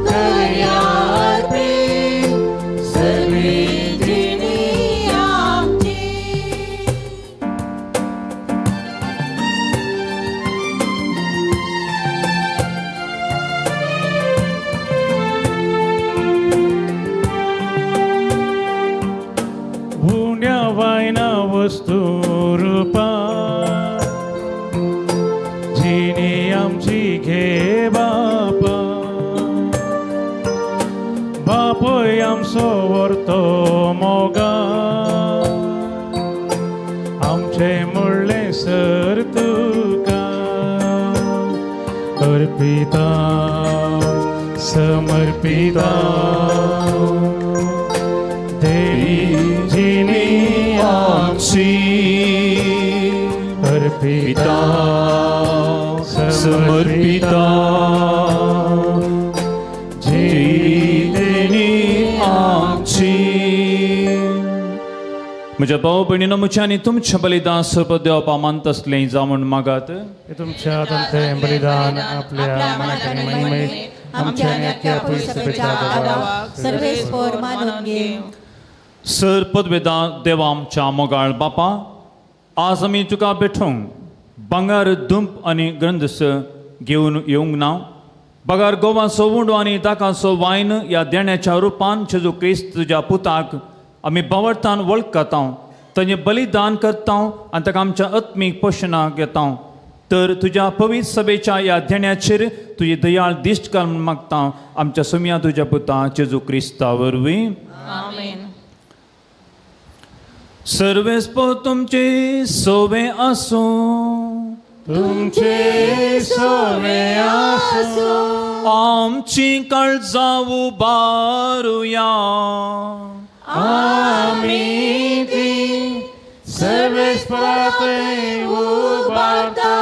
करिया सगळी जिणी वस्तू रूपा जिनी आमची घे बापा बापोय आमचो व्हरतो मोगा आमचे मुळ्ळे सर तुका अर्पिता समर्पिता देवी जिनी आमची अर्पिता समर्पिता म्हज्या भाव भयणीनो म्हज्यानी तुमचें बलिदान सोपत देवपा मानत असलें जावून मागात. तुमच्या आतंतें बलिदान आपल्या मनाचे महिमेत आमच्या आणि अख्ख्या पुरुष सभेच्या आदाराक सर्वेस्पर मानून घे. सर पदवेदार देवा आमच्या मोगाळ बापा, आज आमी तुका भेटूंक भांगार दुंप आनी ग्रंथस घेवन येवंक ना. बगार गोवाचो उंडो आनी दाकाचो वायन ह्या देण्याच्या रुपान जेजू क्रिस्त तुज्या पुताक आमी बावरतान वळखता, ताचें बलिदान करता आनी ताका आमच्या आत्मीक पोशणाक घेता. तर तुज्या पवित्र सभेच्या ह्या देण्याचेर तुजी दयाळ दिश्ट कर म्हूण मागता आमच्या सुम्या तुज्या पुता जेजू क्रिस्ता वरवीं. आमेन. सर्वेस्पर तुमचे सोवे आसूं, तुमचे सोवे आसूं, आमची काळजां उबारुया. आमी ती सर्वेस्परात उबारता,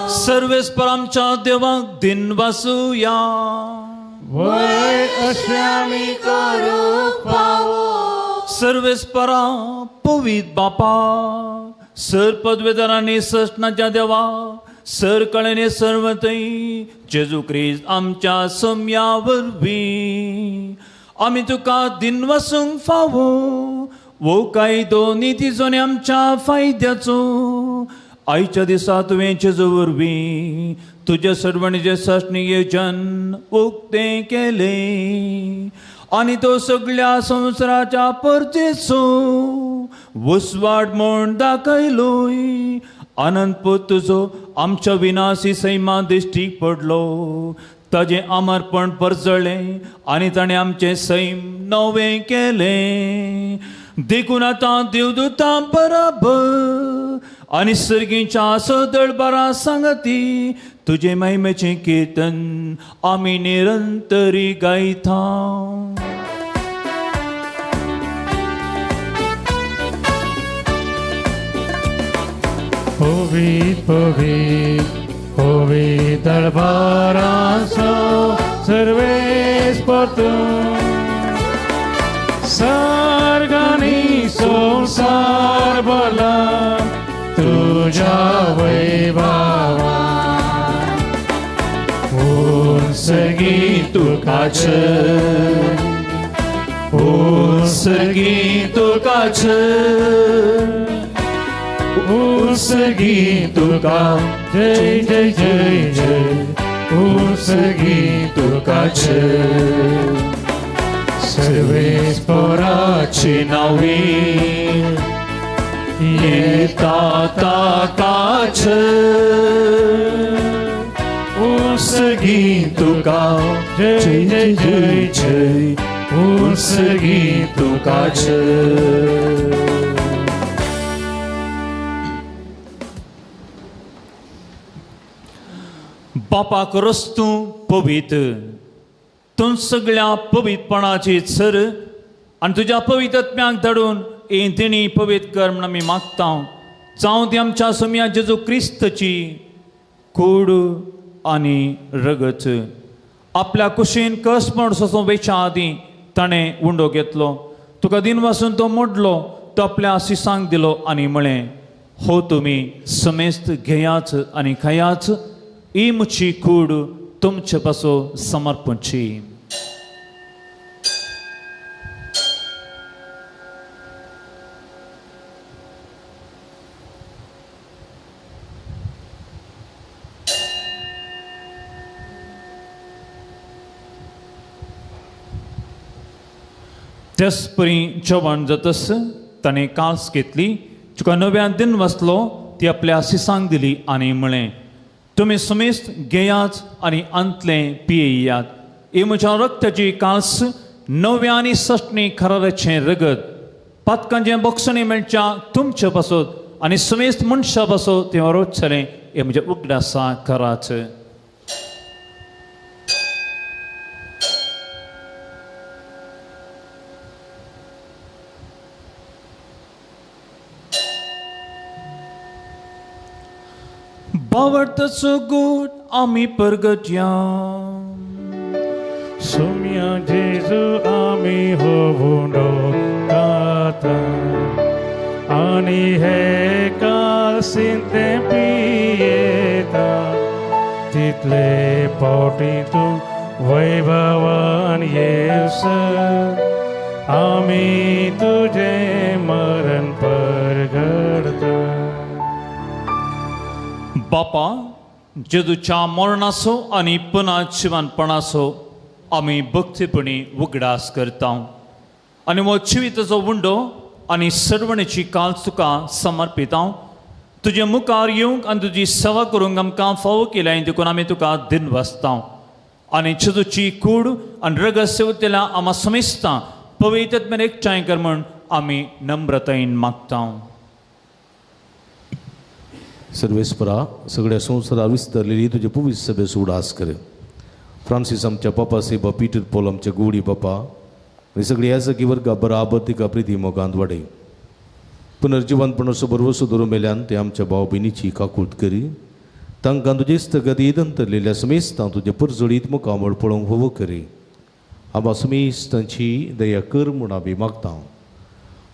सर्वेस्पर आमच्या देवाक दिन वासुया. वय अशें आमी करूंक पावो. सर्वेस्परा पवित्र बापा, सर पदवेदारांनी सष्णाच्या देवा, सर कळेने सर्वतई जेजू क्रिस्त आमच्या सोम्या वरवीं आमी तुका दिन वसूंक फावो. वो कायदो नितीचो आनी आमच्या फायद्याचो आयच्या दिसा तुवें जेजू वरवीं तुज्या सर्वणीचे सष्णी येवजन उक्तें केलें आनी तो सगळ्या संवसाराच्या परजेचो वसवाट म्हूण दाखयलोय. आनंदपूत तुजो आमच्या विनाशी सैमा दिश्टीक पडलो, ताजें आमरपण परजळ्ळें आनी ताणें आमचें सैम नवें केलें. देखून आतां देवदूतां बराबर आनी सर्गीच्या सदळबारा सांगती तुजे महिमेचें कीर्तन आमी निरंतरी गायता. पवित्र पवित्र पवित्र दरबाराचो सर्वेस्पर तूं, सर्गांनी संसार भला तुज्या वैभवान. उर्सगी तुकाच, उर्सगी तुकाच, उर्सगी तुका जय जय जय जय. उर्सगी तुकाच सर्वेस्पराची नावी येता ताकाच. उर्सगी तुका जय जय जय जय. उर्सगी तुकाच. बापाक रस्तू पवित्र, तूं सगळ्या पवित्रपणाची सर आनी तुज्या पवित्र आत्म्याक धाडून हे देणी पवित्र कर म्हूण आमी मागता. जावं ती आमच्या सोम्या जेजू क्रिस्तची कूड आनी रगत. आपल्या कुशीन कसपण सोसूं वेच्या आदीं ताणें उंडो घेतलो, तुका दिन वासून तो मोडलो, तो आपल्या शिसांक दिलो आनी म्हळें, हो तुमी समेस्त घेयाच आनी खायाच, ही म्हजी कूड तुमचे पासो समर्पणची. तेच परी जेवण जातस ताणें कास घेतली, तुका नव्यान दिन वसलो ती आपल्या सिसांक दिली आनी म्हळें तुमी समेस्त घेयात आनी अंतलें पियेयात ही म्हज्या रक्ताची कास नव्या आनी सटणी खराराचें रगत पातकांचें बक्षणी मेळच्या तुमचे पासत आनी समेस्त मनशां पासत तें वरोचलें हें म्हजें उगड आसा कराच. बावडताचो गोड आमी परगटया सुम्या जेजू आमी होवून काता आनी हे कालसीन ते पियेता तितले पोटी तूं वैभवान येवस आमी तुजें मरण परगडता. बापा जेजूच्या मरणाचो आनी पुनाच जिवानपणाचो आमी भक्तीपणी उगडास करता आनी हो जिविताचो उंडो आनी सर्वणेची काल तुका समर्पिता. तुजे मुखार येवंक आनी तुजी सेवा करूंक आमकां फावो केल्या देखून आमी तुका दिन वाचता आनी जेजूची कूड आनी रगत सेवतेल्या आम्हा समेस्तां पवित्रत्मेन एकठांय कर म्हण आमी नम्रतायेन मागता. सर्वेस्परा सगळ्या संवसारात विस्तारलेली तुझे पवित्र सभेस उडास कर. फ्रांसीस आमच्या बापा सेबा पीटर पॉल आमच्या गोडी बापा आणि सगळी यासकी वर्गा बराबर तिका प्रिती मोगांत वाडय. पुनर्जीवनपणाचो बरोबर सुदरून मेल्यान ते आमच्या भाव भयणीची काकूट करी तांकां तुजे इस्तगत अंतरलेल्या समेस्तां तुजे परजोडीत मुखामळ पळोवंक फोव करी. आम्हा समेस्तांची दया कर म्हूण आमी मागता.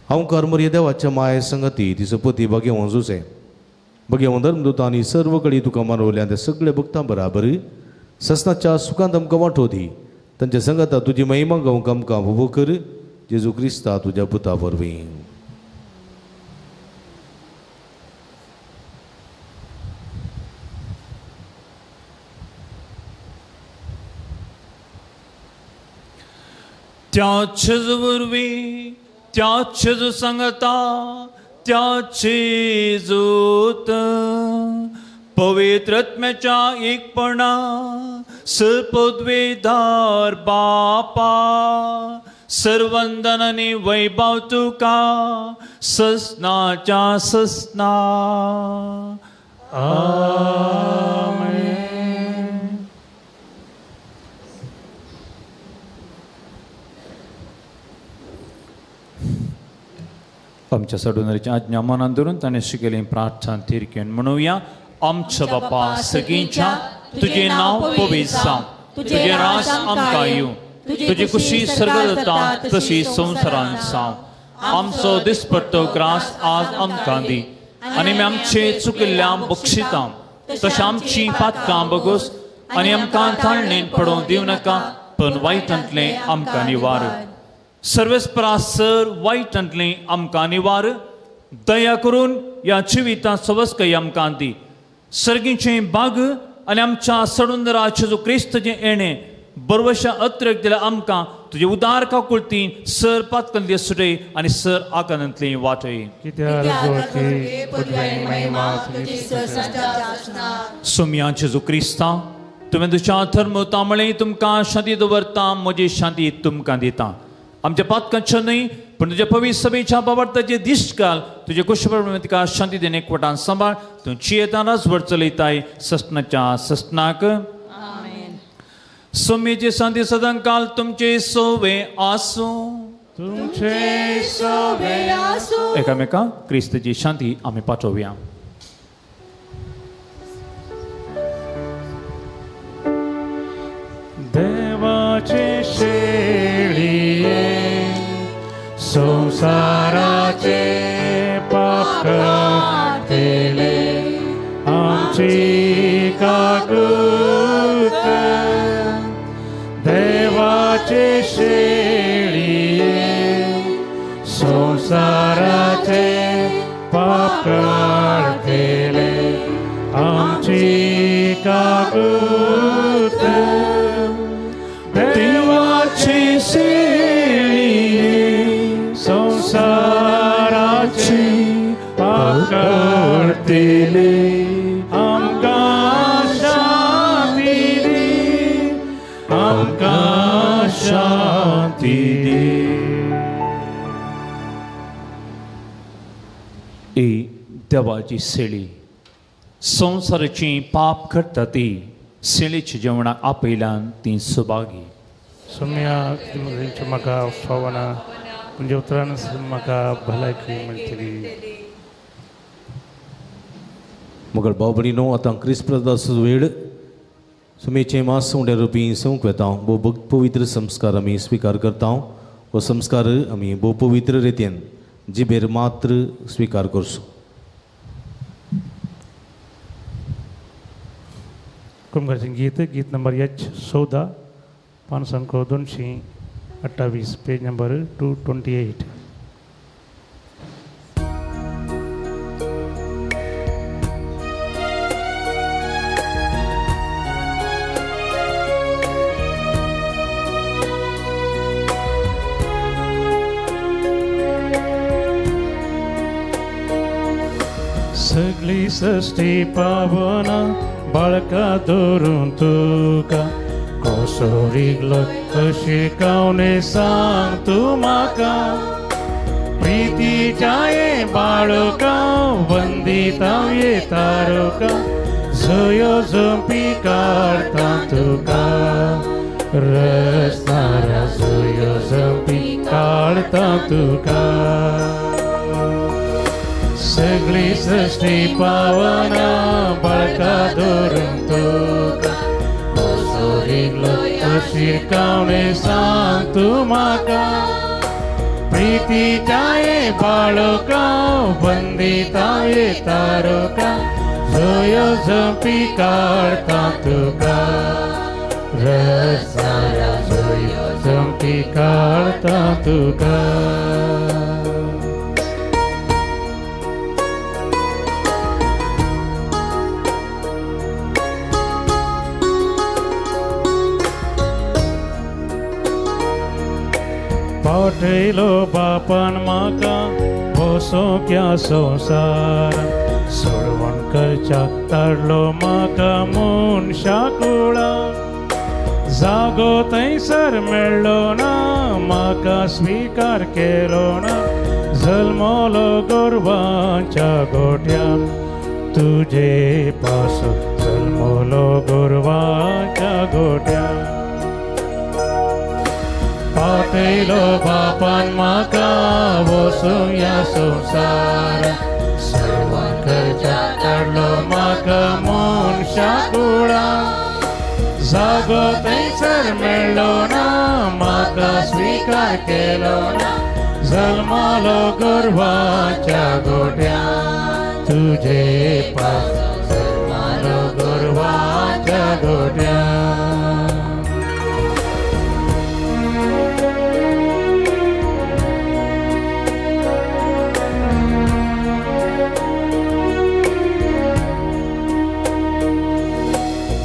हांव कर्मर्य देवाच्या माये संगती तिचो पती भाग्यवान जोसे भगवान धर्मदूतांनी सर्व कडेन तुका मानवल्या त्या सगळ्या भक्तां बराबर ससनाच्या सुखांत आमकां वांटो दी. तांच्या संगता तुजी महिमा गावंक आमकां उबो कर जेजू क्रिस्ता तुज्या पुता वरवीं. त्याच वरवीं त्याच सांगता त्याचे जोत पवित्रत्म्याच्या एकपणा सर्पद्वेदार बापा सर्वंदन आनी वैभव तुका ससनाच्या ससना. आमेन. आमच्या सडोनरीची आज्ञा मनान धरून ताणें शिकयली प्रार्थना तिरकेन म्हणुया. आमच्या बापा सगळींच्या तुजें नांव पवित्र जावं तुजें राज आमकां येवं तुजी खुशी सर्ग जाता तशी संवसारांत जावं. आमचो दिसपट्टो ग्रास आज आमकां दी आनी आमी आमचे चुकिल्ल्यांक बक्षिता तशें आमची पातकां बगोस आनी आमकां ताळणेन पडोवंक दिवं नाका पण वायटांतलें आमकां निवार. सर्वेस्परा सर वायटांतलें आमकां निवार. दया करून ह्या जिवितांत सवस्कय आमकां दी. सर्गीचें बाग आनी आमच्या सडुंदराचें जो क्रिस्ताचें येणें बरवशा अत्रेक दिल्या आमकां तुजे उदार काकुळतीन सर पातकांतली सुटय आनी सर आकांतांतली वाटय. सोम्याचे जो क्रिस्ता तुवें तुज्या धर्म तांबळे तुमकां शांती दवरता म्हजी शांती तुमकां दिता. आमच्या पातकांच्या न्हय पण तुज्या पवित्र सभेच्या बाबताचे दिश्टकाल तुजे कुशळ तिका शांती देणे एकवटान सांबाळ तूं चियेता राजभर चलयताय ससनाच्या ससनाक. सोमेचे शांती सदांकाल तुमचे सोवे आसूं तुमचे सोवे आसूं. एकामेकांक क्रिस्ताची शांती आमी पाठोवया. देवाचे शेळिये संसाराचे पाप काढले आमची काकूत. देवाचे शेळिये संसाराचे पाप काढले आमची काकूत. देवाची शेळी संसाराची पाप करतेले आमकां शांती दी आमकां शांती दी. ए देवाची सेळी संवसाराची पाप करता ती सेळेच्या जेवणाक आपयल्यान ती सुभागी. सुम्या म्हाका फावना म्हणजे उतरान म्हाका भलायकी मेळटली. मुगळ भाव भयणीनो आतां क्रिस्प्रदाचो वेळ सुमेचे मास उंड्या रुपी संक वेता भोव पवित्र संस्कार आमी स्विकार करता. हो संस्कार आमी भोव पवित्र रितीन जिबेर मात्र स्विकार करचो. कुंभारचें गीत नंबर H14 पानसंख 228 पेज नंबर 228. सगळी सृष्टी पावना बाळका धरून तुका कोसोरीगलो कशी कावने सांग तूं म्हाका. प्रितीच्या ये बाळका वंदिता येतारुका जयो जंपी काढता तुका रस्तारा जयो जंपी काढता तुका. सगळी सृष्टी पावना बाळका धरून तुका कोसोरीगलो कशी कावने सांग तूं म्हाका. प्रितीच्या ये बाळका वंदिता येतारुका जयो जंपी काढता तुका रस्तारा जयो जंपी काढता तुका. पाठयलो बापान म्हाका बसोंक ह्या संवसारान सोडवण करच्याक धाडलो म्हाका मनशा कुळाक. जागो थंयसर मेळ्ळो ना म्हाका स्विकार केलो ना जल्मलो गोरवांच्या गोठ्यान तुजे पासो जल्मलो गोरवांच्या गोठ्यान. पाठयलो बापान म्हाका वचूंक ह्या संवसारान सोडवण करच्याक धाडलो म्हाका मनशा कुळाक. जागो थंयसर मेळ्ळो ना म्हाका स्विकार केलो ना जल्मलो गोरवांच्या गोठ्यान तुजे पासो जल्मलो गोरवांच्या गोठ्यान.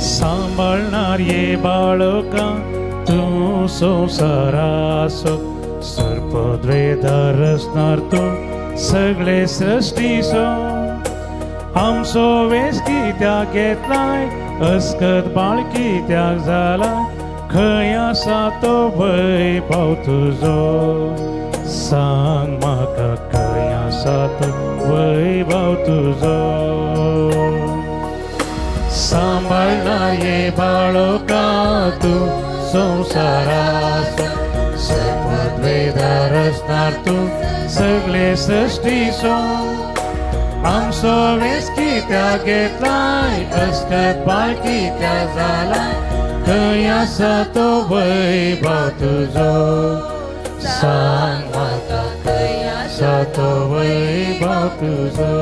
सांभाळणार ये बाळका तूं संवसाराचो सर्पद्वेदार असणार तूं सगळे सृश्टीचो. आमचो वेस कित्याक घेतलाय अस्कत बाळ कित्याक जाला खंय आसा तो वैभव तुजो सांग म्हाका खंय आसा तो वैभव तुजो. सांभाळणार ये बाळका तूं संवसाराचो सर्पद्वेदार असणार तूं सगळे सृश्टीचो. आमचो वेस कित्याक घेतलाय अस्कत बाळ कित्याक जाला खंय आसा तो वैभव तुजो सांग म्हाका खंय आसा तो वैभव तुजो.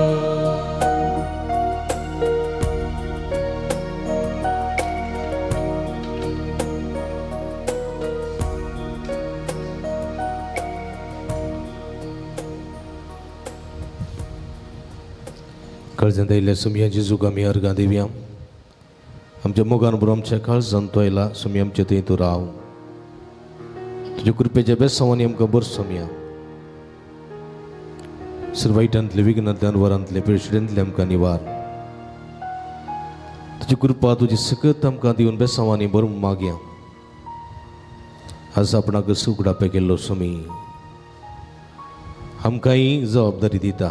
काळजांत आयिल्ल्या सुमया जेजूक आमी अर्गां दिवया. आमच्या मोगान बरो आमच्या काळजांत तो आयला सुमी आमचे थंय तूं राव तुज्या कृपेच्या बेसांवांनी आमकां बर सुमया. सर वाईटांतले विघ्नांतल्यान वरांतले पिळशिडेंतले आमकां निवार तुजी कृपा तुजी सकत आमकां दिवन बेसांवांनी बरोवन मागया आज आपणाक सुगडापे केल्लो सुमी आमकांय जबाबदारी दिता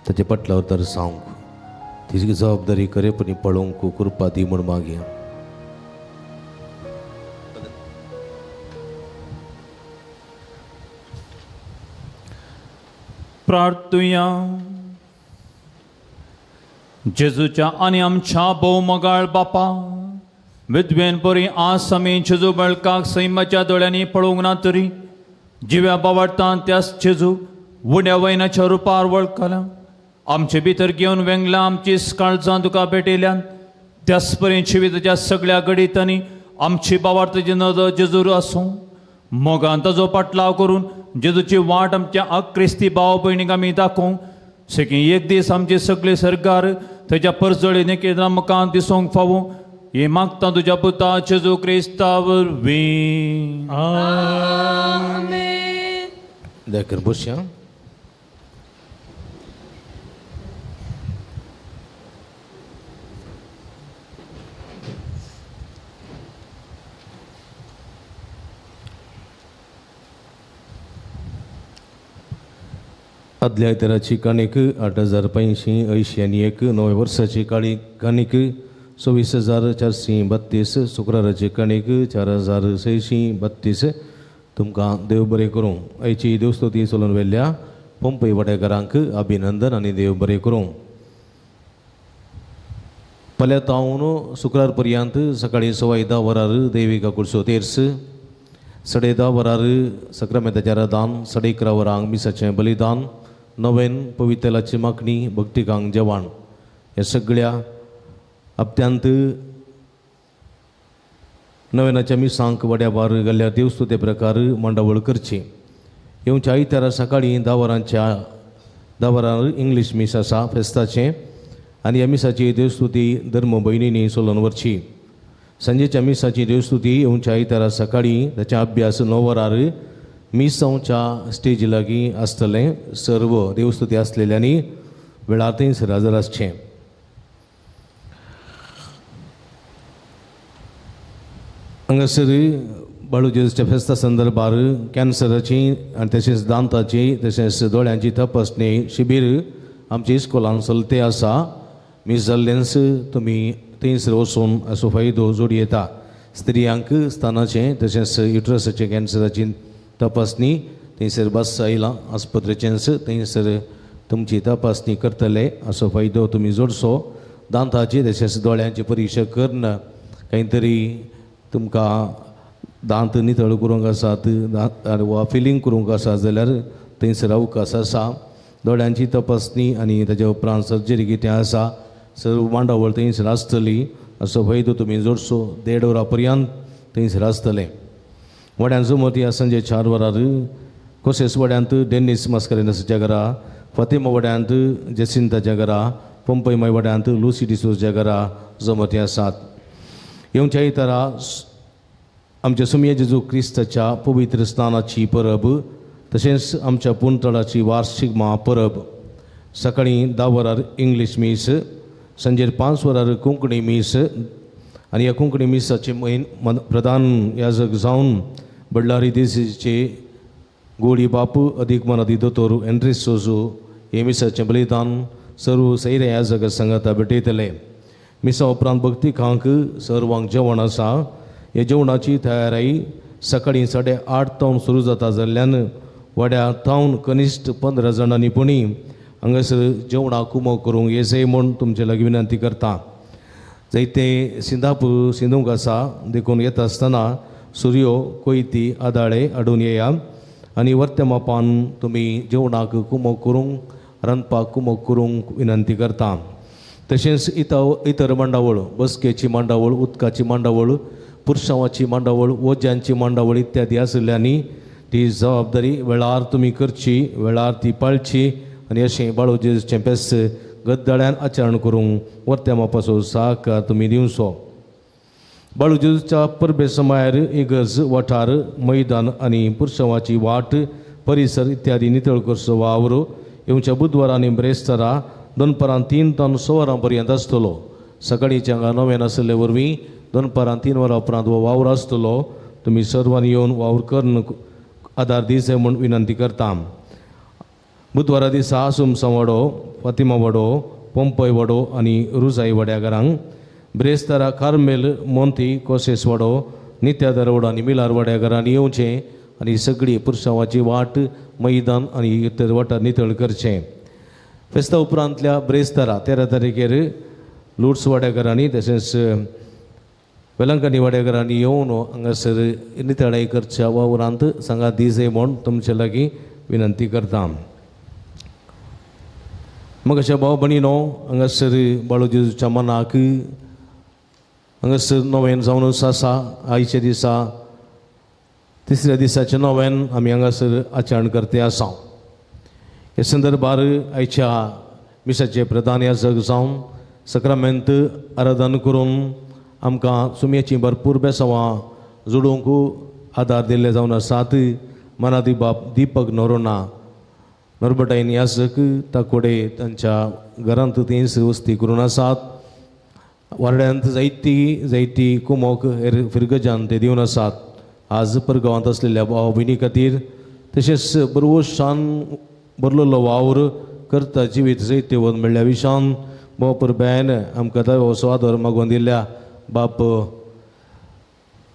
ताचे पटलावर तर सांग तिची जबाबदारी खरेपणी पळोवंक कृपा दी म्हूण मागया प्रार्थुया जेजूच्या आनी आमच्या भोवमगाळ बापा विद्वेन परी आज आमी जेजू बळकाक सैमाच्या दोळ्यांनी पळोवंक ना तरी जिव्या बावडटान त्याच जेजू उड्या वयनाच्या रुपार वळखला आमचे भितर घेवन वेंगला आमची काळजां तुका भेटयल्यान त्याच परी जिविताच्या सगळ्या घडीतांनी आमची बावार्थाची नदर जेजूर आसूं मोगान ताजो पाटलाव करून जेजूची वाट आमच्या अक्रिस्ती भाव भयणीक आमी दाखोवंक सेकी एक दीस आमचे सगळे सरकार ताच्या परजळीने केदां आमकां दिसूंक फावो हे मागता तुज्या पुता जेजू क्रिस्ता वरवीं देखर बसया आदल्या इतराची काणीक 8,580 आनी 1 नव्या वर्साची काणीक 26,432 शुक्राराची काणीक 4,632 तुमकां देव बरें करूं आयची देवस्तुती चलोवन व्हेल्ल्या पंपई वाटेकारांक अभिनंदन आनी देव बरें करूं फाल्यां तावन शुक्रार पर्यंत सकाळी 10:15 वरार देविका कुडसो तेर्स 10:30 वरार सक्रामेताचें दान 11:30 वरांक मिसाचें बलिदान 9 पवित्रलाची मागणी भक्तिकांक जेवण ह्या सगळ्या हप्त्यांत 9 मिसांक वड्या बार गेल्ल्या देवस्तुते प्रकार मंडवळ करची येवच्या आयतारा सकाळी 10 वरांर इंग्लीश मिस आसा फेस्ताचें आनी ह्या मिसाची देवस्तुती धर्म भयणींनी चलोवन व्हरची सांजेच्या मिसाची देवस्तुती येवच्या आयतारा सकाळी ताच्या अभ्यास 9 वरार मिसांच्या स्टेजी लागीं आसतलें सर्व देवस्तुती आसलेल्यांनी वेळार थंयसर हजर आसचें हांगासर बाळू जेजूच्या फेस्ता संदर्भार कॅन्सराची आनी तशेंच दांताची तशेंच दोळ्यांची तपासणी शिबीर आमच्या इस्कॉलान चलते आसा मिस जाल्लेंस तुमी थंयसर वचून असो फायदो जोडी येता स्त्रियांक स्तनाचें तशेंच युट्रसाचे कॅन्सराची तपासणी थंयसर बस आयला आस्पत्रेचेंच थंयसर तुमची तपासणी करतले असो फायदो तुमी जोडचो दांताची तशेंच दोळ्यांची परीक्षा करून कांय तरी तुमकां दांत नितळ करूंक आसात वा फिलींग करूंक आसा जाल्यार थंयसर अवकाश आसा दोळ्यांची तपासणी आनी ताच्या उपरांत सर्जरी कितें आसा सर्व मांडावळ थंयसर आसतली असो फायदो तुमी जोडचो 1:30 वरां पर्यंत थंयसर आसतलें वड्यान जमत ह्या सांजे 4 वरार कोसेस वड्यांत डेनिस मास्कारेनासाच्या घरा फातिमा वड्यांत जेसिंताच्या घरा पंपई माय वड्यांत लुसी डिसोसच्या घरा जमत आसात येवच्या इतरा आमच्या सुमये जेजू क्रिस्ताच्या पवित्र स्नानाची परब तशेंच आमच्या पुंतळाची वार्षिक महापरब सकाळीं 10 वरार इंग्लीश मीस सांजेर 5 वरार कोंकणी मीस आनी ह्या कोंकणी मिसाचे प्रधान याजक जावन बडलारी देसाचे गोडी बापू अदीक मनादी दोतोर एंड्रीस सोजू हे मिसाचें बलिदान सर्व सैरे याजक सांगाता भेटयतले मिसा उपरांत भक्तिकांक सर्वांक जेवण आसा हे जेवणाची तयारी सकाळीं 8:30 तावन सुरू जाता जाल्ल्यान वड्या तावन कनिश्ट 15 जाणांनी पुणी हांगासर जेवणाक कुमो करूंक येसय म्हूण तुमचे लागीं विनंती करता जायते सिंधूंक आसा देखून येता आसतना सुरयो कोयती आदाळे हाडून येया आनी वर्त्या मापान तुमी जेवणाक कुमो करूंक रांदपाक कुमो करूंक विनंती करता तशेंच इतर मांडावळ बसकेची मांडावळ उदकाची मांडावळ पुरसांवाची मांडावळ वज्यांची मांडावळ इत्यादी आशिल्ल्यांनी ती जबाबदारी वेळार तुमी करची वेळार ती पाळची आनी अशें बाळू जेजूचें फेस्त गद्दाळ्यान आचरण करूंक वर्त्या मापाचो सहकार तुमी दिवचो बाळू जेजूच्या परबे समार इगर्ज वाठार मैदान आनी पुरसांवाची वाट परिसर इत्यादी नितळ करचो वावर येवच्या बुधवारांनी ब्रेस्तारा दनपारां 3 ते 6 वरां पर्यंत आसतलो. सकाळीच्या 9 आसले वरवीं 2 ते 3 वरां उपरांत हो वावर आसतलो. तुमी सर्वांनी येवन वावर करून आदार दिवचे म्हूण विनंती करता. बुधवारा दिसा सुमसा वाडो, फातिमा वाडो, पोंपय वाडो आनी रुजाई वाड्यागारांक, ब्रेस्तारा कार्मेल, मोंती, कोसेस वाडो, नित्यादर वाडो आनी मिलार वाड्यागारांनी येवचें आनी सगळी पुरसांवाची वाट, मैदान आनी इतर वाठार नितळ करचें. फेस्ता उपरांतल्या ब्रेस्तारा 13 तारखेर लुड्स वाड्यागारांनी तशेंच वेलंकनी वाड्यागारांनी येवन हांगासर नितळाई करच्या वावरांत सांगात दिवचे म्हूण तुमचे लागीं विनंती करता. मग अशा भाव भणीनो, हांगासर बाळू जेजूच्या मनाक हांगासर नोवेन जावन आसा. आयच्या दिसा 3ऱ्या दिसाचें नोवेन आमी हांगासर आचरण करते आसा. हे संदर्भार आयच्या मिसाचे प्रधान याजक जावन सक्रामेंत आराधन करून आमकां सुमयेची भरपूर बेसांवां जोडूंक आदार दिल्ले जावन आसात. मनादी बाब दीपक नोरोना, नोरबटायन याजक ताकोडे तांच्या घरांत तेंच वस्ती करून आसात. वाड्यांत जायती कुमोक फिरगजान ते दिवन आसात. आज परगांवांत असलेल्या भाव भयणी खातीर तशेंच बरवशान बरलोलो वावर करता जिवीत जायते वत म्हणल्या विशान भाव परब्यान आमकां असो आदर मागून दिल्ल्या बाप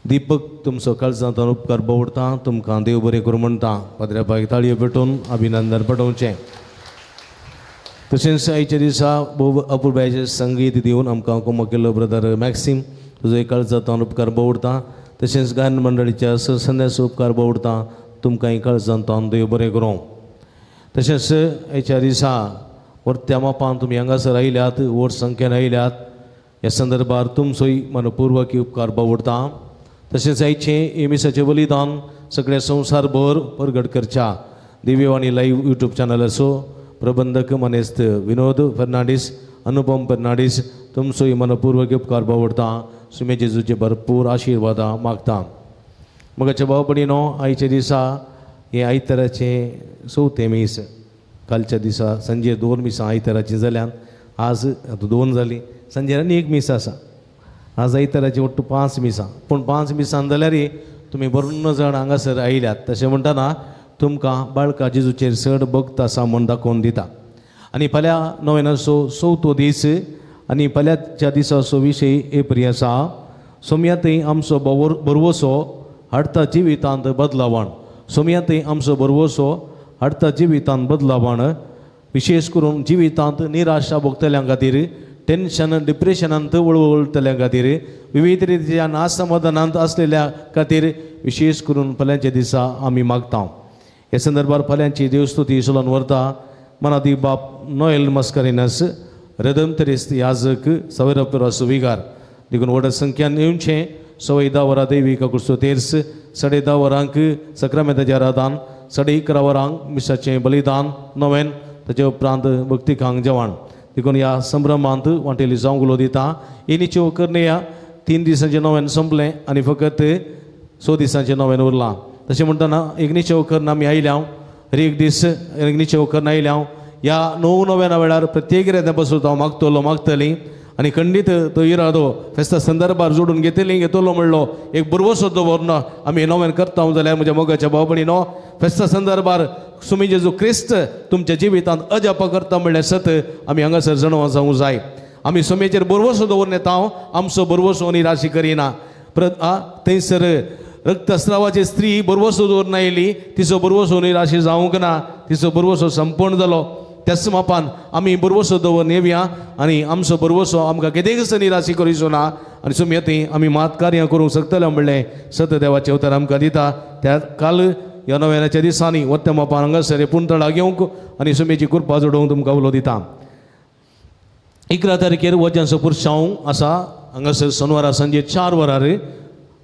दीपक तुमचो काळजांतल्यान उपकार भोवडटा. तुमकां देव बरें करूं म्हणटा. पाद्र्या पांय ताळयो पेटोवन अभिनंदन पाठोवचें. तशेंच आयच्या दिसा अपुरबायचें संगीत दिवन आमकां कुमो केल्लो ब्रदर मॅक्सीम, तुजो काळजांतल्यान उपकार भोवडटा. तशेंच गायन मंडळीच्या संन्यास उपकार भोवडटा. तुमकां काळजांतल्यान देव बरें करूं. तशेंच आयच्या दिसा वर्त्या मापान तुमी हांगासर आयल्यात, व्हड संख्येन आयल्यात. ह्या संदर्भार तुमचोय मनपूर्वक उपकार भोवडटा. तशेंच आयचें एमिसाचें बलिदान सगळ्या संवसारभर परगट करच्या दिव्यवाणी लाईव्ह यूट्यूब चॅनलाचो प्रबंधक मनेस्त विनोद फर्नांडीस, अनुपम फर्नांडीस तुमचोय मनपूर्वक उपकार भोवडटा. सुमे जेजूचे भरपूर आशिर्वादा मागता. मगाच्या भाव भयणीनो, आयच्या दिसा हे आयताराचें 4थें मीस. कालच्या दिसा संजे 2 मिसां आयताराची जाल्यान आज 2 जाली. संजे आनी 1 मीस आसा. आज आयताराची वट्ट 5 मिसां. पूण 5 मिसां जाल्यार तुमी बरो जाण हांगासर आयल्यात. तशें म्हणटना तुमकां बाळका जेजूचेर चड भक्त आसा म्हूण दाखोवन दिता. आनी फाल्यां नोवेनाचो 4थो दीस आनी फाल्यांच्या दिसाचो विशय हे परी आसा. सोमयातय आमचो बरवसो हाडटा जिवितांत बदलावण. सोमयातय आमचो बरवसो हाडटा जिवितांत बदलावण. विशेश करून जिवितांत निराशा भोगतल्यां खातीर, टेन्शन डिप्रेशनांत वळवळटल्या खातीर, विविध रितीच्या नासमाधानांत आसलेल्या खातीर विशेष करून फाल्यांच्या दिसा आमी मागता. हे संदर्भार फाल्यांची देवस्तुती चलोवन व्हरता. मनादी बाप नोएल मस्कारिनस, रदम तेरेस्त याजक, सवैरपुरा सुविगार देखून व्हड संख्यान येवचें. 10:15 वरां दैवीक कुर्सो तेर्स, 10:30 वरांक सक्रामेंताचें आराधन, 11:30 वरांक मिसाचें बलिदान नोवेन, ताचे उपरांत भक्तिकांक जेवण देखून ह्या संभ्रमांत वांटेली जावंक उलो दिता. एनीच्यो करनेया 3 दिसांचें नोवेन संपलें आनी फकत 6 दिसांचें नोवेन उरलां. तशें म्हणटना एकनीचें उपकरण आमी आयल्या. हर एक दीस एकनीचें उपकरण आयल्या. ह्या 9 नोवेना वेळार प्रत्येक रेत्या पासून हांव मागतलीं आनी खंडीत तो इरादो फेस्ता संदर्भार जोडून घेतलो म्हणलो एक बरवसो दवरना आमी नोवेन करता जाल्यार म्हज्या मोगाच्या भाव भयणीनो, फेस्ता संदर्भार सुमी जेजू क्रिस्त तुमच्या जिवितांत अजाप करता म्हणल्यार सत आमी हांगासर जाणून जावंक जाय. आमी सुमेचेर बरवसो दवरून येता. आमचो बरवसो निराशी करिना. थंयसर रक्तस्रावाची स्त्री बरवसो दवरून आयली, तिचो बरवसो निराशी जावंक ना. तिचो बरवसो संपूर्ण जालो. त्याच मापान आमी बरवसो दवरून येवया आनी आमचो बरवसो आमकां केदेंच निराशी करूचो ना. आनी सुमयती आमी मात कार्यां करूंक शकतले म्हणलें सत देवाचें उतर आमकां दिता. त्या काल ह्या नोवेनाच्या दिसांनी वत्या मापान हांगासर पुंतळा घेवंक आनी सुमेची कृपा जोडूंक तुमकां उलो दिता. 11 तारखेर वचनचो पुरसांव आसा. हांगासर सोनवारा सांजे 4 वरार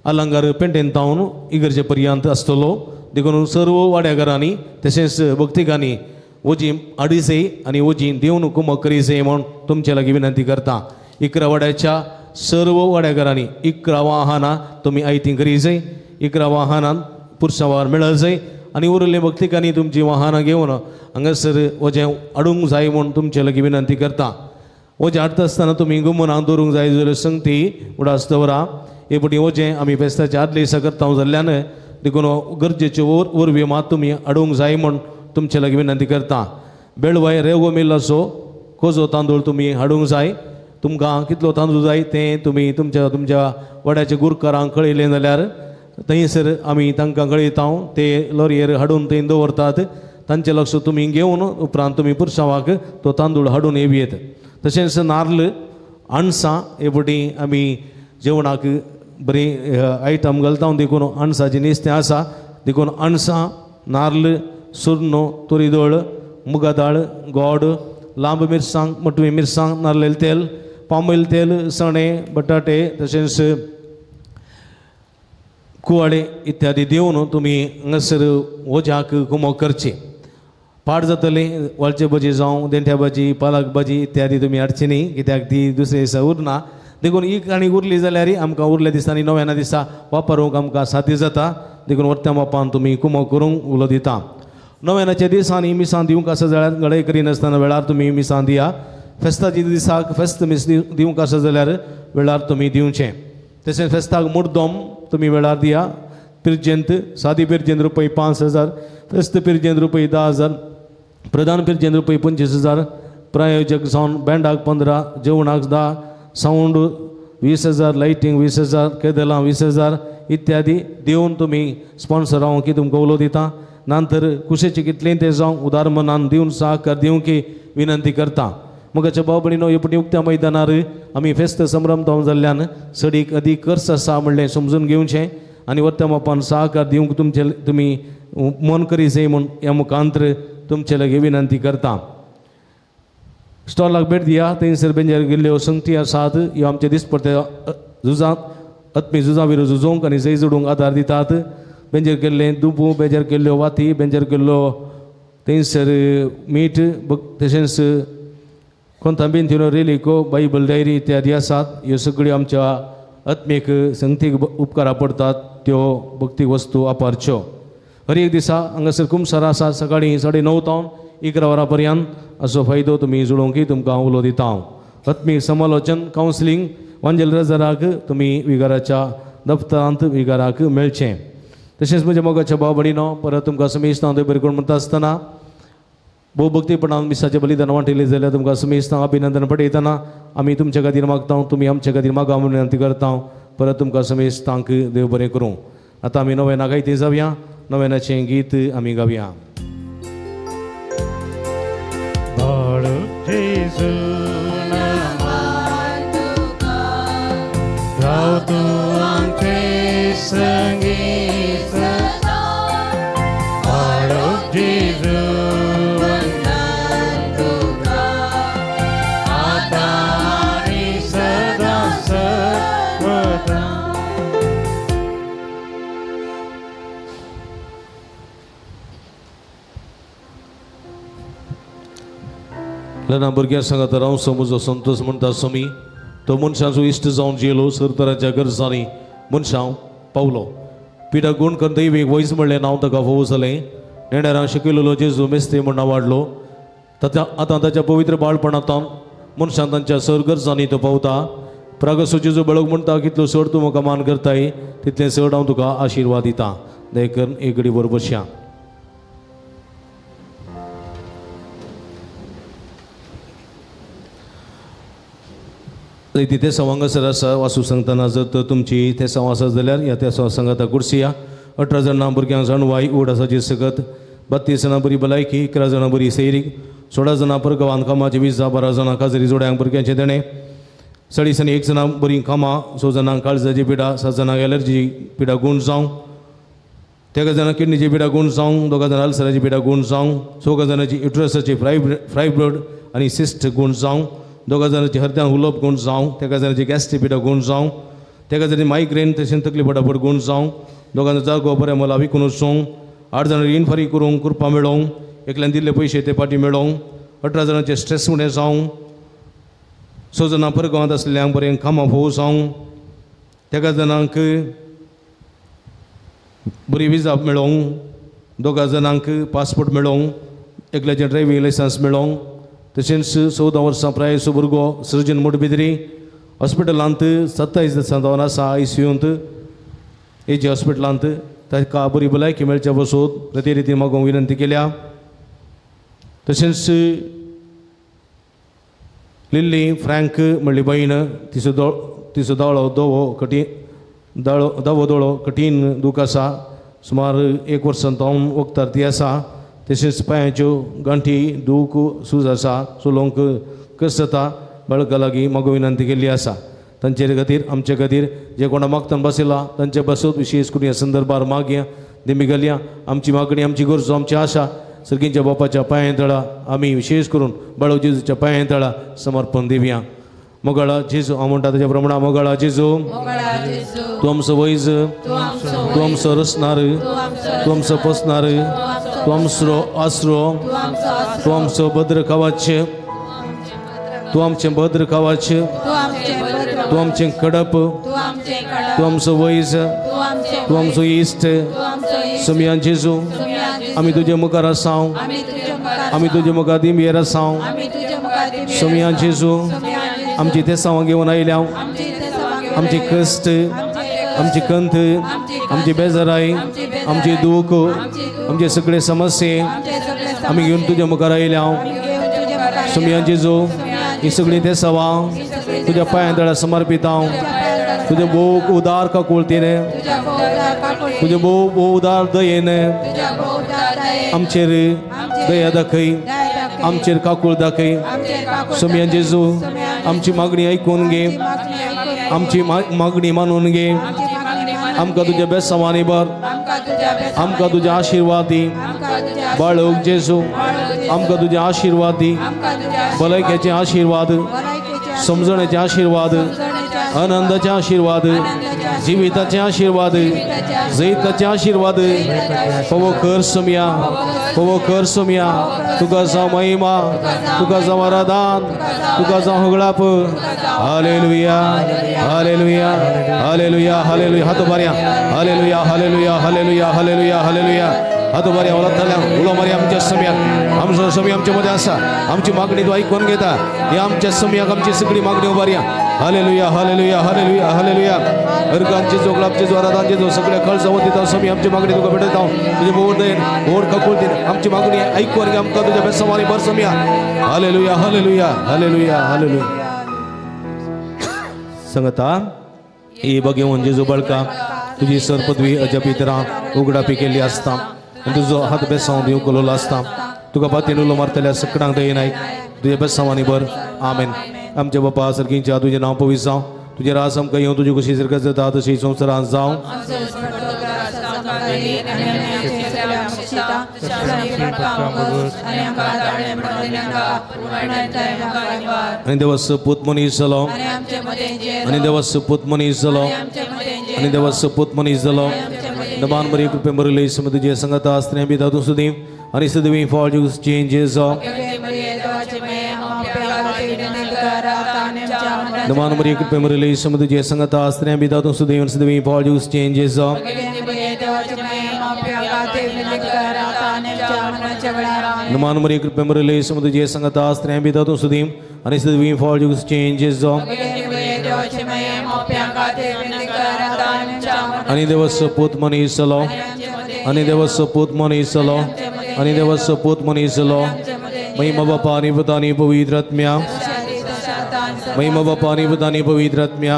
अलंगार पेंटेन तावन इगर्जे पर्यंत आसतलो. देखून सर्व वाड्याघरांनी तशेंच भक्तिकांनी वजी हाडिसे आनी वजी देवन कुमक करिसे म्हूण तुमचे लागीं विनंती करता. 11 वाड्याच्या सर्व वाड्याघरांनी 11 वाहनां तुमी आयतीं करिसे. 11 वाहनांत पुरसांवार मेळत जाय आनी उरले भक्तिकांनी तुमची वाहनां घेवन हांगासर वजें हाडूंक जाय म्हूण तुमचे लागीं विनंती करता. वजें हाडटा आसतना तुमी गुमनां दवरूंक जाय जाल्यार संगती उडास दवरा. हे पटी वजें आमी फेस्ताच्या आदले दिसा करता जाल्ल्यान देखून गरजेच्यो वरवीं मात तुमी हाडूंक जाय म्हूण तुमचे लागीं विनंती करता. बेळवाय रेवो मिल आसो कोजो तांदूळ तुमी हाडूंक जाय. तुमकां कितलो तांदूळ जाय तें तुमी तुमच्या वड्याच्या गुरकारांक कळयलें जाल्यार थंयसर आमी तांकां कळयता. ते लॉरयेर हाडून थंय दवरतात. तांचे लक्ष तुमी घेवन उपरांत तुमी पुरसांवाक तो तांदूळ हाडून येवयेत. तशेंच नाल्ल अणसां हे पटी आमी जेवणाक बरी आयटम घालता देखून अणसाचें नुस्तें आसा देखून अणसां नाल्ल सुर्नो तुरीदोळ मुगा दाळ गोड लांब मिरसांग मटवी मिरसांग नाल्लेलें तेल पामोयल तेल चणे बटाटे तशेंच कुवाडे इत्यादी दिवन तुमी हांगासर वज्याक कुमक करची. पाड जातलें वालचे भाजी जावं देंठ्या भाजी पालक भाजी इत्यादी तुमी हाडची न्ही कित्याक ती दुसरे दिसा उरना. देखून ही आनी उरली जाल्यार आमकां उरल्या दिसांनी नव्याना दिसा वापरूंक आमकां साध्य जाता. देखून वर्त्या मापान तुमी कुमक करूंक उलो दिता. नव्यानाच्या दिसांनी मिसां दिवंक आसा जाल्यार गडे करिनासतना वेळार तुमी मिसां दिया. फेस्ताच्या दिसाक फेस्त मिस दिवंक आसा जाल्यार वेळार तुमी दिवचें. तशेंच फेस्ताक मुड्दोम तुमी वेळार दिया. पिर्जेंत सादी पिर्जेंत रुपये 5,000 फेस्त पिर्जेंत रुपये 10,000 प्रधान पिर्जेंत रुपये 25,000 प्रायोजक जावन बँडाक 15 जेवणाक 10 साऊंड 20,000 लायटींग 20,000 केदलां 20,000 इत्यादी दिवन तुमी स्पॉन्सरांक की तुमकां उलो दिता. नंतर कुशेचें कितलें तें जावं उदार मनान दिवन सहकार दिवंक विनंती करता. मगाच्या भाव भयणीनो हे पटी उक्त्या मैदानार आमी फेस्त संभ्रमता जाल्ल्यान सडीक अदीक खर्च आसा म्हणलें समजून घेवचें आनी वर्त्या मापान सहकार दिवंक तुमी मन करी जाय म्हूण ह्या मुखांतर तुमचे लागीं विनंती करता. स्टॉलाक भेट दिया. थंयसर बेंजार गेल्ल्यो संगती आसात. ह्यो आमच्या दिसपट्ट्या झुजांत आत्मी झुजां विरो झुजोवंक आनी जै जोडूंक आदार दितात. बेंजार केल्लें दुबू बेंजार केल्ल्यो वाती बेंजार केल्लो थंयसर मीठ तशेंच कोंताबिंतीनो रेलिको बायबल डायरी इत्यादी आसात. ह्यो सगळ्यो आमच्या आत्मीक संगतीक उपकारा पडटात त्यो भक्तीक वस्तू वापरच्यो. हर एक दिसा हांगासर कुमसार आसा सकाळीं 9:30 तावन 11 वरां पर्यंत असो फायदो तुमी जोडूंक तुमकां उलो दिता. आत्मीक समालोचन कावन्सिलींग वांजेल रजाराक तुमी विगाराच्या दफ्तरांत विगाराक मेळचें. तशेंच म्हज्या मोगाच्या भाव भयणीनो परत तुमकां समेस्तां बरें करून म्हणटा आसतना भोव भक्तीपणान मिसाचें बलिदान वांटिल्लें जाल्यार तुमकां समेस्तां अभिनंदन पठयतना आमी तुमच्या खातीर मागता. तुमी आमच्या खातीर मागा म्हणून विनंती करता. परत तुमकां समेस्तांक देव बरें करूं. आतां आमी नव्याना गायते जावया. नव्यानाचें गीत आमी गावया. ल्हान भुरग्यां सांगात राव समजो संतोष म्हणटा समी तो मनशाचो इश्ट जावन जियेलो सरतराच्या गरजांनी मनशां पावलो. पिडा गुण कर दैवीक वयस म्हणलें नांव ताका फोव जालें. नेण्यारां शिकयलेलो जेजू मेस्ते म्हण वाडलो. आतां ताच्या पवित्र बाळपणांतान मनशां तांच्या सर गरजांनी तो पावता. प्रागसो जेजू बळग म्हणटा कितलो चड तूं म्हाका मान करताय तितलें चड हांव तुका आशिर्वाद दिता. दयकर एक घडी वर बसया. ते संवांगासर आसा वासू सांगतना जर तर तुमची ते संव आसा जाल्यार ह्या त्या संवांगाता कुर्सिया. 18 जाणां भुरग्यांक जाणवाय उड आसाची सकत 32 जाणां बरी भलायकी 11 जाणां बरी सैरीक 16 जाणां परगांवान कामाची 20 12 जाणां काजरी जोड्यांक भुरग्यांचे देणे 1 जाणां बरी कामां 6 जाणांक काळजाची पिडा 7 जाणांक एलर्जी पिडा गूण जावं 3 जाणांक किडनीची पिडा गूण जावं 2 जाणां अल्सराची पिडा गूण जावं 6 जाणांची युट्रसाची फायब्रॉइड आनी सिस्ट गूण जावं 2 जाणांची हृदयान उलोवप गूण जावं 3 जाणांची गॅस्ट्रीक पिडा गूण जावं 3 जाणांची मायग्रेन तशेंच तकली पडापड गूण जावं 2 जाणांचो जागो बरें मला विकून वचूंक 8 जाणां रीण फारीक करूंक कुरपा मेळोवंक एकल्यान दिल्ले पयशे ते पाटी मेळोवंक 18 जाणांचे स्ट्रेस उणें जावं 6 जाणां परगांवांत आसलेल्यांक बरें कामां फोव जावं 3 जाणांक बरी विजा मेळोवंक दोगा जाणांक पासपोर्ट मेळोवंक एकल्याचें ड्रायव्हिंग लायसन्स मेळोवंक तशेंच 14 वर्सां प्रायेचो भुरगो सर्जन मोडबिद्री हॉस्पिटलांत 27 दिसां जावन आसा ICUंत एजी हॉस्पिटलांत ताका बरी भलायकी मेळच्या बसून प्रती रितीन मागोवंक विनंती केल्या. तशेंच लिल्ली फ्रँक म्हणली बहीण तिचो दावो दोळो कठीण दूख आसा. सुमार 1 वर्सांतून वखदार ती आसा. तशेंच पांयाच्यो गांठी दूख सूज आसा. चलोवंक कस जाता बाळका लागीं मागोवंक विनंती केल्ली आसा. तांचे खातीर आमचे खातीर जे कोणा मागतान बसयला तांचे बसत विशेष करून ह्या संदर्भार मागया देमी घालया. आमची मागणी आमची गरजो आमची आशा सर्गींच्या बापाच्या पांयां तळा आमी विशेष करून बाळो जेजूच्या पांयां तळा समर्पण दिवया. मोगाळा जेजू हांव म्हणटा ताच्या प्रमाणे मोगाळा जेजू तूं आमचो वैज तूं आमचो रचणार तूं आमचो पोसणार तूं आमचो आसरो तूं आमचो भद्र कवच तूं आमचें भद्र कवच तूं आमचें कडप तूं आमचो वैज तूं आमचो इश्ट समियान जेजू आमी तुजे मुखार आसांव आमी तुजे मुखार दिमयेर आसांव समियान जेजू आमची तेसांवां घेवन आयल्या आमची कश्ट आमची कंत आमची बेजाराय आमची दूख आमचे सगळे समस्ये आमी घेवन तुज्या मुखार आयल्या. समियान जेजू ही सगळीं तेसांवां तुज्या पांयां तळा समर्पित हांव. तुजे भोव उदार काकुळतीन तुजे भोव उदार दयेन आमचेर दया दाखय आमचेर काकूळ दाखय. समियान जेजू आमची मागणी आयकून घे आमची मागणी मानून घे. आमकां तुज्या बेसांवांनी भर आमकां तुजे आशिर्वाद दी. बाळक जेजू आमकां तुजे आशिर्वाद दी. भलायकेचे आशिर्वाद समजण्याचे आशिर्वाद आनंदाचे आशिर्वाद जिविताचे आशिर्वाद जैताचे आशिर्वाद पवो कर समिया पवो कर समिया. तुका जावं महिमा तुका जावं आराधन तुका जावं होगळाप. हालेलुया हालेलुया हालेलुया हालेलुया. हात बऱ्या हालेलुया हालेलुया हालेलुया हालेलुया हालेलुया. हात बऱ्या उलयताल्या उलो मारया आमच्या समियाक. आमचो समिया आमच्या मदें आसा. आमची मागणी तूं आयकून घेता. ही आमच्या समियाक आमची सगळी मागणी उबारया. हालेलुया हालेलुया हालेलुया हालेलुया. अर्गांचे जो गुलाबचे जो आराधांचे जो सगळे खळ जावं दिता समी आमची मागणी तुका भेटयता. तुजे बोड देन बोड काकुळतीन आमची मागणी आयकून घे आमकां तुज्या बेसांवांनी भर समिया. हालेलुया हालेलुया हालेलुया हालेलुया. सांगता ही बघेवन जेजू बाळका तुजी सरपदवी अजापी तरां उगडापी केल्ली आसता आनी तुजो हात बेसांव दिवं कलोलो आसता. तुका बातीन उलो मारतल्या सगळ्यांक दयनाय तुज्या बेसांवांनी भर. आमेन. आमच्या बापा सर्गींच्या तुजें नांव पवित्र जावं. तुजें रास आमकां येवं तुजी कशी जर जाता तशी संवसारांत जावं. आनी देवाचो पूत मनीस जालो आनी देवाचो पूत मनीस जालो आनी देवाचो पूत मनीस जालो. नमान बरी कृपे बरयली सम तुजे संगता आसतना बी तातूं सुद्दां आनी सदवी फॉर यू चेंजेस नमान बरी कृपे बरयली सम तुजे संगता आसतना बी तातूं सुद्दां आनी सदवी फॉर यू चेंजेस नमान बरी कृपे बरयली सम तुजे संगता आसतना बी तातूं सुद्दां आनी सदवी फॉर यू चेंजेस आनी देवाचो पूत मनीस जालो आनी देवाचो पूत मनीस जालो आनी देवाचो पूत मनीस जालो. महिमा बापा आनी पुता आनी पवित्र आत्म्या महिमा बापा आनी पुता आनी पवित्र आत्म्या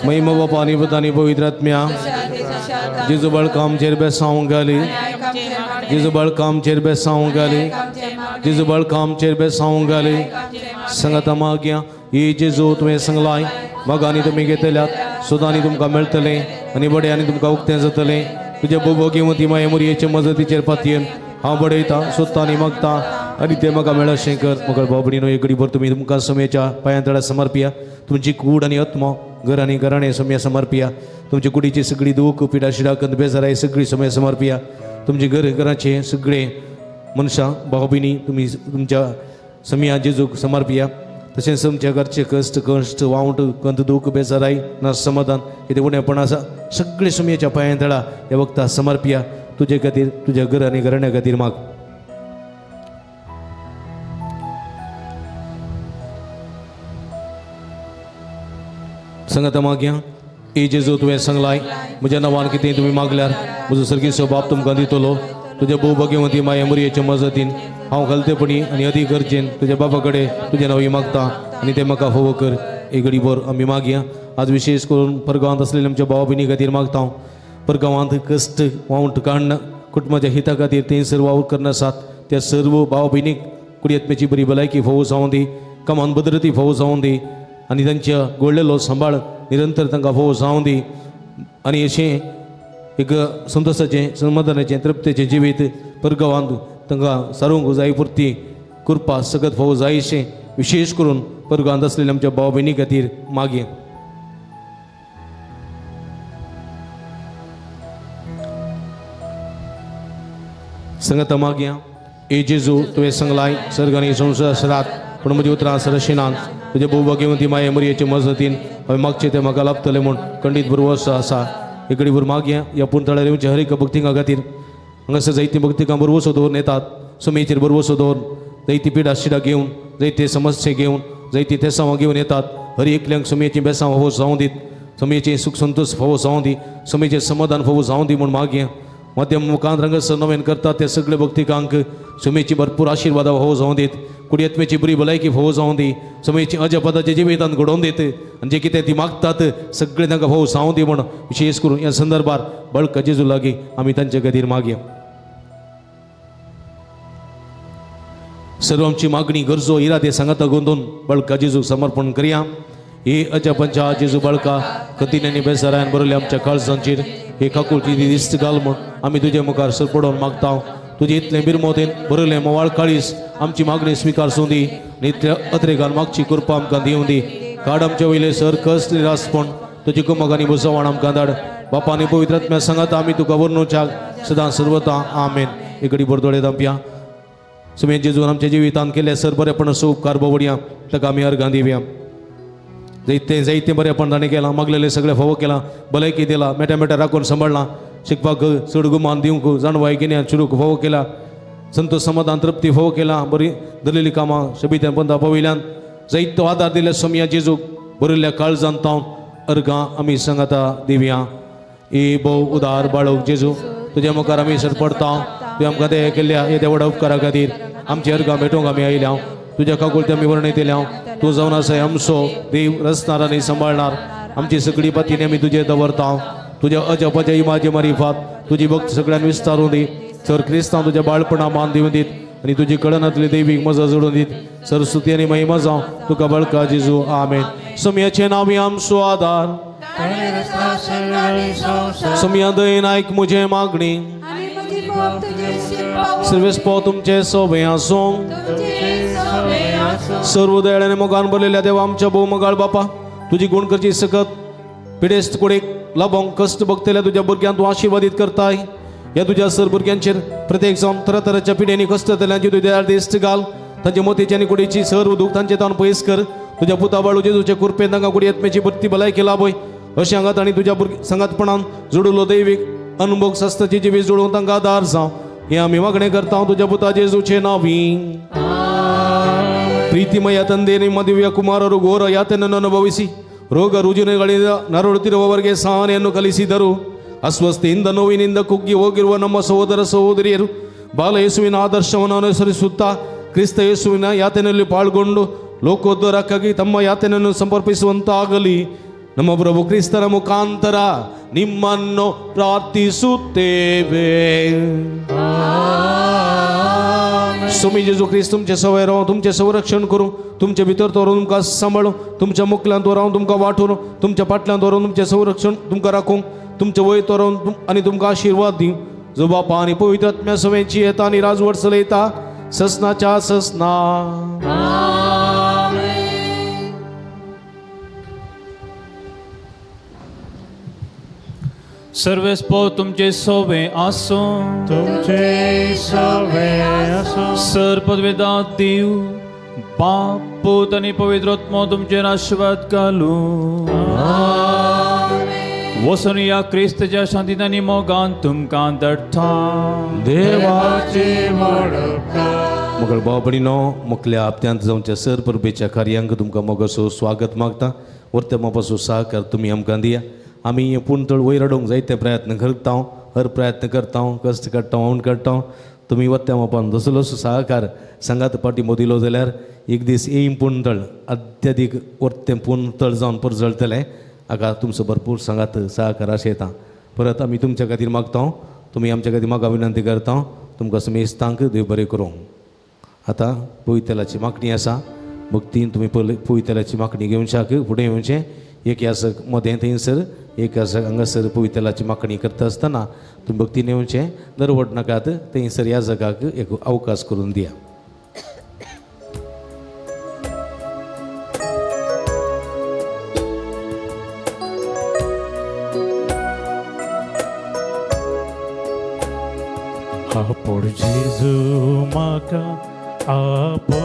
महिमा बापा आनी पुता आनी पवित्र आत्म्या. जेजू बाळका आमचेर बेसांव घाली जेजू बाळका आमचेर बेसांव घाली जेजू बाळका आमचेर बेसांव घाली. सांगता मागया ही जेजू तुवें सांगलाय मागांनी तुमी घेतल्यात सुदांनी तुमकां मेळटलें आनी बड्यांनी तुमकां उक्तें जातलें. तुज्या बोबोगेवती माये मोरयेचे मजतीचेर पातयेन हांव बडयतां सोदतां आनी मागतां आनी तें म्हाका मेळ अशें कर. म्हाका बाबडीनो एक घडी भर तुमी तुमकां समेच्या पांयां तळा समर्पिया. तुमची कूड आनी आत्मा घर आनी घराणें समें समर्पिया. तुमची कुडीची सगळी दूख पिडा शिडा कंद बेजाराय सगळी समें समर्पिया. तुमचे घराचे सगळे मनशां भाव भयणी तुमी तुमच्या समिया जेजूक समर्पिया. तशेंच तुमच्या घरचे कश्ट वावंट कंत दूख बेजाराय ना समाधान कितें उणेपण आसा सगळे समेच्या पांयां तळा ह्या वखदां समर्पिया. तुझे खातीर तुझ्या घर आनी घराण्या खातीर माग. सांगात मागया ए जेजू तुवें सांगलाय म्हज्या नांवान कितें तुमी मागल्यार म्हजो सर्गेचो बाप तुमकां दितलो. तुज्या भोव भगिवंती माये मरयेच्या मजतीन हांव घालतेपणी आनी अदी गरजेन तुज्या बापा कडेन तुजें नांव मागता आनी तें म्हाका फोव कर. एक घडीभर आमी मागया. आज विशेष करून परगांवांत असलेल्या आमच्या भावा भयणी खातीर मागता हांव. परगांवांत कश्ट वावंट काडना कुटुंबाच्या हिता खातीर ते सर्व वावर करना आसात त्या सर्व भावा भयणीक कुडियत्मेची बरी भलायकी फोव जावं दी. कामान बदरती फोव जावं दी आनी तांच्या घडलेलो सांबाळ निरंतर तांकां फोव जावं दी. आनी अशें एक संतोशाचें समाधानाचें तृप्तेचें जिवीत परगांवांत तांकां सारूंक जाय पुरती करपा सगळ्यात फोव जायशें विशेष करून परगांवांत असलेल्या आमच्या भावा भयणी खातीर मागया. संगत मागया ए जेजू तुवें सांगलाय सर्ग आनी संवसारांत पूण म्हजी उतरां सरशिनान तुजे भोव भगिवंती माये मरयेचे मजतीन हांवें मागचें तें म्हाका लाभतलें म्हूण खंडीत भरवोस आसा. एक घडीभर मागया ह्या पुणतळ्यार येवच्या हर एक भक्तिकां खातीर. हांगासर जायतीं भक्तिकां बरवसो दवरून येतात. सुमेचेर बरवसो दवरून जायतीं पिडाशिडां घेवन जायते समस्या घेवन जायतीं तेसांवां घेवन येतात. हर एकल्यांक सुमेचीं बेसां फोव जावं दीत. सुमेचें सुख संतोश फोव जावं दी. सुमेचें समाधान फोव जावं दी म्हूण मागया. माध्यम मुखांत रंगसर नवेन करतात त्या सगळे भक्तिकांक सुमेची भरपूर आशिर्वाद फोव जावं दीत. कुडियत्मेची बरी भलायकी फोव जावं दी. सुमेची अजपदाचे जिवितांत घडोवन दीत आनी जें कितें ती मागतात सगळें तांकां फोव जावं दी म्हूण विशेष करून ह्या संदर्भार बळक जेजू लागीं आमी तांचे खातीर मागया. सर्व आमची मागणी गरजो इरादे सांगाता गोंदून बळका जेजू समर्पण करया. हे अजपंचा जेजू बळका कतीने बेसारायन बरयल्या आमच्या काळजांचेर हे काकुळची दिश्ट घाल म्हूण आमी तुजे मुखार सरपडोवन मागता. तुजे इतलें बिरमोदेन बरयलें मोवाळ काळीस आमची मागणी स्विकारसूं दी. इतल्या अत्रेगान मागची कृपा आमकां दिवं दी. काड आमचे वयले सर कश्ट निरासपण तुजी कुमगांनी बुजवण आमकां धाड. बापानी पवित्र आत्म्या सांगाता आमी तुका वर्णुचाक सदां सर्वता आमेन. एक घडी बरदोळे दांपया. सुमेध जेजून आमच्या जिवितांत केले सर बरेपण असो उपकार बोवडया ताका आमी अर्गां दिवया. जायते बरेपण ताणें केलां मागलेले सगळे फोव केलां भलायकी दिला मेट्या मेट्या राखून सांबाळलां शिकपाक चड गुमान दिवंक जाणवाय गिन्यान चुरूक फोव केला संतोष समाधान तृप्ती फोव केलां बरी धरलेली कामां शबित्यान पंथा पवयल्यान जायतो आदार दिले सोमया जेजूक बरयल्ल्या काळजांत तावन अर्गां आमी सांगाता दिवया. ए भोव उदार बाळोक जेजू तुज्या मुखार आमी सरपडता. तुवें आमकां ते केल्ल्या हे देवडा उपकारा खातीर आमची अर्गां भेटोवंक आमी आयल्या. तुज्या काकुळते आमी वर्णयतल्या. तूं जावन आसा आमचो देव रचणार आनी सांबाळणार. आमची सगळी पतीने आमी तुजेर दवरता. तुज्या अजपच्या इमाचे मारिफात तुजी भक्त सगळ्यांक विस्तारूं दी. सर क्रिस्तांव तुज्या बाळपणा मान दिवं दीत आनी तुजी कळनातली दैवीक मजा जोडून दीत. सरस्वती आनी महिमा जावं तुका बळका जेजू आमेन. सोमयाचें नांव आमचो आदार सोमया दयेन आयक म्हजे मागणी सर्वेस्पो तुमचे सोबे आसूं. सर्व दयाळ्याने मोगान भरलेल्या देवा आमच्या भोव मोगाळ बापा तुजी गुण करची सकत पिडेस्त कुडीक लाभोंक कश्ट भोगतल्या तुज्या भुरग्यांक तूं आशिर्वादीत करताय. ह्या तुज्या सर भुरग्यांचेर प्रत्येक जावन तरातरांच्या पिड्यांनी कश्टतल्यांची तुज्या दिश्ट घाल. तांचे मोतीची आनी कुडीची सर उदूक तांचे तावन पयस कर. तुज्या पुता बाळू जेजूचे कुरपेन तांकां कुडी येतमेची बत्ती भलायकी लाभय. अशें हांगा तांणी तुज्या संगतपणान जोडलो दैवीक अनुभव सस्ताची जिवीत जोडून तांकां आदार जावं हें आमी मागणें करता तुज्या पुता जेजूचे नांवी. ಪ್ರೀತಿಮಯ ತಂದೆ ನಿಮ್ಮ ದಿವ್ಯ ಕುಮಾರರು ಘೋರ ಯಾತನೆಯನ್ನು ಅನುಭವಿಸಿ ರೋಗ ರುಜಿನಗಳಿಂದ ನರಳುತ್ತಿರುವವರಿಗೆ ಸಹನೆಯನ್ನು ಕಲಿಸಿದರು. ಅಸ್ವಸ್ಥೆಯಿಂದ ನೋವಿನಿಂದ ಕುಗ್ಗಿ ಹೋಗಿರುವ ನಮ್ಮ ಸಹೋದರ ಸಹೋದರಿಯರು ಬಾಲ ಯೇಸುವಿನ ಆದರ್ಶವನ್ನು ಅನುಸರಿಸುತ್ತಾ ಕ್ರಿಸ್ತ ಯೇಸುವಿನ ಯಾತನೆಯಲ್ಲಿ ಪಾಲ್ಗೊಂಡು ಲೋಕೋದ್ಧಾರಕ್ಕಾಗಿ ತಮ್ಮ ಯಾತನೆಯನ್ನು ಸಮರ್ಪಿಸುವಂತಾಗಲಿ. ನಮ್ಮ ಪ್ರಭು ಕ್ರಿಸ್ತನ ಮುಖಾಂತರ ನಿಮ್ಮನ್ನು ಪ್ರಾರ್ಥಿಸುತ್ತೇವೆ. स्वामी जेजू ख्रिस्त तुमचे सवय राहून तुमचे संरक्षण करूं तुमचे भितर दवरून तुमकां सांबाळूं तुमच्या मुखल्यान दवरून तुमकां वाटून तुमच्या फाटल्यान दवरून तुमचें संरक्षण तुमकां राखूं तुमचे वयर दवरून आनी तुमकां आशिर्वाद दिवं. जो बापा आनी पवित्र आत्म्या सवयेची येता आनी राजवट चलयता ससनाच्या ससना. सर्वेस्पो तुमचे सोबे आसूं तुमचे सोबे आसूं. सर पदवेदार देव बाप पूत आनी पवित्र आत्मो तुमचेर आशिर्वाद घालूं. वचन या क्रिस्ताच्या शांतीन आनी मोगान तुमकां धाडटा. देवाची मोगळ भाव भयणीनो, मुखल्या हप्त्यांत जावच्या सर परबेच्या कार्यांक तुमकां मोगाचो स्वागत मागता. वर्ते मोगाचो सहकार तुमी आमकां दिया. आमी हें पुणतळ वयर हाडूंक जायते प्रयत्न करता, हर प्रयत्न करता, कश्ट काडटा, वावून काडटा. तुमी वत्त्या मोपान जसो सहकार सांगात पाटी मोदिलो जाल्यार एक दीस येईन पुणतळ अत्याधीक वर्तें पुणतळ जावन परजळटलें. हाका तुमचो भरपूर सांगात सहकार आशेता. परत आमी तुमच्या खातीर मागता, तुमी आमच्या खातीर म्हाका विनंती करता. तुमकां समेस्तांक देव बरें करूं. आतां पवितेलाची मागणी आसा. भक्तीन तुमी पवितेलाची मागणी घेवन शाक फुडें येवचें. एक यासक मदें थंयसर, एक यासक हांगासर पवितेलाची मागणी करता आसतना तुमी भक्तीन येवचें. दरवट नाकात, थंयसर ह्या जगाक एक अवकाश करून दिया. आपोड जेजू म्हाका आपो,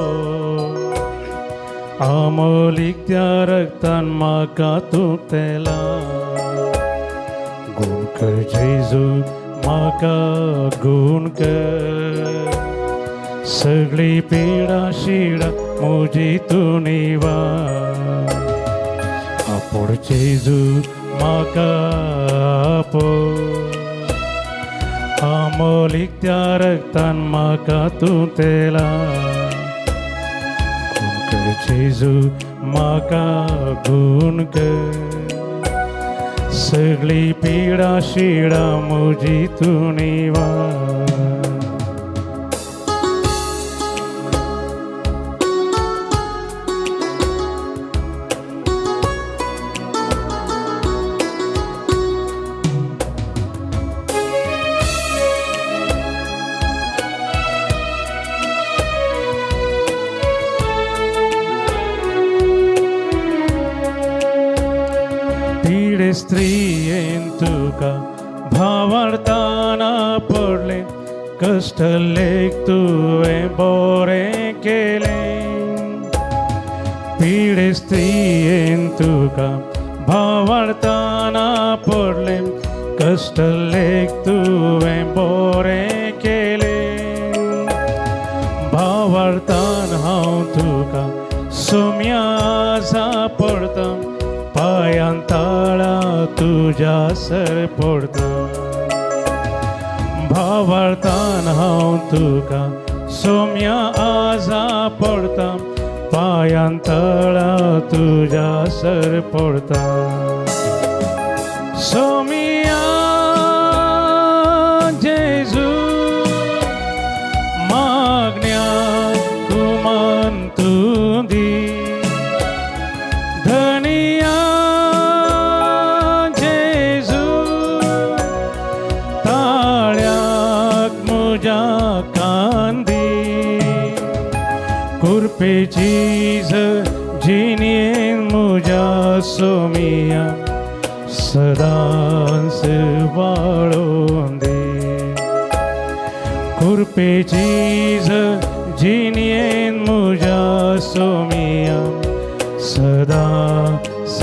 अमोलीक त्या रक्तान म्हाका तूं तेला. गूण कर जेजू म्हाका गूण कर, सगळी पिडा शिडा म्हजी तूं निवा. आपोड जेजू म्हाका आपो, अमोलीक त्या रक्तान म्हाका तूं तेला. गूण कर जेजू म्हाका गूण कर, सगळी पिडा शिडा म्हजी तूं निवा. स्त्रीयेन तुका भावार्थाना पडले, कष्ट लेख तुवें बरें केलें. पिडे स्त्रीयेन तुका भावार्थाना पडले, कष्ट लेख तुवें बरें केलें. भावार्थान हांव तुका सोम्या सापडता, पायान ताळा तुज्या सर पडता. भावार्थान हांव तुका सोम्या आजा पडता, पायान ताळा तुज्या सर पडता. सोम्या जेजू मागण्या तुमान तूं दी. धनिया कुर्पेची जिनेन म्हज्या सोमिया सदांच वाळोवन दे. कुर्पेची जिनेन म्हज्या सोमिया सदांच